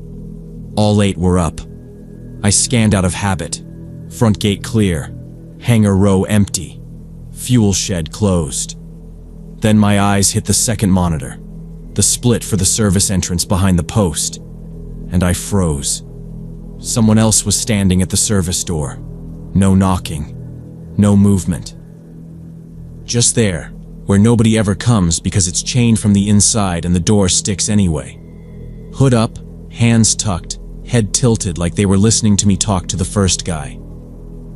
All 8 were up. I scanned out of habit. Front gate clear. Hangar row empty. Fuel shed closed. Then my eyes hit the second monitor, the split for the service entrance behind the post, and I froze. Someone else was standing at the service door. No knocking. No movement. Just there, where nobody ever comes because it's chained from the inside and the door sticks anyway. Hood up, hands tucked, head tilted like they were listening to me talk to the first guy.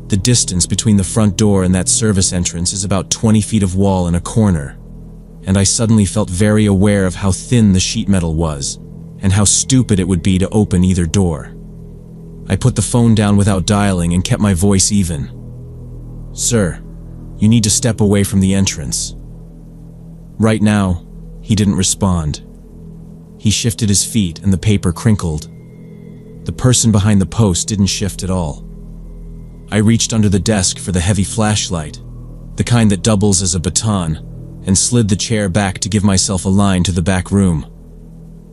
The distance between the front door and that service entrance is about 20 feet of wall in a corner, and I suddenly felt very aware of how thin the sheet metal was, and how stupid it would be to open either door. I put the phone down without dialing and kept my voice even. "Sir, you need to step away from the entrance." Right now, he didn't respond. He shifted his feet and the paper crinkled. The person behind the post didn't shift at all. I reached under the desk for the heavy flashlight, the kind that doubles as a baton, and slid the chair back to give myself a line to the back room.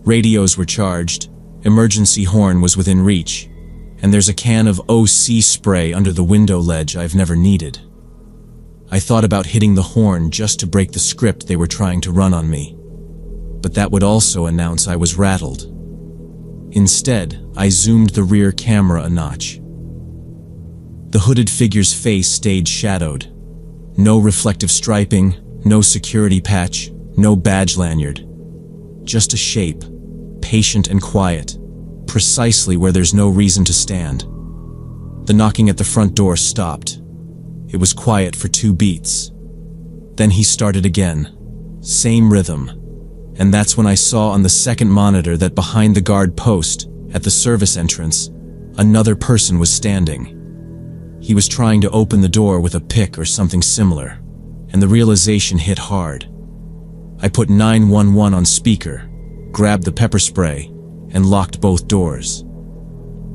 Radios were charged, emergency horn was within reach, and there's a can of OC spray under the window ledge I've never needed. I thought about hitting the horn just to break the script they were trying to run on me, but that would also announce I was rattled. Instead, I zoomed the rear camera a notch. The hooded figure's face stayed shadowed. No reflective striping, no security patch, no badge lanyard. Just a shape, patient and quiet, precisely where there's no reason to stand. The knocking at the front door stopped. It was quiet for 2 beats. Then he started again. Same rhythm. And that's when I saw on the second monitor that behind the guard post, at the service entrance, another person was standing. He was trying to open the door with a pick or something similar, and the realization hit hard. I put 911 on speaker, grabbed the pepper spray, and locked both doors.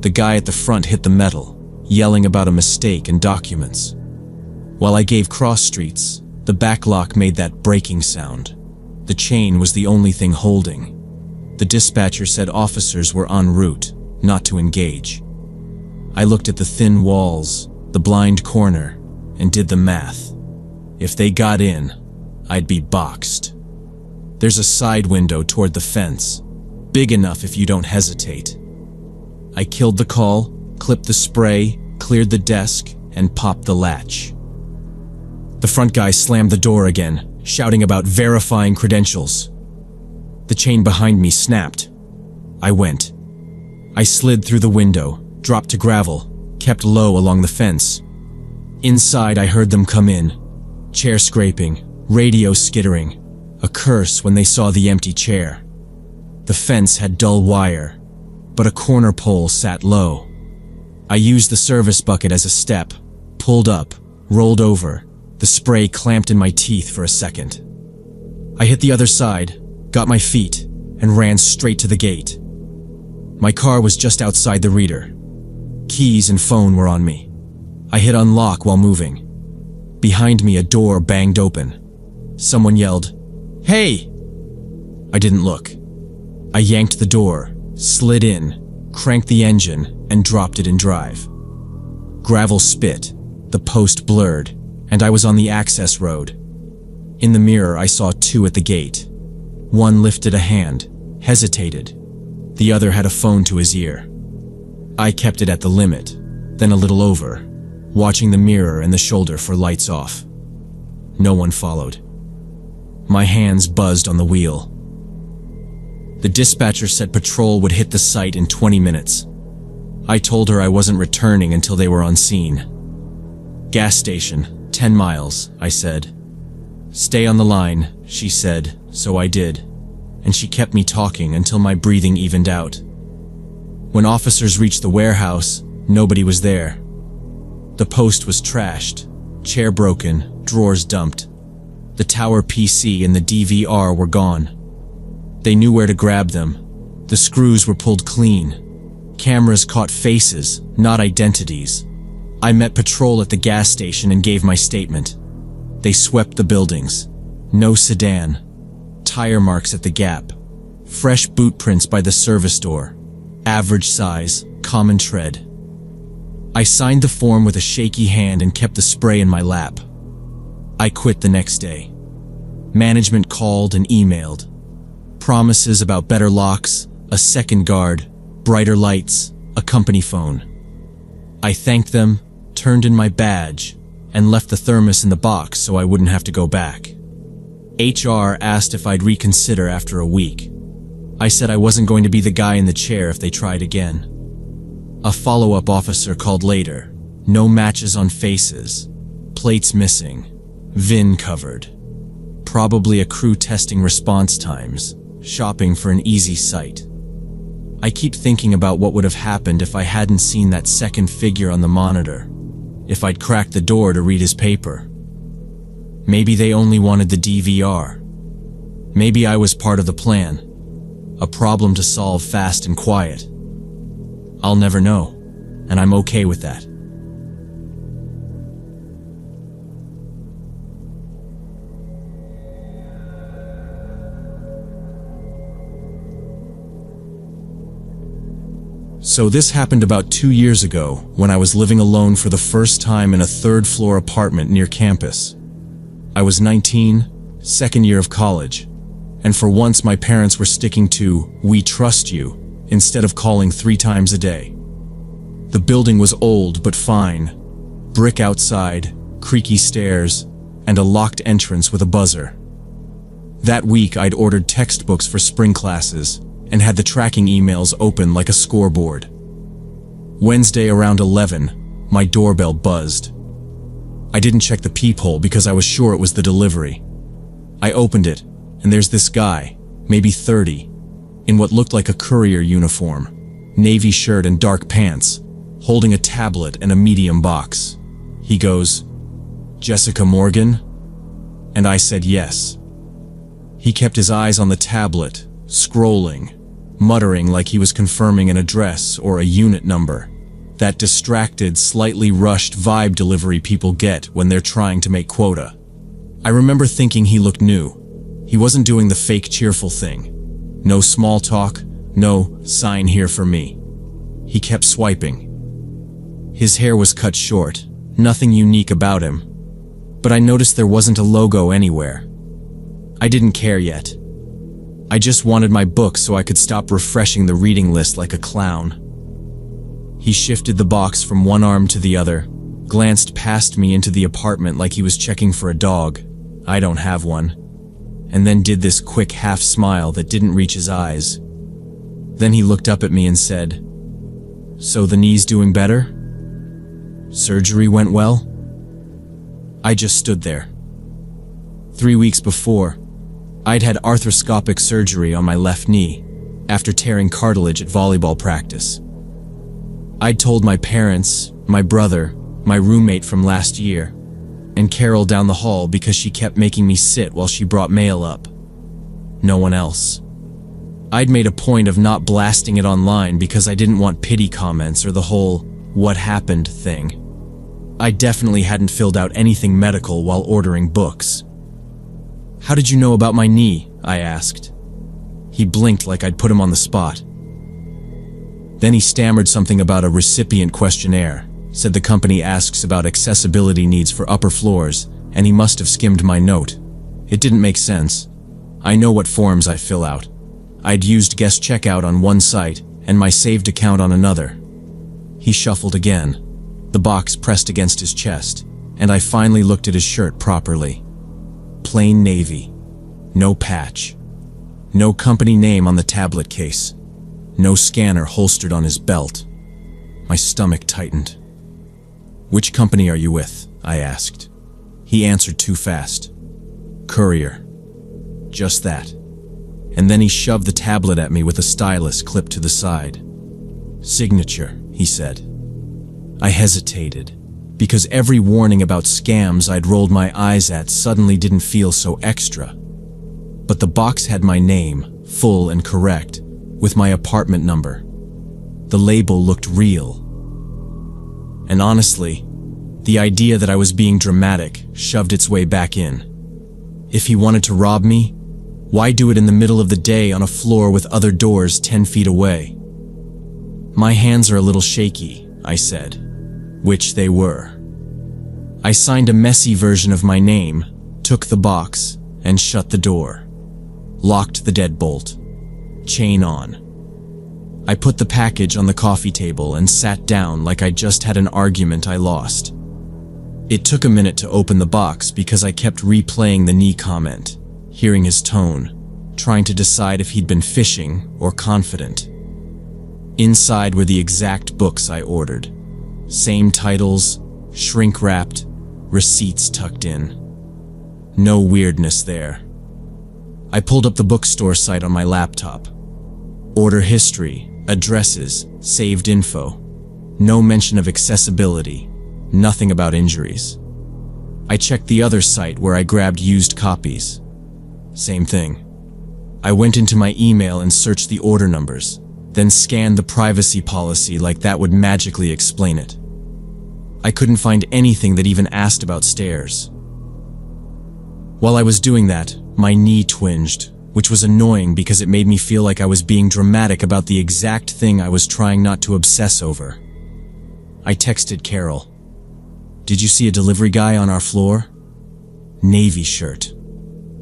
The guy at the front hit the metal, yelling about a mistake and documents. While I gave cross streets, the back lock made that breaking sound. The chain was the only thing holding. The dispatcher said officers were en route, not to engage. I looked at the thin walls, the blind corner, and did the math. If they got in, I'd be boxed. There's a side window toward the fence, big enough if you don't hesitate. I killed the call, clipped the spray, cleared the desk, and popped the latch. The front guy slammed the door again, shouting about verifying credentials. The chain behind me snapped. I went. I slid through the window, dropped to gravel, kept low along the fence. Inside, I heard them come in. Chair scraping, radio skittering, a curse when they saw the empty chair. The fence had dull wire, but a corner pole sat low. I used the service bucket as a step, pulled up, rolled over, the spray clamped in my teeth for a second. I hit the other side, got my feet, and ran straight to the gate. My car was just outside the reader. Keys and phone were on me. I hit unlock while moving. Behind me, a door banged open. Someone yelled, "Hey!" I didn't look. I yanked the door, slid in, cranked the engine, and dropped it in drive. Gravel spit, the post blurred, and I was on the access road. In the mirror, I saw 2 at the gate. One lifted a hand, hesitated. The other had a phone to his ear. I kept it at the limit, then a little over, watching the mirror and the shoulder for lights off. No one followed. My hands buzzed on the wheel. The dispatcher said patrol would hit the site in 20 minutes. I told her I wasn't returning until they were on scene. "Gas station, 10 miles, I said. "Stay on the line," she said, so I did, and she kept me talking until my breathing evened out. When officers reached the warehouse, nobody was there. The post was trashed, chair broken, drawers dumped. The tower PC and the DVR were gone. They knew where to grab them. The screws were pulled clean. Cameras caught faces, not identities. I met patrol at the gas station and gave my statement. They swept the buildings. No sedan. Tire marks at the gap. Fresh boot prints by the service door. Average size, common tread. I signed the form with a shaky hand and kept the spray in my lap. I quit the next day. Management called and emailed. Promises about better locks, a second guard, brighter lights, a company phone. I thanked them, turned in my badge, and left the thermos in the box so I wouldn't have to go back. HR asked if I'd reconsider after a week. I said I wasn't going to be the guy in the chair if they tried again. A follow-up officer called later. No matches on faces. Plates missing. VIN covered. Probably a crew testing response times. Shopping for an easy site. I keep thinking about what would have happened if I hadn't seen that second figure on the monitor. If I'd cracked the door to read his paper. Maybe they only wanted the DVR. Maybe I was part of the plan. A problem to solve fast and quiet. I'll never know, and I'm okay with that. So this happened about 2 years ago when I was living alone for the first time in a third-floor apartment near campus. I was 19, second year of college, and for once my parents were sticking to "we trust you" instead of calling 3 times a day. The building was old but fine, brick outside, creaky stairs, and a locked entrance with a buzzer. That week I'd ordered textbooks for spring classes and had the tracking emails open like a scoreboard. Wednesday around 11, my doorbell buzzed. I didn't check the peephole because I was sure it was the delivery. I opened it, and there's this guy, maybe 30, in what looked like a courier uniform, navy shirt and dark pants, holding a tablet and a medium box. He goes, "Jessica Morgan?" And I said yes. He kept his eyes on the tablet, scrolling, muttering like he was confirming an address or a unit number. That distracted, slightly rushed vibe delivery people get when they're trying to make quota. I remember thinking he looked new. He wasn't doing the fake cheerful thing. No small talk, no "sign here for me." He kept swiping. His hair was cut short, nothing unique about him. But I noticed there wasn't a logo anywhere. I didn't care yet. I just wanted my book so I could stop refreshing the reading list like a clown. He shifted the box from one arm to the other, glanced past me into the apartment like he was checking for a dog. I don't have one. And then did this quick half smile that didn't reach his eyes. Then he looked up at me and said, "So the knee's doing better? Surgery went well?" I just stood there. 3 weeks before, I'd had arthroscopic surgery on my left knee after tearing cartilage at volleyball practice. I'd told my parents, my brother, my roommate from last year, and Carol down the hall because she kept making me sit while she brought mail up. No one else. I'd made a point of not blasting it online because I didn't want pity comments or the whole "what happened" thing. I definitely hadn't filled out anything medical while ordering books. "How did you know about my knee?" I asked. He blinked like I'd put him on the spot. Then he stammered something about a recipient questionnaire, said the company asks about accessibility needs for upper floors, and he must have skimmed my note. It didn't make sense. I know what forms I fill out. I'd used guest checkout on one site and my saved account on another. He shuffled again, the box pressed against his chest, and I finally looked at his shirt properly. Plain navy. No patch. No company name on the tablet case. No scanner holstered on his belt. My stomach tightened. "Which company are you with?" I asked. He answered too fast. "Courier." Just that. And then he shoved the tablet at me with a stylus clipped to the side. "Signature," he said. I hesitated, because every warning about scams I'd rolled my eyes at suddenly didn't feel so extra. But the box had my name, full and correct, with my apartment number. The label looked real. And honestly, the idea that I was being dramatic shoved its way back in. If he wanted to rob me, why do it in the middle of the day on a floor with other doors 10 feet away? "My hands are a little shaky," I said, which they were. I signed a messy version of my name, took the box, and shut the door. Locked the deadbolt. Chain on. I put the package on the coffee table and sat down like I just had an argument I lost. It took a minute to open the box because I kept replaying the knee comment, hearing his tone, trying to decide if he'd been fishing or confident. Inside were the exact books I ordered. Same titles, shrink-wrapped, receipts tucked in. No weirdness there. I pulled up the bookstore site on my laptop. Order history, addresses, saved info. No mention of accessibility, nothing about injuries. I checked the other site where I grabbed used copies. Same thing. I went into my email and searched the order numbers, then scanned the privacy policy like that would magically explain it. I couldn't find anything that even asked about stairs. While I was doing that, my knee twinged, which was annoying because it made me feel like I was being dramatic about the exact thing I was trying not to obsess over. I texted Carol. "Did you see a delivery guy on our floor? Navy shirt.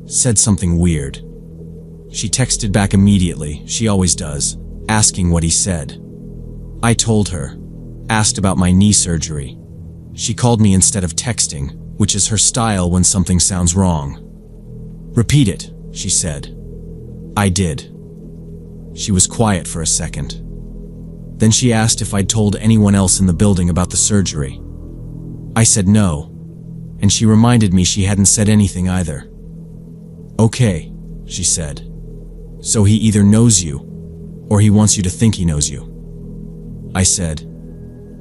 Said something weird." She texted back immediately, she always does, asking what he said. I told her, asked about my knee surgery. She called me instead of texting, which is her style when something sounds wrong. "Repeat it," she said. I did. She was quiet for a second. Then she asked if I'd told anyone else in the building about the surgery. I said no, and she reminded me she hadn't said anything either. "Okay," she said. "So he either knows you, or he wants you to think he knows you." I said,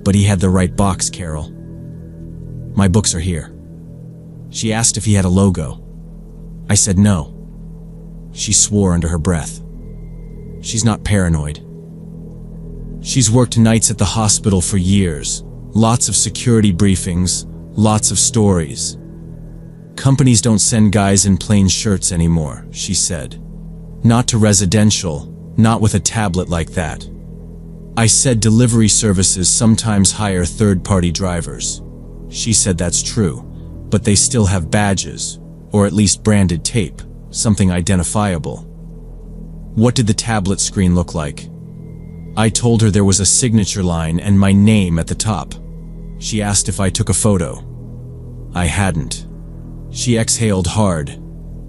"But he had the right box, Carol. My books are here." She asked if he had a logo. I said no. She swore under her breath. She's not paranoid. She's worked nights at the hospital for years, lots of security briefings, lots of stories. "Companies don't send guys in plain shirts anymore," she said. "Not to residential, not with a tablet like that." I said delivery services sometimes hire third-party drivers. She said that's true, but they still have badges, or at least branded tape, something identifiable. What did the tablet screen look like? I told her there was a signature line and my name at the top. She asked if I took a photo. I hadn't. She exhaled hard.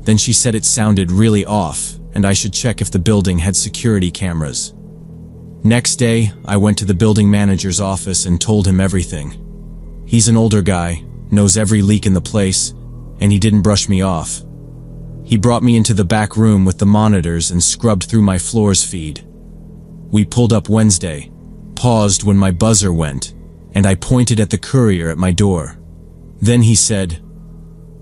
Then she said it sounded really off, and I should check if the building had security cameras. Next day, I went to the building manager's office and told him everything. He's an older guy, knows every leak in the place, and he didn't brush me off. He brought me into the back room with the monitors and scrubbed through my floor's feed. We pulled up Wednesday, paused when my buzzer went, and I pointed at the courier at my door. Then he said,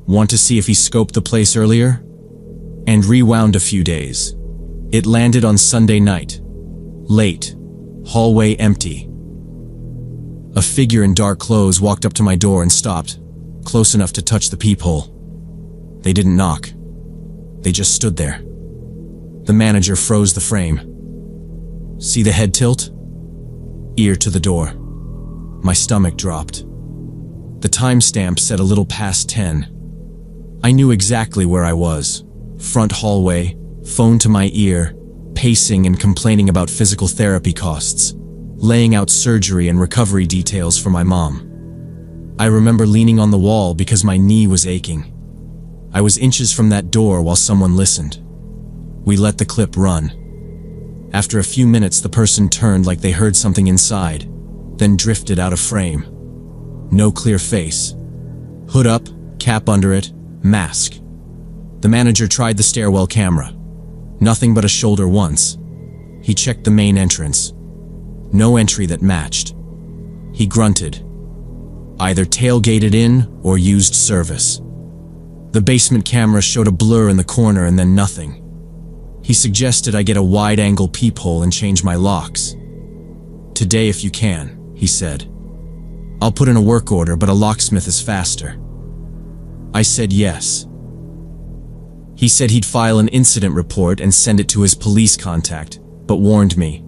"Want to see if he scoped the place earlier?" And rewound a few days. It landed on Sunday night. Late. Hallway empty. A figure in dark clothes walked up to my door and stopped, close enough to touch the peephole. They didn't knock. They just stood there. The manager froze the frame. "See the head tilt?" Ear to the door. My stomach dropped. The timestamp said a little past 10. I knew exactly where I was. Front hallway, phone to my ear, pacing and complaining about physical therapy costs, laying out surgery and recovery details for my mom. I remember leaning on the wall because my knee was aching. I was inches from that door while someone listened. We let the clip run. After a few minutes, the person turned like they heard something inside, then drifted out of frame. No clear face. Hood up, cap under it, mask. The manager tried the stairwell camera. Nothing but a shoulder once. He checked the main entrance. No entry that matched. He grunted. Either tailgated in or used service. The basement camera showed a blur in the corner and then nothing. He suggested I get a wide-angle peephole and change my locks. "Today if you can," he said. "I'll put in a work order, but a locksmith is faster." I said yes. He said he'd file an incident report and send it to his police contact, but warned me,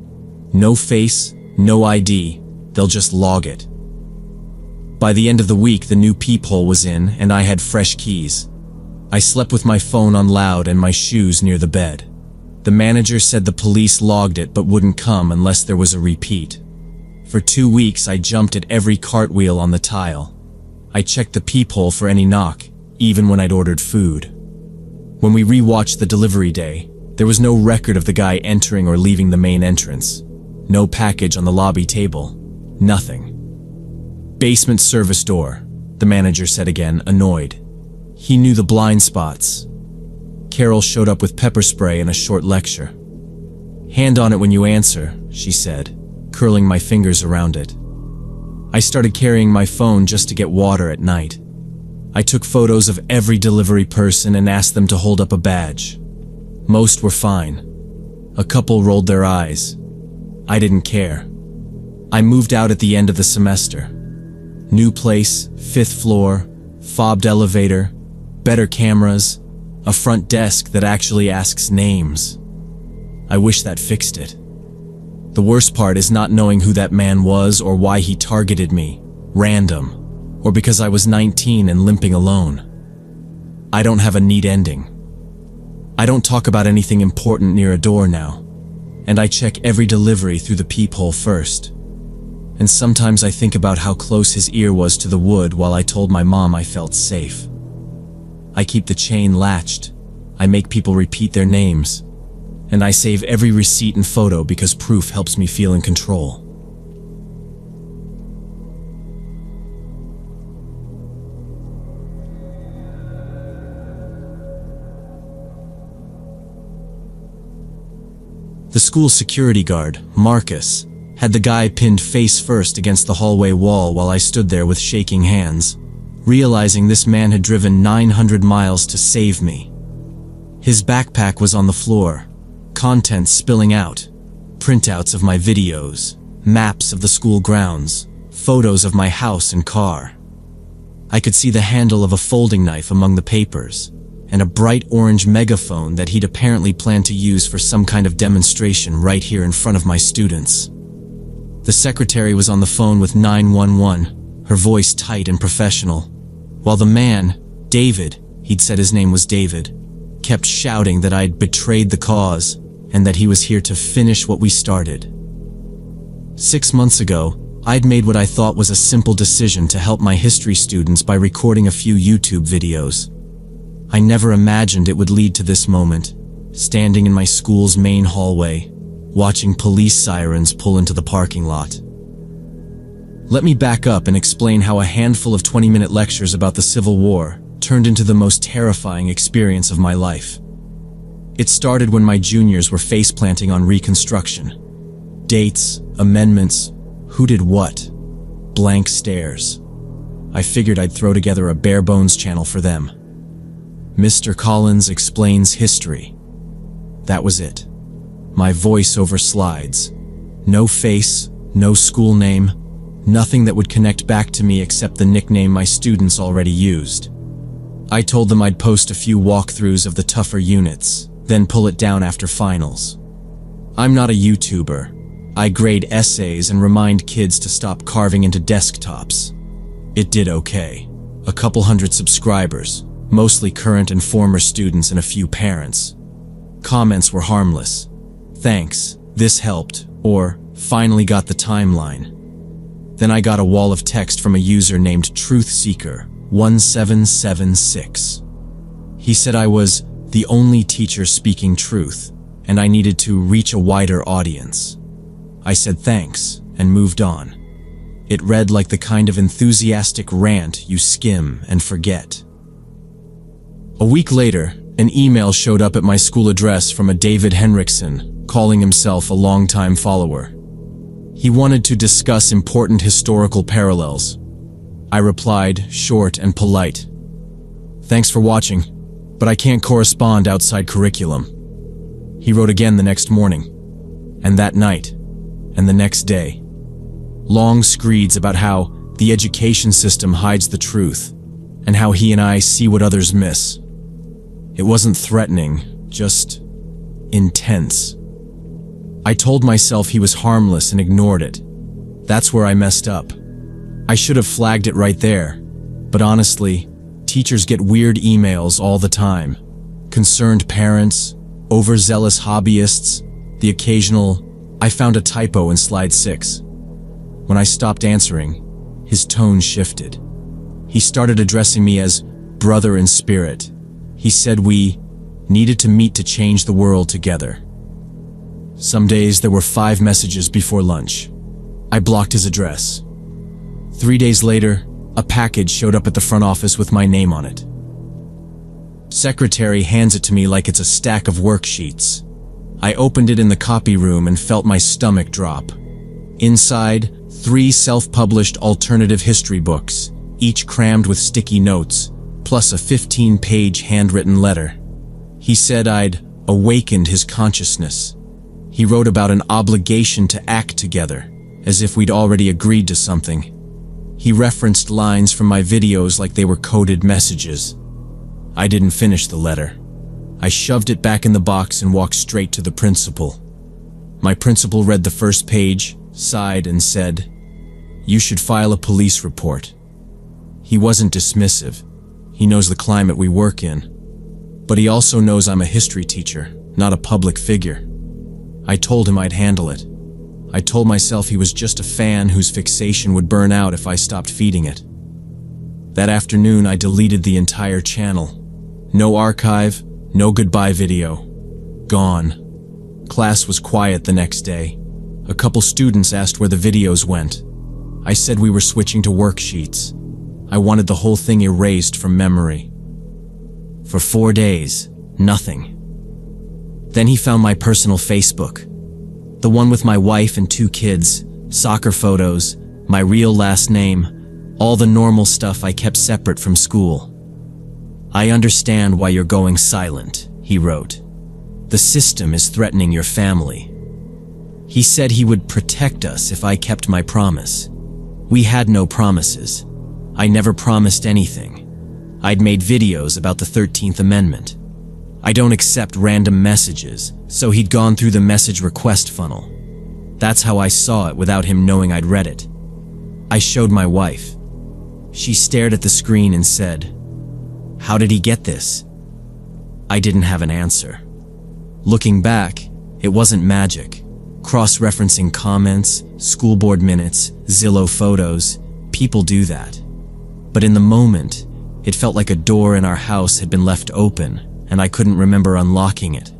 "No face, no ID, they'll just log it." By the end of the week, the new peephole was in and I had fresh keys. I slept with my phone on loud and my shoes near the bed. The manager said the police logged it but wouldn't come unless there was a repeat. For 2 weeks, I jumped at every cartwheel on the tile. I checked the peephole for any knock, even when I'd ordered food. When we rewatched the delivery day, there was no record of the guy entering or leaving the main entrance. No package on the lobby table. Nothing. "Basement service door," the manager said again, annoyed. He knew the blind spots. Carol showed up with pepper spray and a short lecture. "Hand on it when you answer," she said, curling my fingers around it. I started carrying my phone just to get water at night. I took photos of every delivery person and asked them to hold up a badge. Most were fine. A couple rolled their eyes. I didn't care. I moved out at the end of the semester. New place, 5th floor, fobbed elevator, better cameras, A front desk that actually asks names. I wish that fixed it. The worst part is not knowing who that man was or why he targeted me, random, or because I was 19 and limping alone. I don't have a neat ending. I don't talk about anything important near a door now, and I check every delivery through the peephole first. And sometimes I think about how close his ear was to the wood while I told my mom I felt safe. I keep the chain latched, I make people repeat their names, and I save every receipt and photo because proof helps me feel in control. The school security guard, Marcus, had the guy pinned face first against the hallway wall while I stood there with shaking hands, realizing this man had driven 900 miles to save me. His backpack was on the floor, contents spilling out, printouts of my videos, maps of the school grounds, photos of my house and car. I could see the handle of a folding knife among the papers, and a bright orange megaphone that he'd apparently planned to use for some kind of demonstration right here in front of my students. The secretary was on the phone with 911, her voice tight and professional, while the man, David, he'd said his name was David, kept shouting that I'd betrayed the cause and that he was here to finish what we started. 6 months ago, I'd made what I thought was a simple decision to help my history students by recording a few YouTube videos. I never imagined it would lead to this moment, standing in my school's main hallway, watching police sirens pull into the parking lot. Let me back up and explain how a handful of 20-minute lectures about the Civil War turned into the most terrifying experience of my life. It started when my juniors were face-planting on Reconstruction. Dates, amendments, who did what? Blank stares. I figured I'd throw together a bare-bones channel for them. Mr. Collins explains history. That was it. My voice over slides. No face, no school name, nothing that would connect back to me except the nickname my students already used. I told them I'd post a few walkthroughs of the tougher units, then pull it down after finals. I'm not a YouTuber. I grade essays and remind kids to stop carving into desktops. It did okay. A couple hundred subscribers, mostly current and former students and a few parents. Comments were harmless. Thanks, this helped, or finally got the timeline. Then I got a wall of text from a user named Truthseeker1776. He said I was the only teacher speaking truth, and I needed to reach a wider audience. I said thanks and moved on. It read like the kind of enthusiastic rant you skim and forget. A week later, an email showed up at my school address from a David Henriksen, calling himself a longtime follower. He wanted to discuss important historical parallels. I replied, short and polite. Thanks for watching, but I can't correspond outside curriculum. He wrote again the next morning, and that night, and the next day. Long screeds about how the education system hides the truth, and how he and I see what others miss. It wasn't threatening, just intense. I told myself he was harmless and ignored it. That's where I messed up. I should have flagged it right there. But honestly, teachers get weird emails all the time. Concerned parents, overzealous hobbyists, the occasional, I found a typo in slide 6. When I stopped answering, his tone shifted. He started addressing me as brother in spirit. He said we needed to meet to change the world together. Some days there were 5 messages before lunch. I blocked his address. 3 days later, a package showed up at the front office with my name on it. Secretary hands it to me like it's a stack of worksheets. I opened it in the copy room and felt my stomach drop. Inside, 3 self-published alternative history books, each crammed with sticky notes, plus a 15-page handwritten letter. He said I'd awakened his consciousness. He wrote about an obligation to act together, as if we'd already agreed to something. He referenced lines from my videos like they were coded messages. I didn't finish the letter. I shoved it back in the box and walked straight to the principal. My principal read the first page, sighed, and said, "You should file a police report." He wasn't dismissive. He knows the climate we work in. But he also knows I'm a history teacher, not a public figure. I told him I'd handle it. I told myself he was just a fan whose fixation would burn out if I stopped feeding it. That afternoon, I deleted the entire channel. No archive, no goodbye video. Gone. Class was quiet the next day. A couple students asked where the videos went. I said we were switching to worksheets. I wanted the whole thing erased from memory. For 4 days, nothing. Then he found my personal Facebook. The one with my wife and 2 kids, soccer photos, my real last name, all the normal stuff I kept separate from school. "I understand why you're going silent," he wrote. "The system is threatening your family." He said he would protect us if I kept my promise. We had no promises. I never promised anything. I'd made videos about the 13th Amendment. I don't accept random messages, so he'd gone through the message request funnel. That's how I saw it without him knowing I'd read it. I showed my wife. She stared at the screen and said, "How did he get this?" I didn't have an answer. Looking back, it wasn't magic. Cross-referencing comments, school board minutes, Zillow photos, people do that. But in the moment, it felt like a door in our house had been left open, and I couldn't remember unlocking it.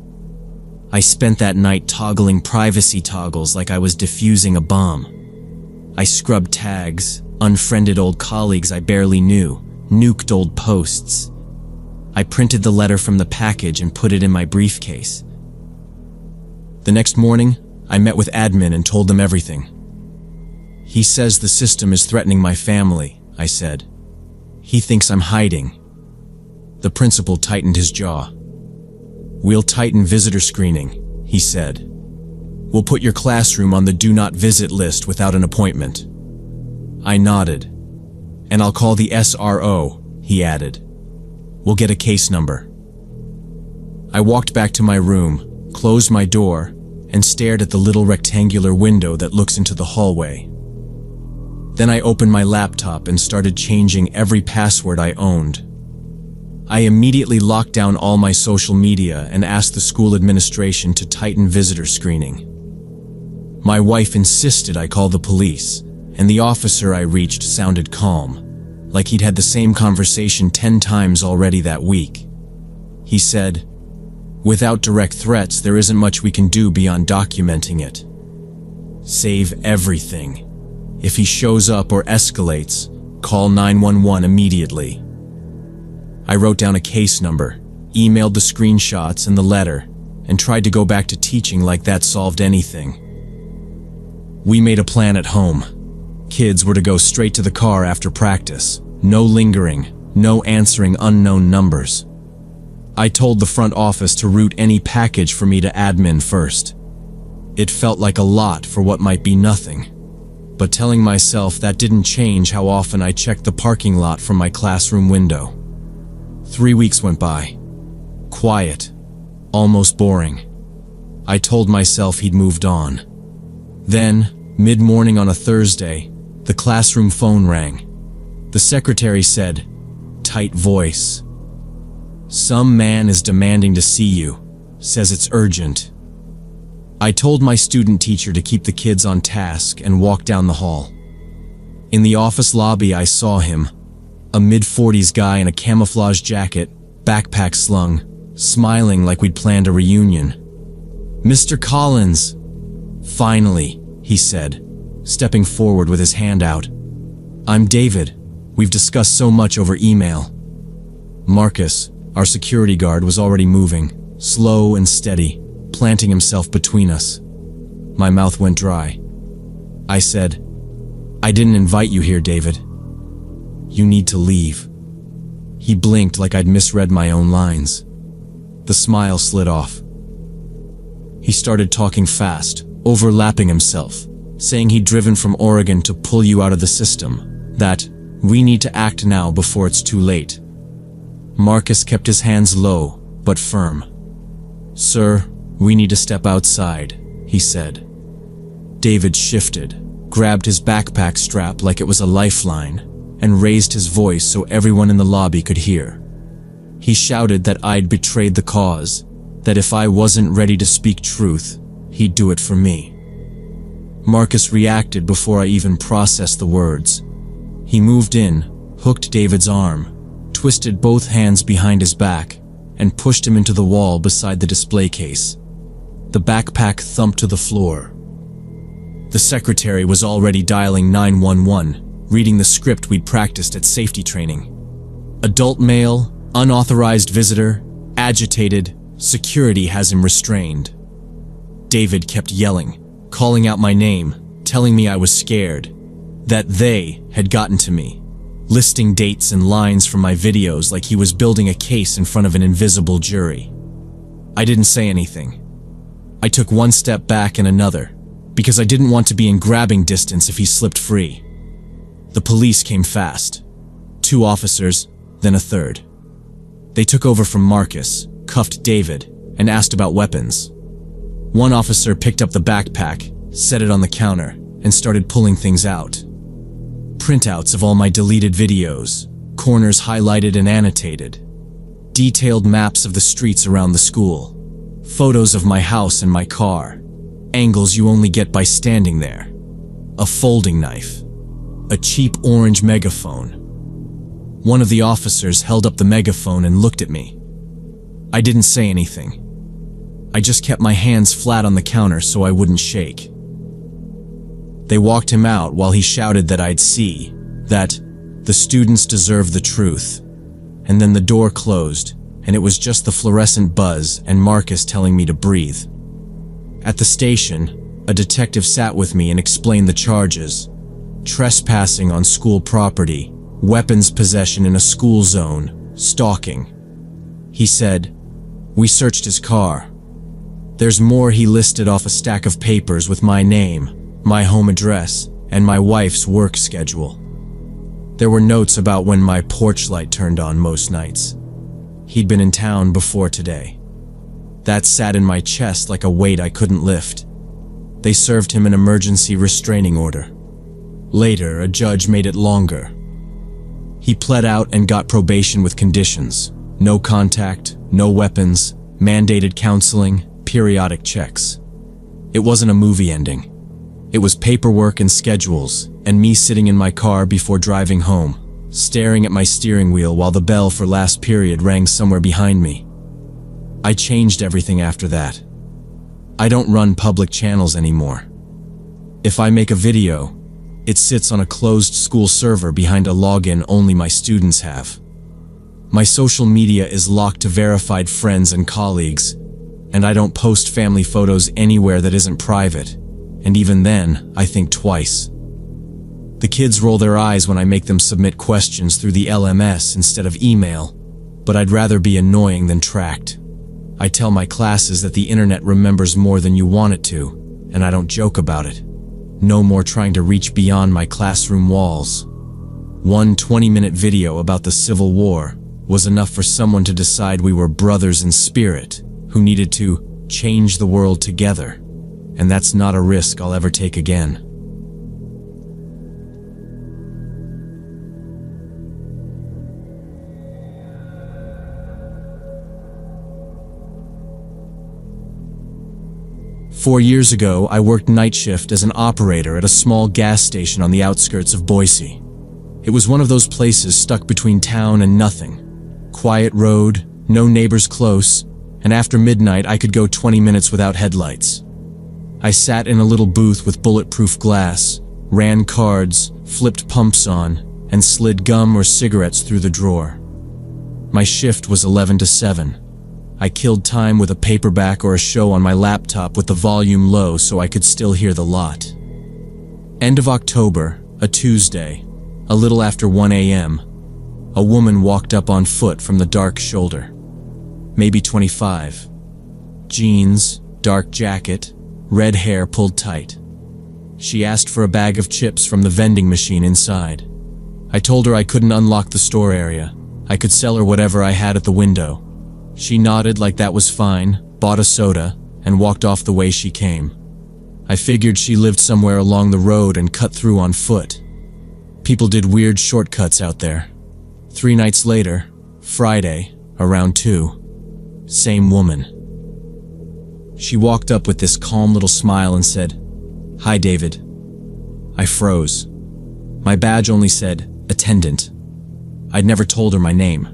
I spent that night toggling privacy toggles like I was defusing a bomb. I scrubbed tags, unfriended old colleagues I barely knew, nuked old posts. I printed the letter from the package and put it in my briefcase. The next morning, I met with admin and told them everything. "He says the system is threatening my family," I said. "He thinks I'm hiding." The principal tightened his jaw. "We'll tighten visitor screening," he said. "We'll put your classroom on the do not visit list without an appointment." I nodded. "And I'll call the SRO," he added. "We'll get a case number." I walked back to my room, closed my door, and stared at the little rectangular window that looks into the hallway. Then I opened my laptop and started changing every password I owned. I immediately locked down all my social media and asked the school administration to tighten visitor screening. My wife insisted I call the police, and the officer I reached sounded calm, like he'd had the same conversation 10 times already that week. He said, "Without direct threats, there isn't much we can do beyond documenting it. Save everything. If he shows up or escalates, call 911 immediately." I wrote down a case number, emailed the screenshots and the letter, and tried to go back to teaching like that solved anything. We made a plan at home. Kids were to go straight to the car after practice. No lingering, no answering unknown numbers. I told the front office to route any package for me to admin first. It felt like a lot for what might be nothing, but telling myself that didn't change how often I checked the parking lot from my classroom window. 3 weeks went by. Quiet, almost boring. I told myself he'd moved on. Then, mid-morning on a Thursday, the classroom phone rang. The secretary said, tight voice, "Some man is demanding to see you, says it's urgent." I told my student teacher to keep the kids on task and walked down the hall. In the office lobby, I saw him, a mid-40s guy in a camouflage jacket, backpack slung, smiling like we'd planned a reunion. "Mr. Collins." "Finally," he said, stepping forward with his hand out. "I'm David. We've discussed so much over email." Marcus, our security guard, was already moving, slow and steady, planting himself between us. My mouth went dry. I said, "I didn't invite you here, David. You need to leave." He blinked like I'd misread my own lines. The smile slid off. He started talking fast, overlapping himself, saying he'd driven from Oregon to pull you out of the system, that we need to act now before it's too late. Marcus kept his hands low, but firm. "Sir, we need to step outside," he said. David shifted, grabbed his backpack strap like it was a lifeline, and raised his voice so everyone in the lobby could hear. He shouted that I'd betrayed the cause, that if I wasn't ready to speak truth, he'd do it for me. Marcus reacted before I even processed the words. He moved in, hooked David's arm, twisted both hands behind his back, and pushed him into the wall beside the display case. The backpack thumped to the floor. The secretary was already dialing 911, reading the script we'd practiced at safety training. Adult male, unauthorized visitor, agitated, security has him restrained. David kept yelling, calling out my name, telling me I was scared, that they had gotten to me, listing dates and lines from my videos like he was building a case in front of an invisible jury. I didn't say anything. I took one step back and another, because I didn't want to be in grabbing distance if he slipped free. The police came fast. 2 officers, then a third. They took over from Marcus, cuffed David, and asked about weapons. One officer picked up the backpack, set it on the counter, and started pulling things out. Printouts of all my deleted videos, corners highlighted and annotated. Detailed maps of the streets around the school. Photos of my house and my car. Angles you only get by standing there. A folding knife. A cheap orange megaphone. One of the officers held up the megaphone and looked at me. I didn't say anything. I just kept my hands flat on the counter so I wouldn't shake. They walked him out while he shouted that I'd see, that the students deserve the truth. And then the door closed, and it was just the fluorescent buzz and Marcus telling me to breathe. At the station, a detective sat with me and explained the charges: trespassing on school property, weapons possession in a school zone, stalking. He said, "We searched his car. There's more." He listed off a stack of papers with my name, my home address, and my wife's work schedule. There were notes about when my porch light turned on most nights. He'd been in town before today. That sat in my chest like a weight I couldn't lift. They served him an emergency restraining order. Later, a judge made it longer. He pled out and got probation with conditions: no contact, no weapons, mandated counseling, periodic checks. It wasn't a movie ending. It was paperwork and schedules, and me sitting in my car before driving home, staring at my steering wheel while the bell for last period rang somewhere behind me. I changed everything after that. I don't run public channels anymore. If I make a video, it sits on a closed school server behind a login only my students have. My social media is locked to verified friends and colleagues, and I don't post family photos anywhere that isn't private, and even then, I think twice. The kids roll their eyes when I make them submit questions through the LMS instead of email, but I'd rather be annoying than tracked. I tell my classes that the internet remembers more than you want it to, and I don't joke about it. No more trying to reach beyond my classroom walls. One 20-minute video about the Civil War was enough for someone to decide we were brothers in spirit who needed to change the world together, and that's not a risk I'll ever take again. Four years ago, I worked night shift as an operator at a small gas station on the outskirts of Boise. It was one of those places stuck between town and nothing. Quiet road, no neighbors close, and after midnight I could go 20 minutes without headlights. I sat in a little booth with bulletproof glass, ran cards, flipped pumps on, and slid gum or cigarettes through the drawer. My shift was 11 to 7. I killed time with a paperback or a show on my laptop with the volume low so I could still hear the lot. End of October, a Tuesday, a little after 1 a.m., a woman walked up on foot from the dark shoulder. Maybe 25. Jeans, dark jacket, red hair pulled tight. She asked for a bag of chips from the vending machine inside. I told her I couldn't unlock the store area. I could sell her whatever I had at the window. She nodded like that was fine, bought a soda, and walked off the way she came. I figured she lived somewhere along the road and cut through on foot. People did weird shortcuts out there. 3 nights later, Friday, around 2, same woman. She walked up with this calm little smile and said, "Hi, David." I froze. My badge only said, "Attendant." I'd never told her my name.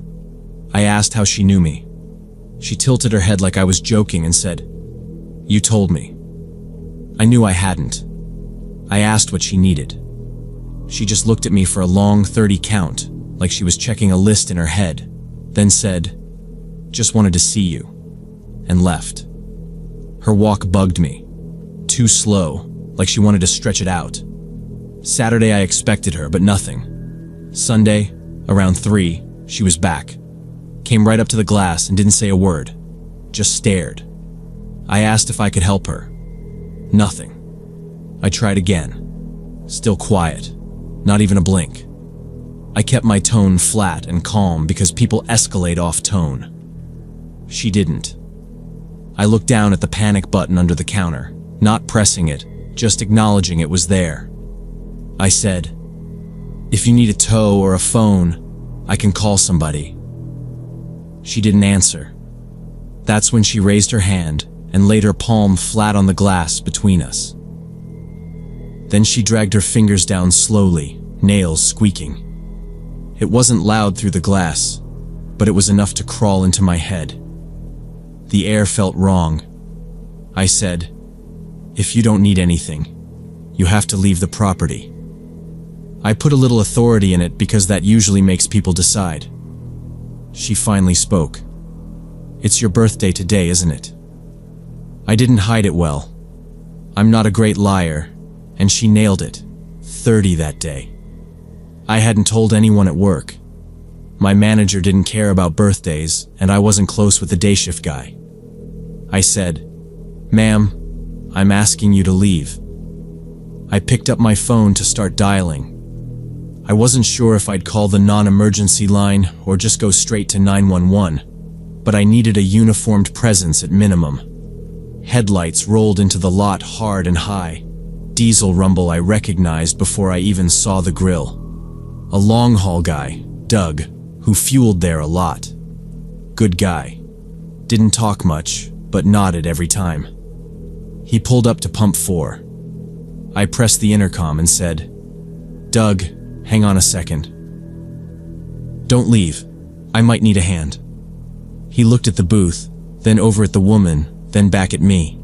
I asked how she knew me. She tilted her head like I was joking and said, "You told me." I knew I hadn't. I asked what she needed. She just looked at me for a long 30 count, like she was checking a list in her head, then said, "Just wanted to see you," and left. Her walk bugged me. Too slow, like she wanted to stretch it out. Saturday I expected her, but nothing. Sunday, around 3, she was back. Came right up to the glass and didn't say a word. Just stared. I asked if I could help her. Nothing. I tried again. Still quiet. Not even a blink. I kept my tone flat and calm because people escalate off tone. She didn't. I looked down at the panic button under the counter, not pressing it, just acknowledging it was there. I said, "If you need a tow or a phone, I can call somebody." She didn't answer. That's when she raised her hand and laid her palm flat on the glass between us. Then she dragged her fingers down slowly, nails squeaking. It wasn't loud through the glass, but it was enough to crawl into my head. The air felt wrong. I said, "If you don't need anything, you have to leave the property." I put a little authority in it because that usually makes people decide. She finally spoke. "It's your birthday today, isn't it?" I didn't hide it well. I'm not a great liar, and she nailed it. 30 that day. I hadn't told anyone at work. My manager didn't care about birthdays, and I wasn't close with the day shift guy. I said, "Ma'am, I'm asking you to leave." I picked up my phone to start dialing. I wasn't sure if I'd call the non-emergency line or just go straight to 911, but I needed a uniformed presence at minimum. Headlights rolled into the lot hard and high. Diesel rumble I recognized before I even saw the grill. A long-haul guy, Doug, who fueled there a lot. Good guy. Didn't talk much, but nodded every time. He pulled up to pump 4. I pressed the intercom and said, "Doug, hang on a second. Don't leave. I might need a hand." He looked at the booth, then over at the woman, then back at me.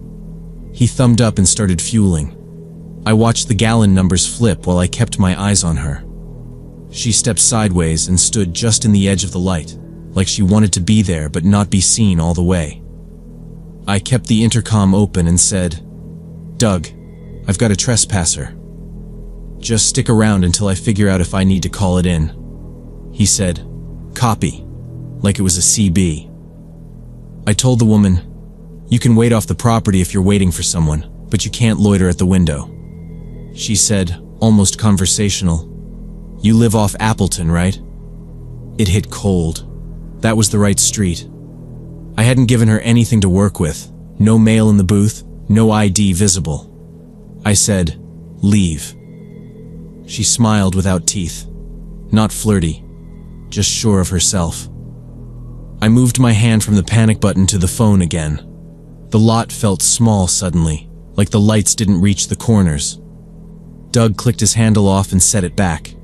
He thumbed up and started fueling. I watched the gallon numbers flip while I kept my eyes on her. She stepped sideways and stood just in the edge of the light, like she wanted to be there but not be seen all the way. I kept the intercom open and said, "Doug, I've got a trespasser. Just stick around until I figure out if I need to call it in." He said, "Copy," like it was a CB. I told the woman, "You can wait off the property if you're waiting for someone, but you can't loiter at the window." She said, almost conversational, "You live off Appleton, right?" It hit cold. That was the right street. I hadn't given her anything to work with. No mail in the booth, no ID visible. I said, "Leave." She smiled without teeth. Not flirty, just sure of herself. I moved my hand from the panic button to the phone again. The lot felt small suddenly, like the lights didn't reach the corners. Doug clicked his handle off and set it back.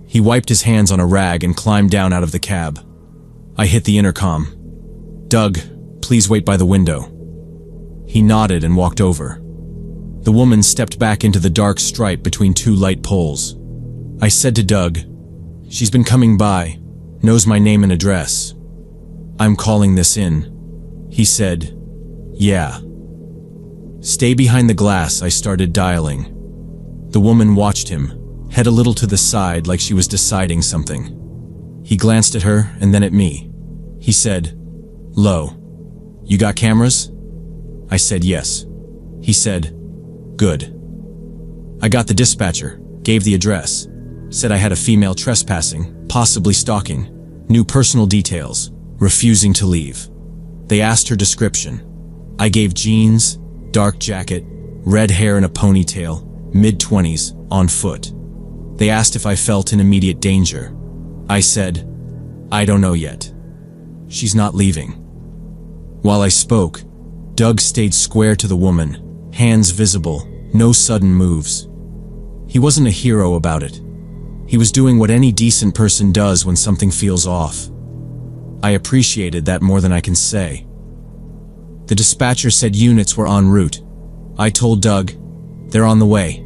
He wiped his hands on a rag and climbed down out of the cab. I hit the intercom. "Doug, please wait by the window." He nodded and walked over. The woman stepped back into the dark stripe between 2 light poles. I said to Doug, "She's been coming by, knows my name and address. I'm calling this in." He said, "Yeah." "Stay behind the glass," I started dialing. The woman watched him, head a little to the side like she was deciding something. He glanced at her and then at me. He said, "Lo, you got cameras?" I said yes. He said, "Good." I got the dispatcher, gave the address, said I had a female trespassing, possibly stalking, new personal details, refusing to leave. They asked her description. I gave jeans, dark jacket, red hair in a ponytail, mid-20s, on foot. They asked if I felt in immediate danger. I said, I don't know yet. She's not leaving. While I spoke, Doug stayed square to the woman, hands visible, no sudden moves. He wasn't a hero about it. He was doing what any decent person does when something feels off. I appreciated that more than I can say. The dispatcher said units were en route. I told Doug, they're on the way.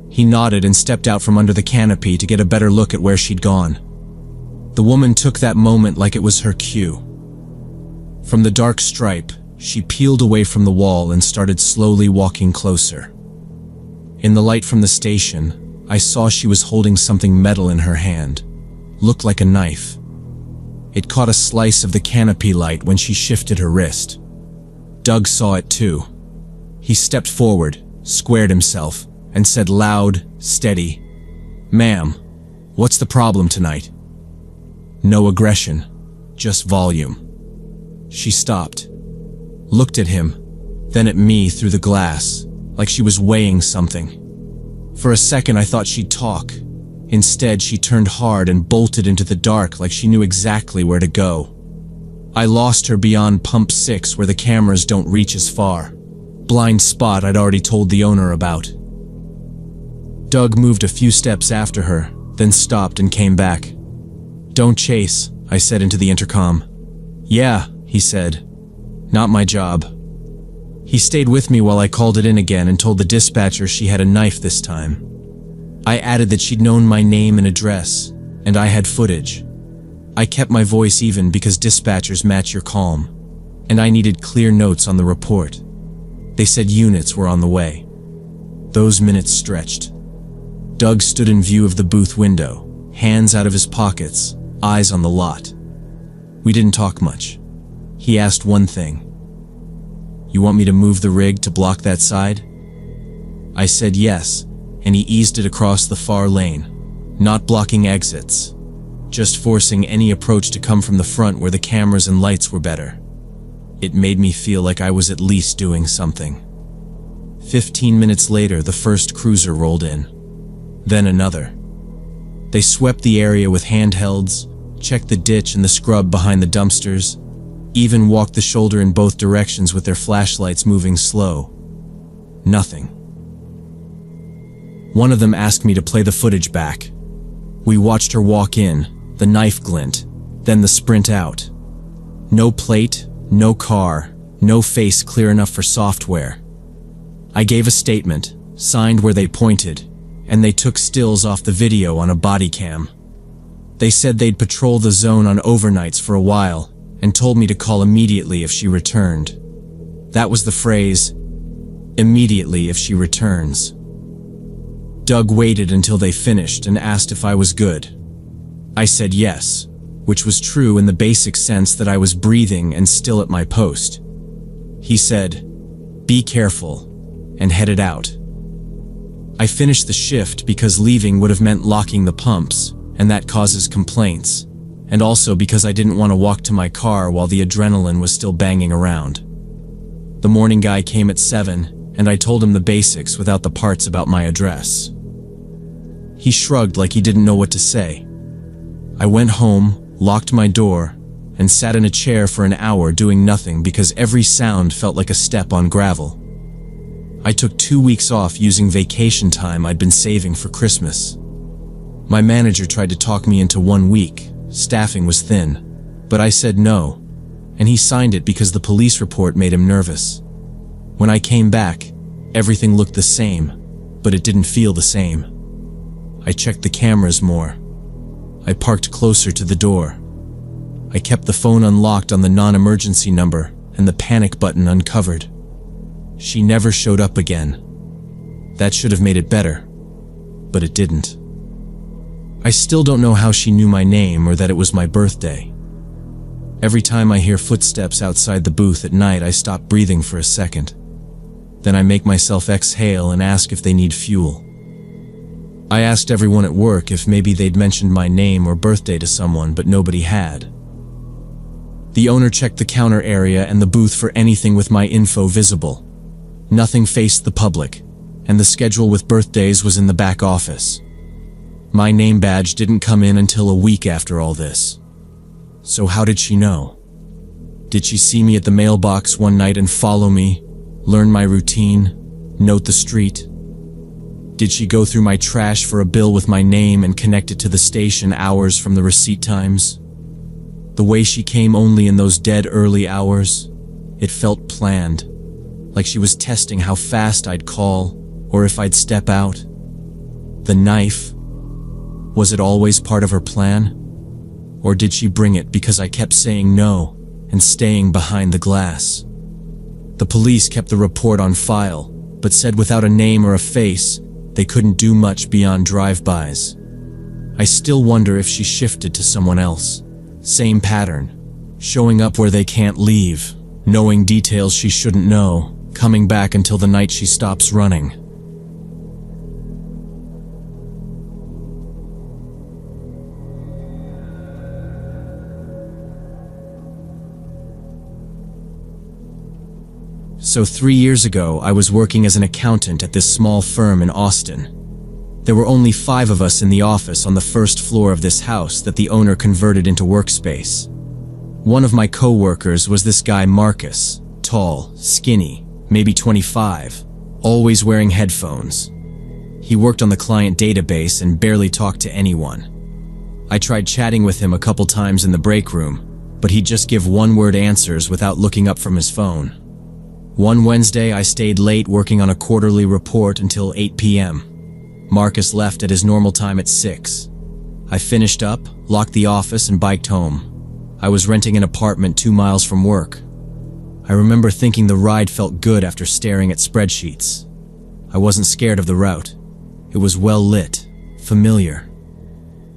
He nodded and stepped out from under the canopy to get a better look at where she'd gone. The woman took that moment like it was her cue. From the dark stripe, she peeled away from the wall and started slowly walking closer. In the light from the station, I saw she was holding something metal in her hand. Looked like a knife. It caught a slice of the canopy light when she shifted her wrist. Doug saw it too. He stepped forward, squared himself, and said loud, steady, "Ma'am, what's the problem tonight?" No aggression, just volume. She stopped, looked at him, then at me through the glass, like she was weighing something. For a second I thought she'd talk. Instead, she turned hard and bolted into the dark like she knew exactly where to go. I lost her beyond pump 6 where the cameras don't reach as far. Blind spot I'd already told the owner about. Doug moved a few steps after her, then stopped and came back. "Don't chase," I said into the intercom. "Yeah," he said. "Not my job." He stayed with me while I called it in again and told the dispatcher she had a knife this time. I added that she'd known my name and address, and I had footage. I kept my voice even because dispatchers match your calm, and I needed clear notes on the report. They said units were on the way. Those minutes stretched. Doug stood in view of the booth window, hands out of his pockets, eyes on the lot. We didn't talk much. He asked one thing. "You want me to move the rig to block that side?" I said yes, and he eased it across the far lane, not blocking exits, just forcing any approach to come from the front where the cameras and lights were better. It made me feel like I was at least doing something. 15 minutes later, the first cruiser rolled in. Then another. They swept the area with handhelds, checked the ditch and the scrub behind the dumpsters, even walked the shoulder in both directions with their flashlights moving slow. Nothing. One of them asked me to play the footage back. We watched her walk in, the knife glint, then the sprint out. No plate, no car, no face clear enough for software. I gave a statement, signed where they pointed, and they took stills off the video on a body cam. They said they'd patrol the zone on overnights for a while, and told me to call immediately if she returned. That was the phrase, immediately if she returns. Doug waited until they finished and asked if I was good. I said yes, which was true in the basic sense that I was breathing and still at my post. He said, "Be careful," and headed out. I finished the shift because leaving would have meant locking the pumps, and that causes complaints, and also because I didn't want to walk to my car while the adrenaline was still banging around. The morning guy came at 7, and I told him the basics without the parts about my address. He shrugged like he didn't know what to say. I went home, locked my door, and sat in a chair for an hour doing nothing because every sound felt like a step on gravel. I took 2 weeks off using vacation time I'd been saving for Christmas. My manager tried to talk me into 1 week. Staffing was thin, but I said no, and he signed it because the police report made him nervous. When I came back, everything looked the same, but it didn't feel the same. I checked the cameras more. I parked closer to the door. I kept the phone unlocked on the non-emergency number and the panic button uncovered. She never showed up again. That should have made it better, but it didn't. I still don't know how she knew my name or that it was my birthday. Every time I hear footsteps outside the booth at night, I stop breathing for a second. Then I make myself exhale and ask if they need fuel. I asked everyone at work if maybe they'd mentioned my name or birthday to someone, but nobody had. The owner checked the counter area and the booth for anything with my info visible. Nothing faced the public, and the schedule with birthdays was in the back office. My name badge didn't come in until a week after all this. So how did she know? Did she see me at the mailbox one night and follow me, learn my routine, note the street? Did she go through my trash for a bill with my name and connect it to the station hours from the receipt times? The way she came only in those dead early hours, it felt planned, like she was testing how fast I'd call or if I'd step out. The knife, was it always part of her plan? Or did she bring it because I kept saying no and staying behind the glass? The police kept the report on file, but said without a name or a face, they couldn't do much beyond drive-bys. I still wonder if she shifted to someone else. Same pattern, showing up where they can't leave, knowing details she shouldn't know, coming back until the night she stops running. So 3 years ago, I was working as an accountant at this small firm in Austin. There were only 5 of us in the office on the first floor of this house that the owner converted into workspace. One of my co-workers was this guy Marcus, tall, skinny, maybe 25, always wearing headphones. He worked on the client database and barely talked to anyone. I tried chatting with him a couple times in the break room, but he'd just give one-word answers without looking up from his phone. One Wednesday, I stayed late working on a quarterly report until 8 p.m. Marcus left at his normal time at 6. I finished up, locked the office, and biked home. I was renting an apartment 2 miles from work. I remember thinking the ride felt good after staring at spreadsheets. I wasn't scared of the route. It was well lit, familiar.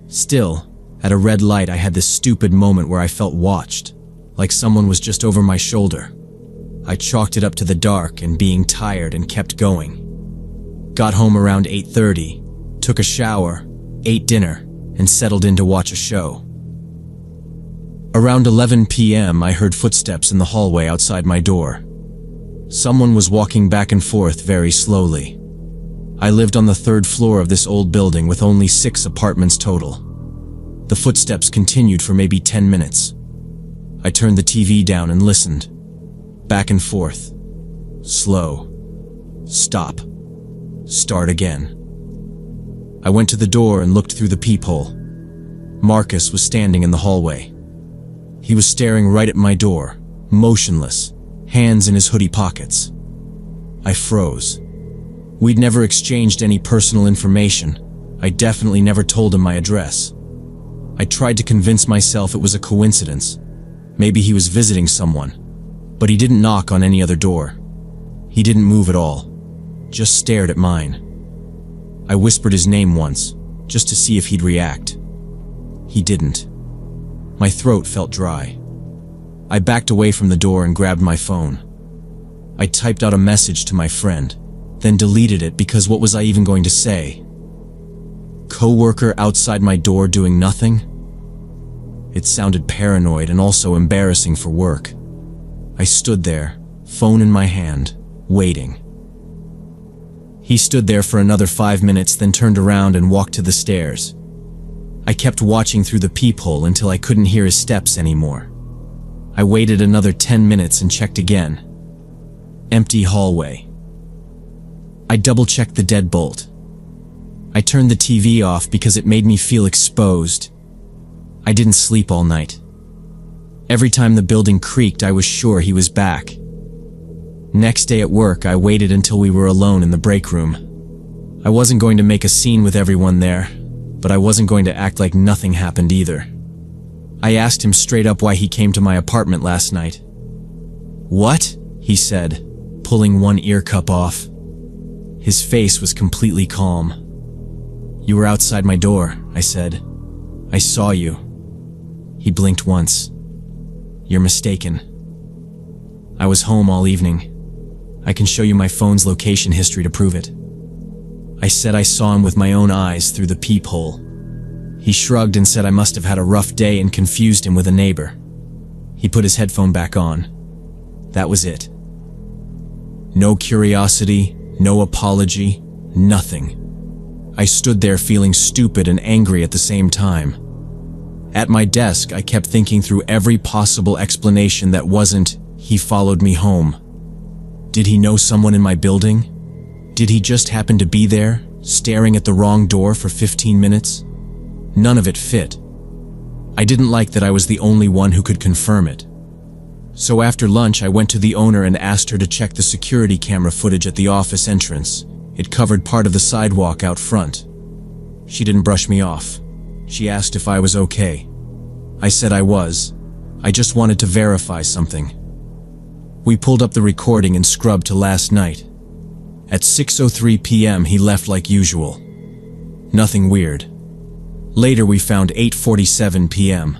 Still, at a red light, I had this stupid moment where I felt watched, like someone was just over my shoulder. I chalked it up to the dark and being tired and kept going. Got home around 8:30, took a shower, ate dinner, and settled in to watch a show. Around 11 p.m., I heard footsteps in the hallway outside my door. Someone was walking back and forth very slowly. I lived on the 3rd floor of this old building with only 6 apartments total. The footsteps continued for maybe 10 minutes. I turned the TV down and listened. Back and forth. Slow. Stop. Start again. I went to the door and looked through the peephole. Marcus was standing in the hallway. He was staring right at my door, motionless, hands in his hoodie pockets. I froze. We'd never exchanged any personal information. I definitely never told him my address. I tried to convince myself it was a coincidence. Maybe he was visiting someone. But he didn't knock on any other door. He didn't move at all, just stared at mine. I whispered his name once, just to see if he'd react. He didn't. My throat felt dry. I backed away from the door and grabbed my phone. I typed out a message to my friend, then deleted it because what was I even going to say? Coworker outside my door doing nothing? It sounded paranoid and also embarrassing for work. I stood there, phone in my hand, waiting. He stood there for another 5 minutes, then turned around and walked to the stairs. I kept watching through the peephole until I couldn't hear his steps anymore. I waited another 10 minutes and checked again. Empty hallway. I double-checked the deadbolt. I turned the TV off because it made me feel exposed. I didn't sleep all night. Every time the building creaked, I was sure he was back. Next day at work, I waited until we were alone in the break room. I wasn't going to make a scene with everyone there, but I wasn't going to act like nothing happened either. I asked him straight up why he came to my apartment last night. "What?" he said, pulling one ear cup off. His face was completely calm. "You were outside my door," I said. "I saw you." He blinked once. "You're mistaken. I was home all evening. I can show you my phone's location history to prove it." I said I saw him with my own eyes through the peephole. He shrugged and said I must have had a rough day and confused him with a neighbor. He put his headphone back on. That was it. No curiosity, no apology, nothing. I stood there feeling stupid and angry at the same time. At my desk, I kept thinking through every possible explanation that wasn't, "He followed me home." Did he know someone in my building? Did he just happen to be there, staring at the wrong door for 15 minutes? None of it fit. I didn't like that I was the only one who could confirm it. So after lunch, I went to the owner and asked her to check the security camera footage at the office entrance. It covered part of the sidewalk out front. She didn't brush me off. She asked if I was okay. I said I was. I just wanted to verify something. We pulled up the recording and scrubbed to last night. At 6:03 p.m. he left like usual. Nothing weird. Later we found 8:47 p.m.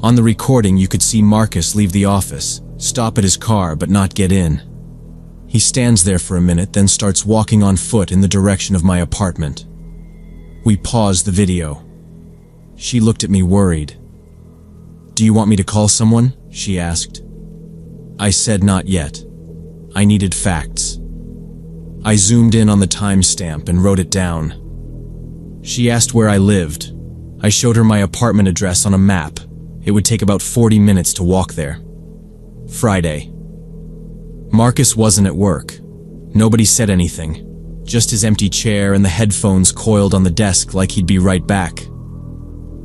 On the recording you could see Marcus leave the office, stop at his car but not get in. He stands there for a minute, then starts walking on foot in the direction of my apartment. We paused the video. She looked at me worried. "Do you want me to call someone?" she asked. I said not yet. I needed facts. I zoomed in on the timestamp and wrote it down. She asked where I lived. I showed her my apartment address on a map. It would take about 40 minutes to walk there. Friday. Marcus wasn't at work. Nobody said anything. Just his empty chair and the headphones coiled on the desk like he'd be right back.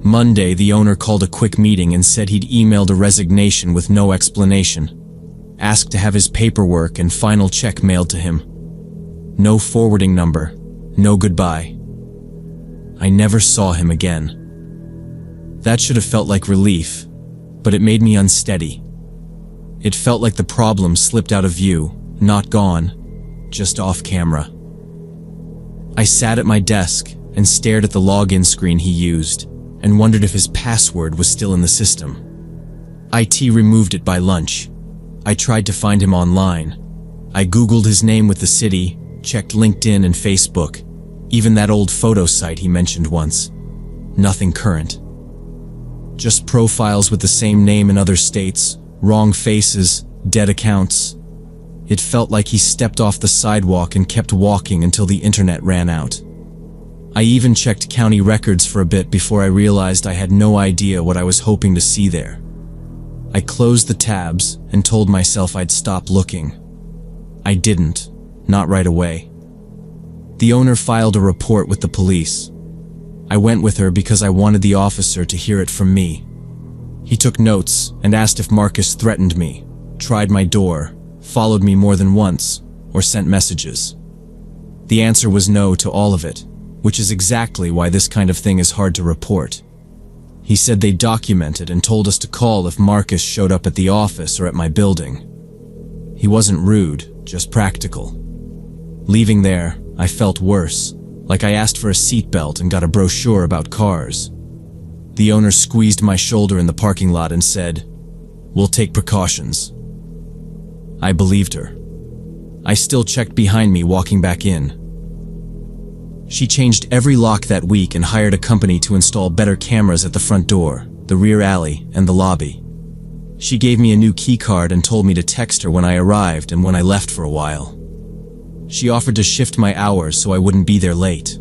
Monday, the owner called a quick meeting and said he'd emailed a resignation with no explanation. Asked to have his paperwork and final check mailed to him. No forwarding number, no goodbye. I never saw him again. That should have felt like relief, but it made me unsteady. It felt like the problem slipped out of view, not gone, just off camera. I sat at my desk and stared at the login screen he used and wondered if his password was still in the system. IT removed it by lunch. I tried to find him online. I Googled his name with the city, checked LinkedIn and Facebook, even that old photo site he mentioned once. Nothing current. Just profiles with the same name in other states, wrong faces, dead accounts. It felt like he stepped off the sidewalk and kept walking until the internet ran out. I even checked county records for a bit before I realized I had no idea what I was hoping to see there. I closed the tabs and told myself I'd stop looking. I didn't, not right away. The owner filed a report with the police. I went with her because I wanted the officer to hear it from me. He took notes and asked if Marcus threatened me, tried my door, followed me more than once, or sent messages. The answer was no to all of it, which is exactly why this kind of thing is hard to report. He said they documented and told us to call if Marcus showed up at the office or at my building. He wasn't rude, just practical. Leaving there, I felt worse, like I asked for a seatbelt and got a brochure about cars. The owner squeezed my shoulder in the parking lot and said, "We'll take precautions." I believed her. I still checked behind me walking back in. She changed every lock that week and hired a company to install better cameras at the front door, the rear alley, and the lobby. She gave me a new key card and told me to text her when I arrived and when I left for a while. She offered to shift my hours so I wouldn't be there late.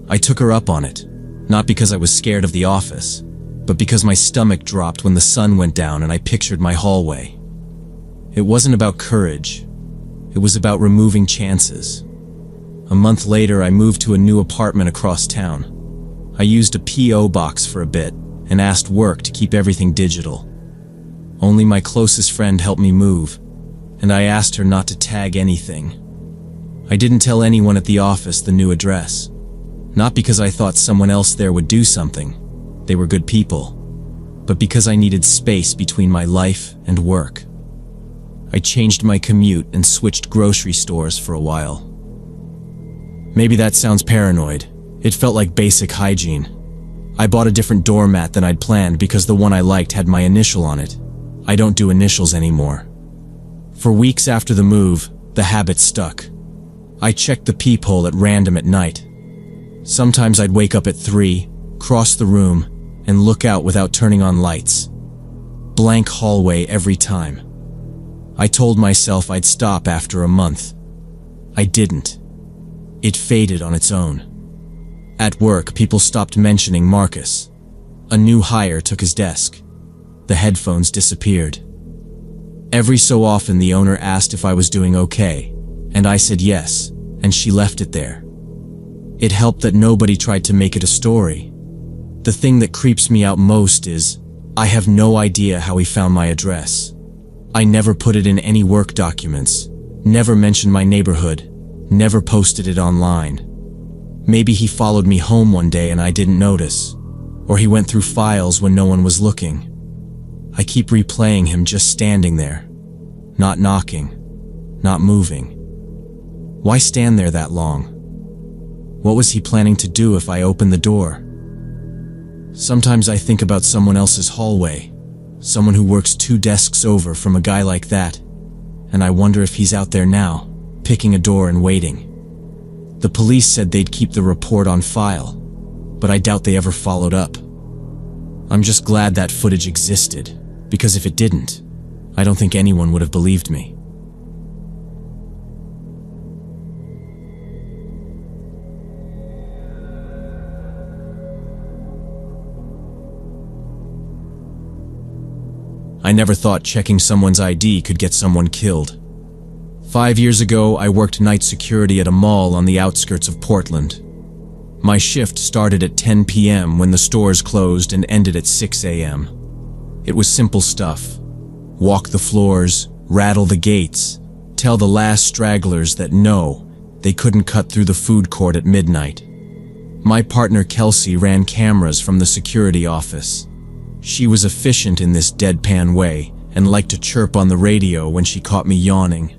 I took her up on it, not because I was scared of the office, but because my stomach dropped when the sun went down and I pictured my hallway. It wasn't about courage. It was about removing chances. A month later, I moved to a new apartment across town. I used a P.O. box for a bit and asked work to keep everything digital. Only my closest friend helped me move, and I asked her not to tag anything. I didn't tell anyone at the office the new address. Not because I thought someone else there would do something. They were good people. But because I needed space between my life and work. I changed my commute and switched grocery stores for a while. Maybe that sounds paranoid. It felt like basic hygiene. I bought a different doormat than I'd planned because the one I liked had my initial on it. I don't do initials anymore. For weeks after the move, the habit stuck. I checked the peephole at random at night. Sometimes I'd wake up at 3, cross the room, and look out without turning on lights. Blank hallway every time. I told myself I'd stop after a month. I didn't. It faded on its own. At work, people stopped mentioning Marcus. A new hire took his desk. The headphones disappeared. Every so often, the owner asked if I was doing okay, and I said yes, and she left it there. It helped that nobody tried to make it a story. The thing that creeps me out most is, I have no idea how he found my address. I never put it in any work documents, never mentioned my neighborhood, never posted it online. Maybe he followed me home one day and I didn't notice, or he went through files when no one was looking. I keep replaying him just standing there, not knocking, not moving. Why stand there that long? What was he planning to do if I opened the door? Sometimes I think about someone else's hallway, someone who works 2 desks over from a guy like that, and I wonder if he's out there now, picking a door and waiting. The police said they'd keep the report on file, but I doubt they ever followed up. I'm just glad that footage existed, because if it didn't, I don't think anyone would have believed me. I never thought checking someone's ID could get someone killed. 5 years ago, I worked night security at a mall on the outskirts of Portland. My shift started at 10 p.m. when the stores closed and ended at 6 a.m. It was simple stuff. Walk the floors, rattle the gates, tell the last stragglers that no, they couldn't cut through the food court at midnight. My partner Kelsey ran cameras from the security office. She was efficient in this deadpan way and liked to chirp on the radio when she caught me yawning.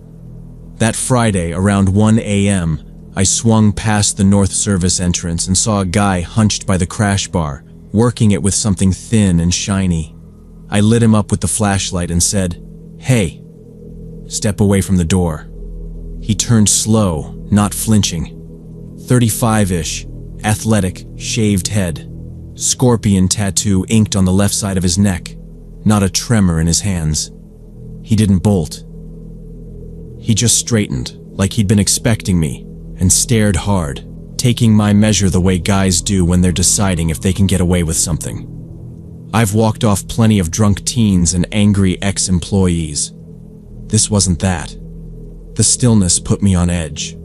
That Friday, around 1 a.m., I swung past the North Service entrance and saw a guy hunched by the crash bar, working it with something thin and shiny. I lit him up with the flashlight and said, "Hey, step away from the door." He turned slow, not flinching. 35-ish, athletic, shaved head. Scorpion tattoo inked on the left side of his neck, not a tremor in his hands. He didn't bolt. He just straightened, like he'd been expecting me, and stared hard, taking my measure the way guys do when they're deciding if they can get away with something. I've walked off plenty of drunk teens and angry ex-employees. This wasn't that. The stillness put me on edge.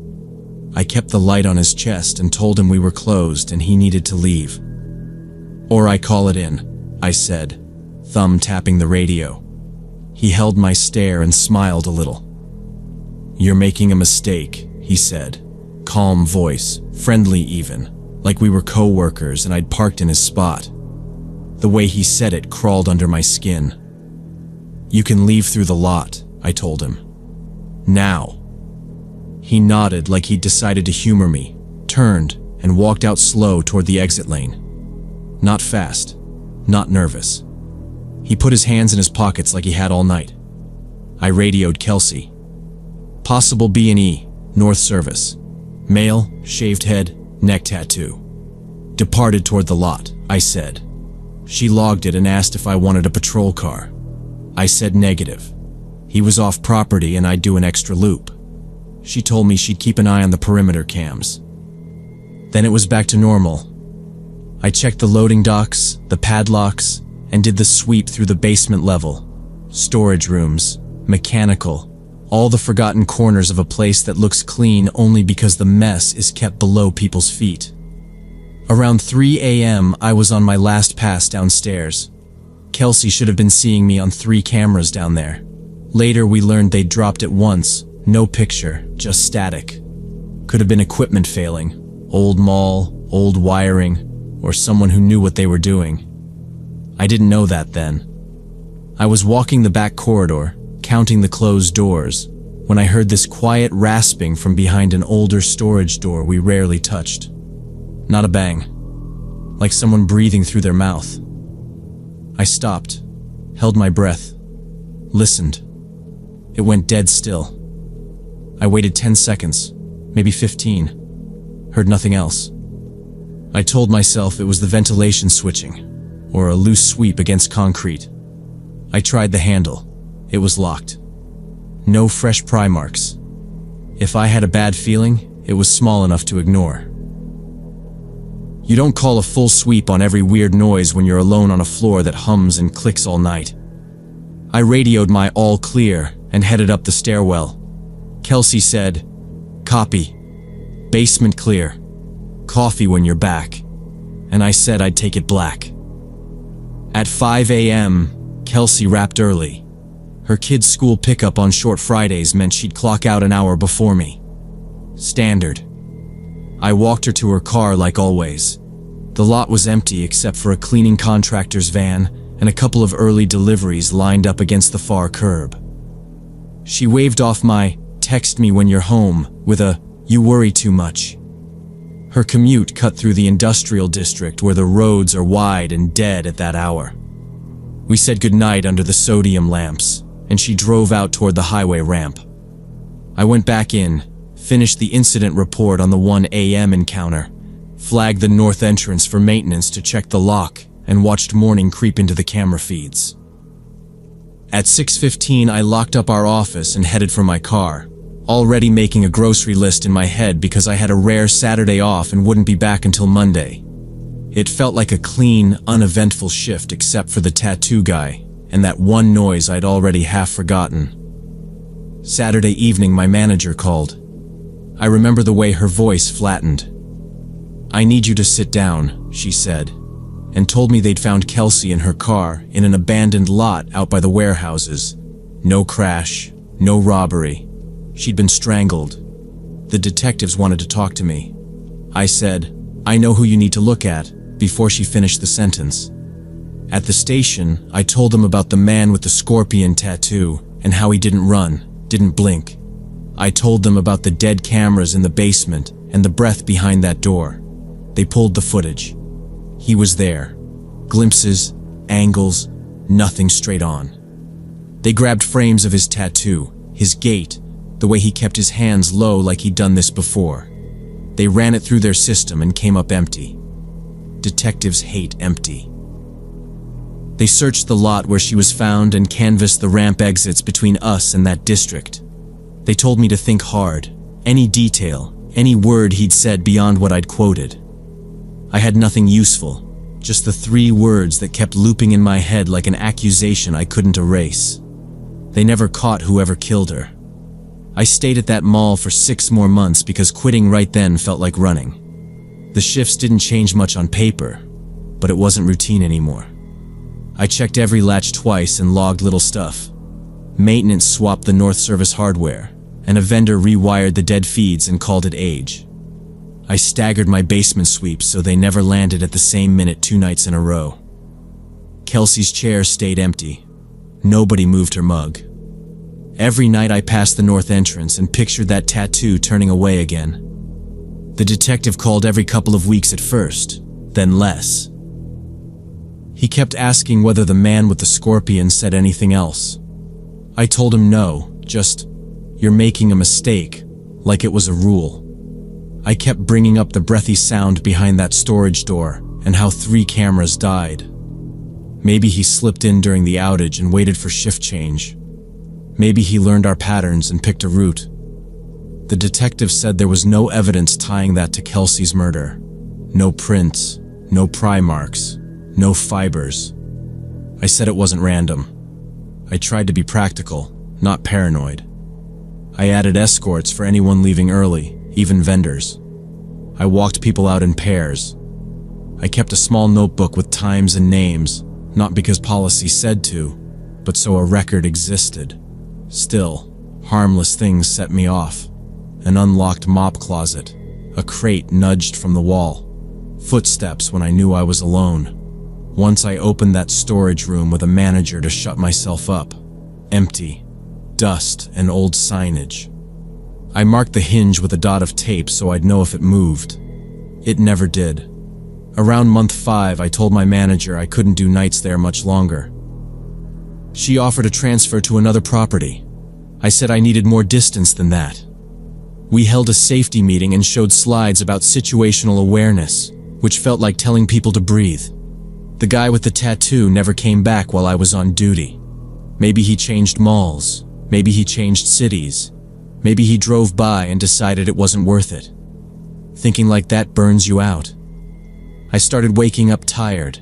I kept the light on his chest and told him we were closed and he needed to leave. "Or I call it in," I said, thumb tapping the radio. He held my stare and smiled a little. "You're making a mistake," he said. Calm voice, friendly even, like we were co-workers and I'd parked in his spot. The way he said it crawled under my skin. "You can leave through the lot," I told him. "Now." He nodded like he'd decided to humor me, turned, and walked out slow toward the exit lane. Not fast, not nervous. He put his hands in his pockets like he had all night. I radioed Kelsey. "Possible B&E, North Service. Male, shaved head, neck tattoo. Departed toward the lot," I said. She logged it and asked if I wanted a patrol car. I said negative. He was off property and I'd do an extra loop. She told me she'd keep an eye on the perimeter cams. Then it was back to normal. I checked the loading docks, the padlocks, and did the sweep through the basement level. Storage rooms, mechanical, all the forgotten corners of a place that looks clean only because the mess is kept below people's feet. Around 3 a.m., I was on my last pass downstairs. Kelsey should have been seeing me on 3 cameras down there. Later, we learned they'd dropped it once, no picture, just static. Could have been equipment failing, old mall, old wiring, or someone who knew what they were doing. I didn't know that then. I was walking the back corridor, counting the closed doors, when I heard this quiet rasping from behind an older storage door we rarely touched. Not a bang, like someone breathing through their mouth. I stopped, held my breath, listened. It went dead still. I waited 10 seconds, maybe 15, heard nothing else. I told myself it was the ventilation switching, or a loose sweep against concrete. I tried the handle. It was locked. No fresh pry marks. If I had a bad feeling, it was small enough to ignore. You don't call a full sweep on every weird noise when you're alone on a floor that hums and clicks all night. I radioed my all clear and headed up the stairwell. Kelsey said, "Copy. Basement clear. Coffee when you're back." And I said I'd take it black. At 5 a.m., Kelsey wrapped early. Her kid's school pickup on short Fridays meant she'd clock out an hour before me. Standard. I walked her to her car like always. The lot was empty except for a cleaning contractor's van and a couple of early deliveries lined up against the far curb. She waved off my "text me when you're home" with a "you worry too much." Her commute cut through the industrial district where the roads are wide and dead at that hour. We said goodnight under the sodium lamps, and she drove out toward the highway ramp. I went back in, finished the incident report on the 1 a.m. encounter, flagged the north entrance for maintenance to check the lock, and watched morning creep into the camera feeds. At 6:15, I locked up our office and headed for my car, already making a grocery list in my head because I had a rare Saturday off and wouldn't be back until Monday. It felt like a clean, uneventful shift except for the tattoo guy and that one noise I'd already half forgotten. Saturday evening, my manager called. I remember the way her voice flattened. "I need you to sit down," she said, and told me they'd found Kelsey in her car in an abandoned lot out by the warehouses. No crash, no robbery. She'd been strangled. The detectives wanted to talk to me. I said, "I know who you need to look at," before she finished the sentence. At the station, I told them about the man with the scorpion tattoo and how he didn't run, didn't blink. I told them about the dead cameras in the basement and the breath behind that door. They pulled the footage. He was there. Glimpses, angles, nothing straight on. They grabbed frames of his tattoo, his gait, the way he kept his hands low like he'd done this before. They ran it through their system and came up empty. Detectives hate empty. They searched the lot where she was found and canvassed the ramp exits between us and that district. They told me to think hard, any detail, any word he'd said beyond what I'd quoted. I had nothing useful, just the 3 words that kept looping in my head like an accusation I couldn't erase. They never caught whoever killed her. I stayed at that mall for 6 more months because quitting right then felt like running. The shifts didn't change much on paper, but it wasn't routine anymore. I checked every latch twice and logged little stuff. Maintenance swapped the North Service hardware, and a vendor rewired the dead feeds and called it age. I staggered my basement sweeps so they never landed at the same minute 2 nights in a row. Kelsey's chair stayed empty. Nobody moved her mug. Every night I passed the north entrance and pictured that tattoo turning away again. The detective called every couple of weeks at first, then less. He kept asking whether the man with the scorpion said anything else. I told him no, just, "You're making a mistake," like it was a rule. I kept bringing up the breathy sound behind that storage door and how 3 cameras died. Maybe he slipped in during the outage and waited for shift change. Maybe he learned our patterns and picked a route. The detective said there was no evidence tying that to Kelsey's murder. No prints, no pry marks, no fibers. I said it wasn't random. I tried to be practical, not paranoid. I added escorts for anyone leaving early, even vendors. I walked people out in pairs. I kept a small notebook with times and names, not because policy said to, but so a record existed. Still, harmless things set me off. An unlocked mop closet, a crate nudged from the wall, footsteps when I knew I was alone. Once I opened that storage room with a manager to shut myself up. Empty, dust and old signage. I marked the hinge with a dot of tape so I'd know if it moved. It never did. Around month 5, I told my manager I couldn't do nights there much longer. She offered a transfer to another property. I said I needed more distance than that. We held a safety meeting and showed slides about situational awareness, which felt like telling people to breathe. The guy with the tattoo never came back while I was on duty. Maybe he changed malls. Maybe he changed cities. Maybe he drove by and decided it wasn't worth it. Thinking like that burns you out. I started waking up tired.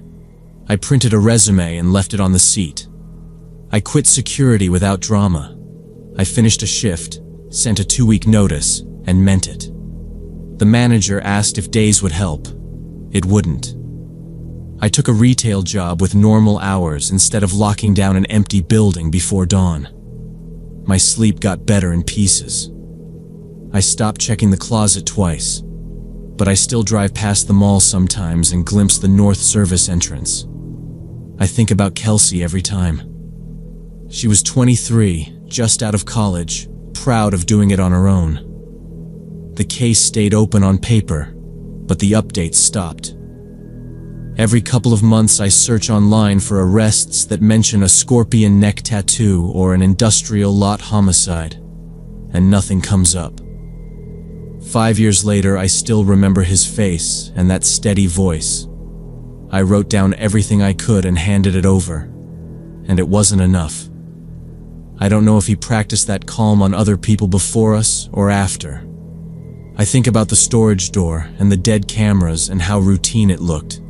I printed a resume and left it on the seat. I quit security without drama. I finished a shift, sent a 2-week notice, and meant it. The manager asked if days would help. It wouldn't. I took a retail job with normal hours instead of locking down an empty building before dawn. My sleep got better in pieces. I stopped checking the closet twice, but I still drive past the mall sometimes and glimpse the North Service entrance. I think about Kelsey every time. She was 23, just out of college, proud of doing it on her own. The case stayed open on paper, but the updates stopped. Every couple of months I search online for arrests that mention a scorpion neck tattoo or an industrial lot homicide, and nothing comes up. 5 years later, I still remember his face and that steady voice. I wrote down everything I could and handed it over, and it wasn't enough. I don't know if he practiced that calm on other people before us or after. I think about the storage door and the dead cameras and how routine it looked.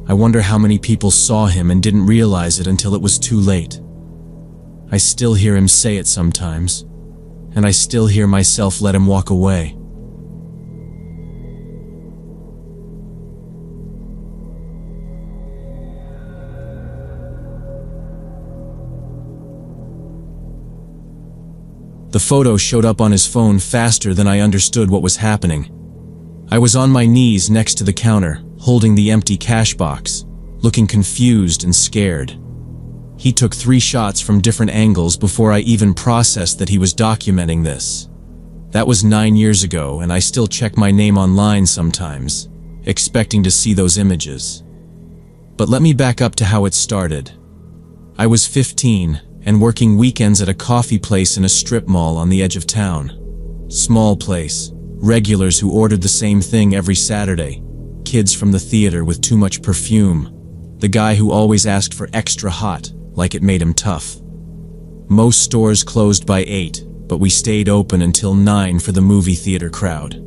I wonder how many people saw him and didn't realize it until it was too late. I still hear him say it sometimes, and I still hear myself let him walk away. The photo showed up on his phone faster than I understood what was happening. I was on my knees next to the counter, holding the empty cash box, looking confused and scared. He took 3 shots from different angles before I even processed that he was documenting this. That was 9 years ago, and I still check my name online sometimes, expecting to see those images. But let me back up to how it started. I was 15 and working weekends at a coffee place in a strip mall on the edge of town. Small place, regulars who ordered the same thing every Saturday. Kids from the theater with too much perfume. The guy who always asked for extra hot, like it made him tough. Most stores closed by 8, but we stayed open until 9 for the movie theater crowd.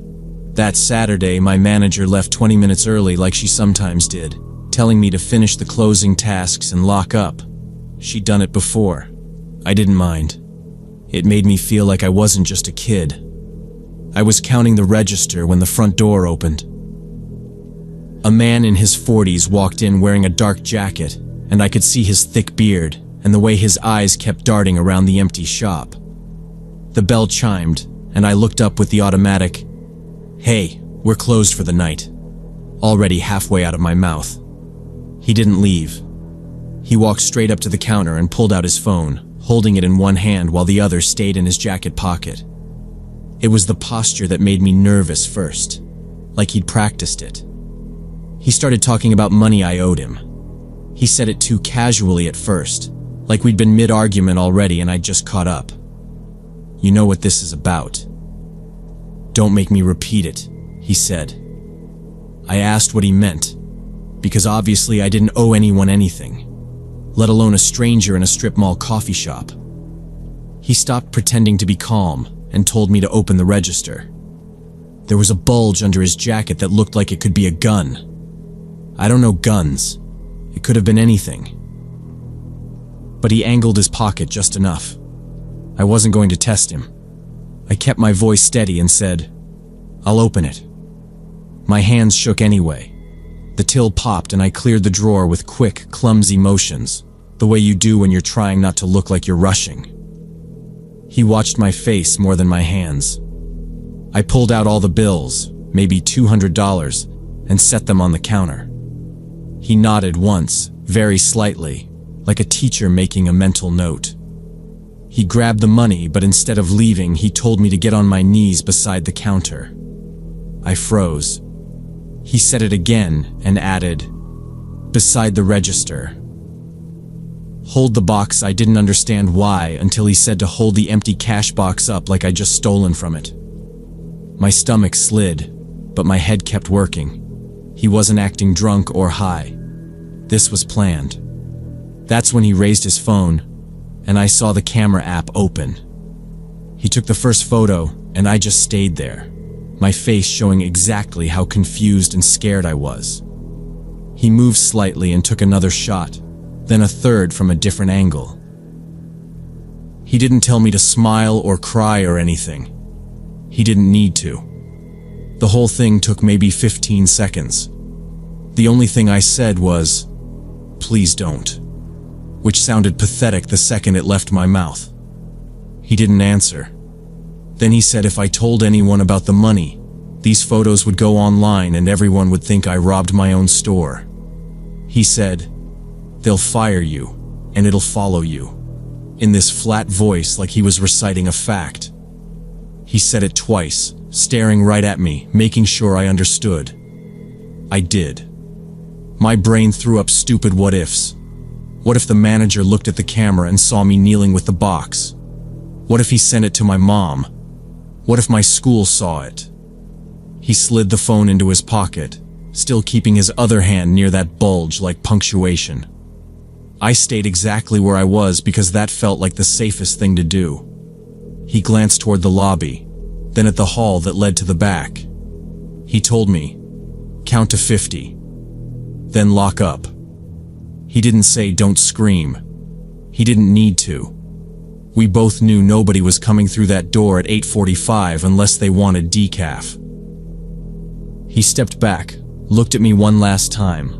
That Saturday, my manager left 20 minutes early like she sometimes did, telling me to finish the closing tasks and lock up. She'd done it before. I didn't mind. It made me feel like I wasn't just a kid. I was counting the register when the front door opened. A man in his 40s walked in wearing a dark jacket, and I could see his thick beard and the way his eyes kept darting around the empty shop. The bell chimed, and I looked up with the automatic, "Hey, we're closed for the night," already halfway out of my mouth. He didn't leave. He walked straight up to the counter and pulled out his phone, holding it in one hand while the other stayed in his jacket pocket. It was the posture that made me nervous first, like he'd practiced it. He started talking about money I owed him. He said it too casually at first, like we'd been mid-argument already and I'd just caught up. "You know what this is about." "Don't make me repeat it," he said. I asked what he meant, because obviously I didn't owe anyone anything, let alone a stranger in a strip mall coffee shop. He stopped pretending to be calm and told me to open the register. There was a bulge under his jacket that looked like it could be a gun. I don't know guns. It could have been anything. But he angled his pocket just enough. I wasn't going to test him. I kept my voice steady and said, "I'll open it." My hands shook anyway. The till popped and I cleared the drawer with quick, clumsy motions, the way you do when you're trying not to look like you're rushing. He watched my face more than my hands. I pulled out all the bills, maybe $200, and set them on the counter. He nodded once, very slightly, like a teacher making a mental note. He grabbed the money, but instead of leaving, he told me to get on my knees beside the counter. I froze. He said it again and added, "Beside the register." Hold the box. I didn't understand why until he said to hold the empty cash box up like I'd just stolen from it. My stomach slid, but my head kept working. He wasn't acting drunk or high. This was planned. That's when he raised his phone, and I saw the camera app open. He took the first photo, and I just stayed there, my face showing exactly how confused and scared I was. He moved slightly and took another shot, then a third from a different angle. He didn't tell me to smile or cry or anything. He didn't need to. The whole thing took maybe 15 seconds. The only thing I said was, "Please don't," which sounded pathetic the second it left my mouth. He didn't answer. Then he said if I told anyone about the money, these photos would go online and everyone would think I robbed my own store. He said, "They'll fire you, and it'll follow you," in this flat voice like he was reciting a fact. He said it twice, staring right at me, making sure I understood. I did. My brain threw up stupid what-ifs. What if the manager looked at the camera and saw me kneeling with the box? What if he sent it to my mom? What if my school saw it? He slid the phone into his pocket, still keeping his other hand near that bulge like punctuation. I stayed exactly where I was because that felt like the safest thing to do. He glanced toward the lobby, then at the hall that led to the back. He told me, "Count to 50. Then lock up." He didn't say don't scream. He didn't need to. We both knew nobody was coming through that door at 8:45 unless they wanted decaf. He stepped back, looked at me one last time.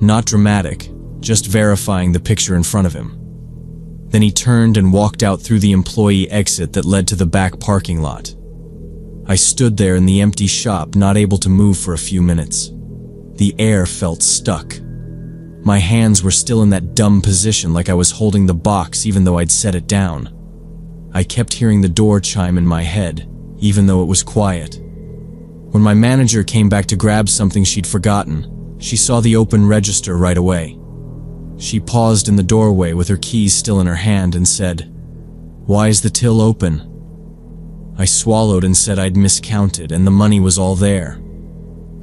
Not dramatic, just verifying the picture in front of him. Then he turned and walked out through the employee exit that led to the back parking lot. I stood there in the empty shop, not able to move for a few minutes. The air felt stuck. My hands were still in that dumb position like I was holding the box even though I'd set it down. I kept hearing the door chime in my head, even though it was quiet. When my manager came back to grab something she'd forgotten, she saw the open register right away. She paused in the doorway with her keys still in her hand and said, "Why is the till open?" I swallowed and said I'd miscounted and the money was all there.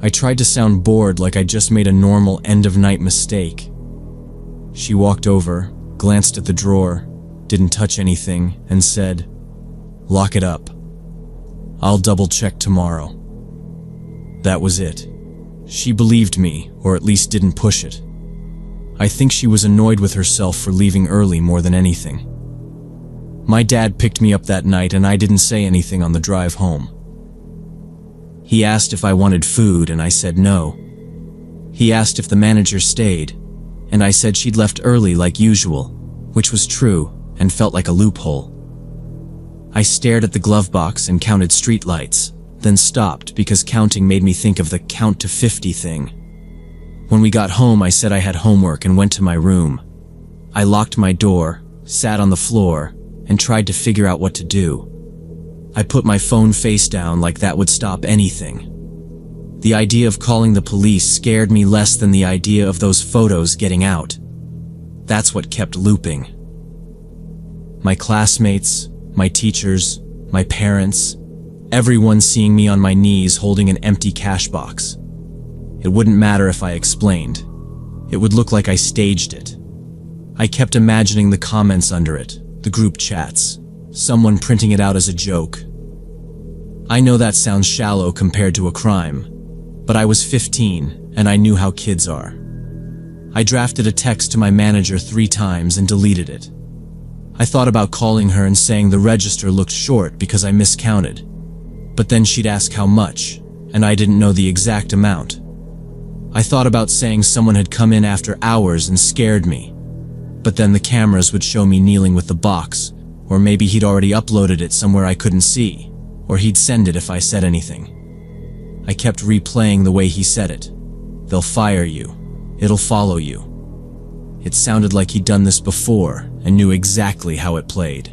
I tried to sound bored like I just made a normal end-of-night mistake. She walked over, glanced at the drawer, didn't touch anything, and said, "Lock it up. I'll double-check tomorrow." That was it. She believed me, or at least didn't push it. I think she was annoyed with herself for leaving early more than anything. My dad picked me up that night and I didn't say anything on the drive home. He asked if I wanted food and I said no. He asked if the manager stayed, and I said she'd left early like usual, which was true and felt like a loophole. I stared at the glove box and counted streetlights, then stopped because counting made me think of the count to 50 thing. When we got home, I said I had homework and went to my room. I locked my door, sat on the floor, and tried to figure out what to do. I put my phone face down like that would stop anything. The idea of calling the police scared me less than the idea of those photos getting out. That's what kept looping. My classmates, my teachers, my parents, everyone seeing me on my knees holding an empty cash box. It wouldn't matter if I explained. It would look like I staged it. I kept imagining the comments under it, the group chats, someone printing it out as a joke. I know that sounds shallow compared to a crime, but I was 15 and I knew how kids are. I drafted a text to my manager 3 times and deleted it. I thought about calling her and saying the register looked short because I miscounted, but then she'd ask how much, and I didn't know the exact amount. I thought about saying someone had come in after hours and scared me, but then the cameras would show me kneeling with the box, or maybe he'd already uploaded it somewhere I couldn't see, or he'd send it if I said anything. I kept replaying the way he said it. "They'll fire you. It'll follow you." It sounded like he'd done this before and knew exactly how it played.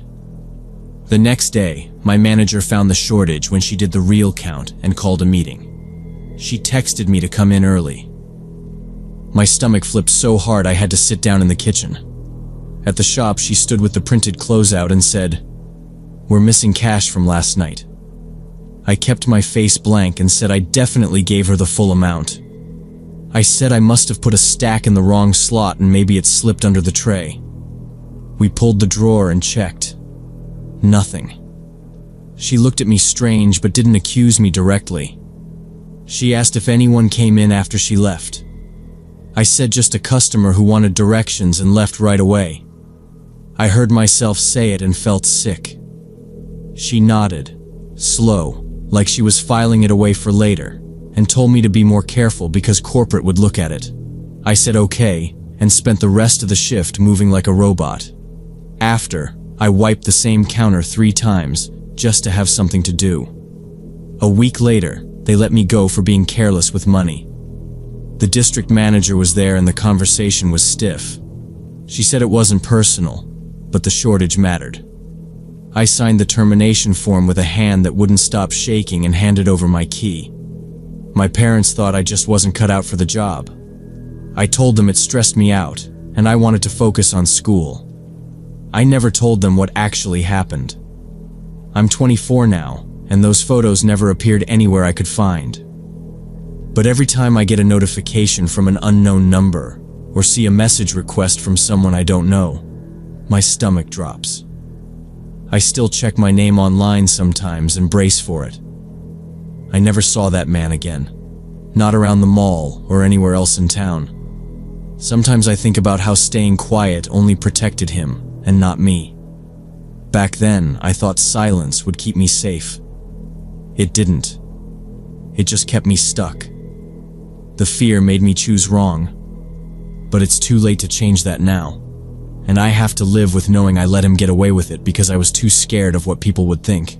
The next day, my manager found the shortage when she did the real count and called a meeting. She texted me to come in early. My stomach flipped so hard I had to sit down in the kitchen. At the shop, she stood with the printed closeout and said, "We're missing cash from last night." I kept my face blank and said I definitely gave her the full amount. I said I must have put a stack in the wrong slot and maybe it slipped under the tray. We pulled the drawer and checked. Nothing. She looked at me strange but didn't accuse me directly. She asked if anyone came in after she left. I said just a customer who wanted directions and left right away. I heard myself say it and felt sick. She nodded, slow, like she was filing it away for later, and told me to be more careful because corporate would look at it. I said okay, and spent the rest of the shift moving like a robot. After, I wiped the same counter 3 times, just to have something to do. A week later, they let me go for being careless with money. The district manager was there and the conversation was stiff. She said it wasn't personal, but the shortage mattered. I signed the termination form with a hand that wouldn't stop shaking and handed over my key. My parents thought I just wasn't cut out for the job. I told them it stressed me out, and I wanted to focus on school. I never told them what actually happened. I'm 24 now, and those photos never appeared anywhere I could find. But every time I get a notification from an unknown number, or see a message request from someone I don't know, my stomach drops. I still check my name online sometimes and brace for it. I never saw that man again. Not around the mall or anywhere else in town. Sometimes I think about how staying quiet only protected him and not me. Back then, I thought silence would keep me safe. It didn't. It just kept me stuck. The fear made me choose wrong. But it's too late to change that now. And I have to live with knowing I let him get away with it because I was too scared of what people would think.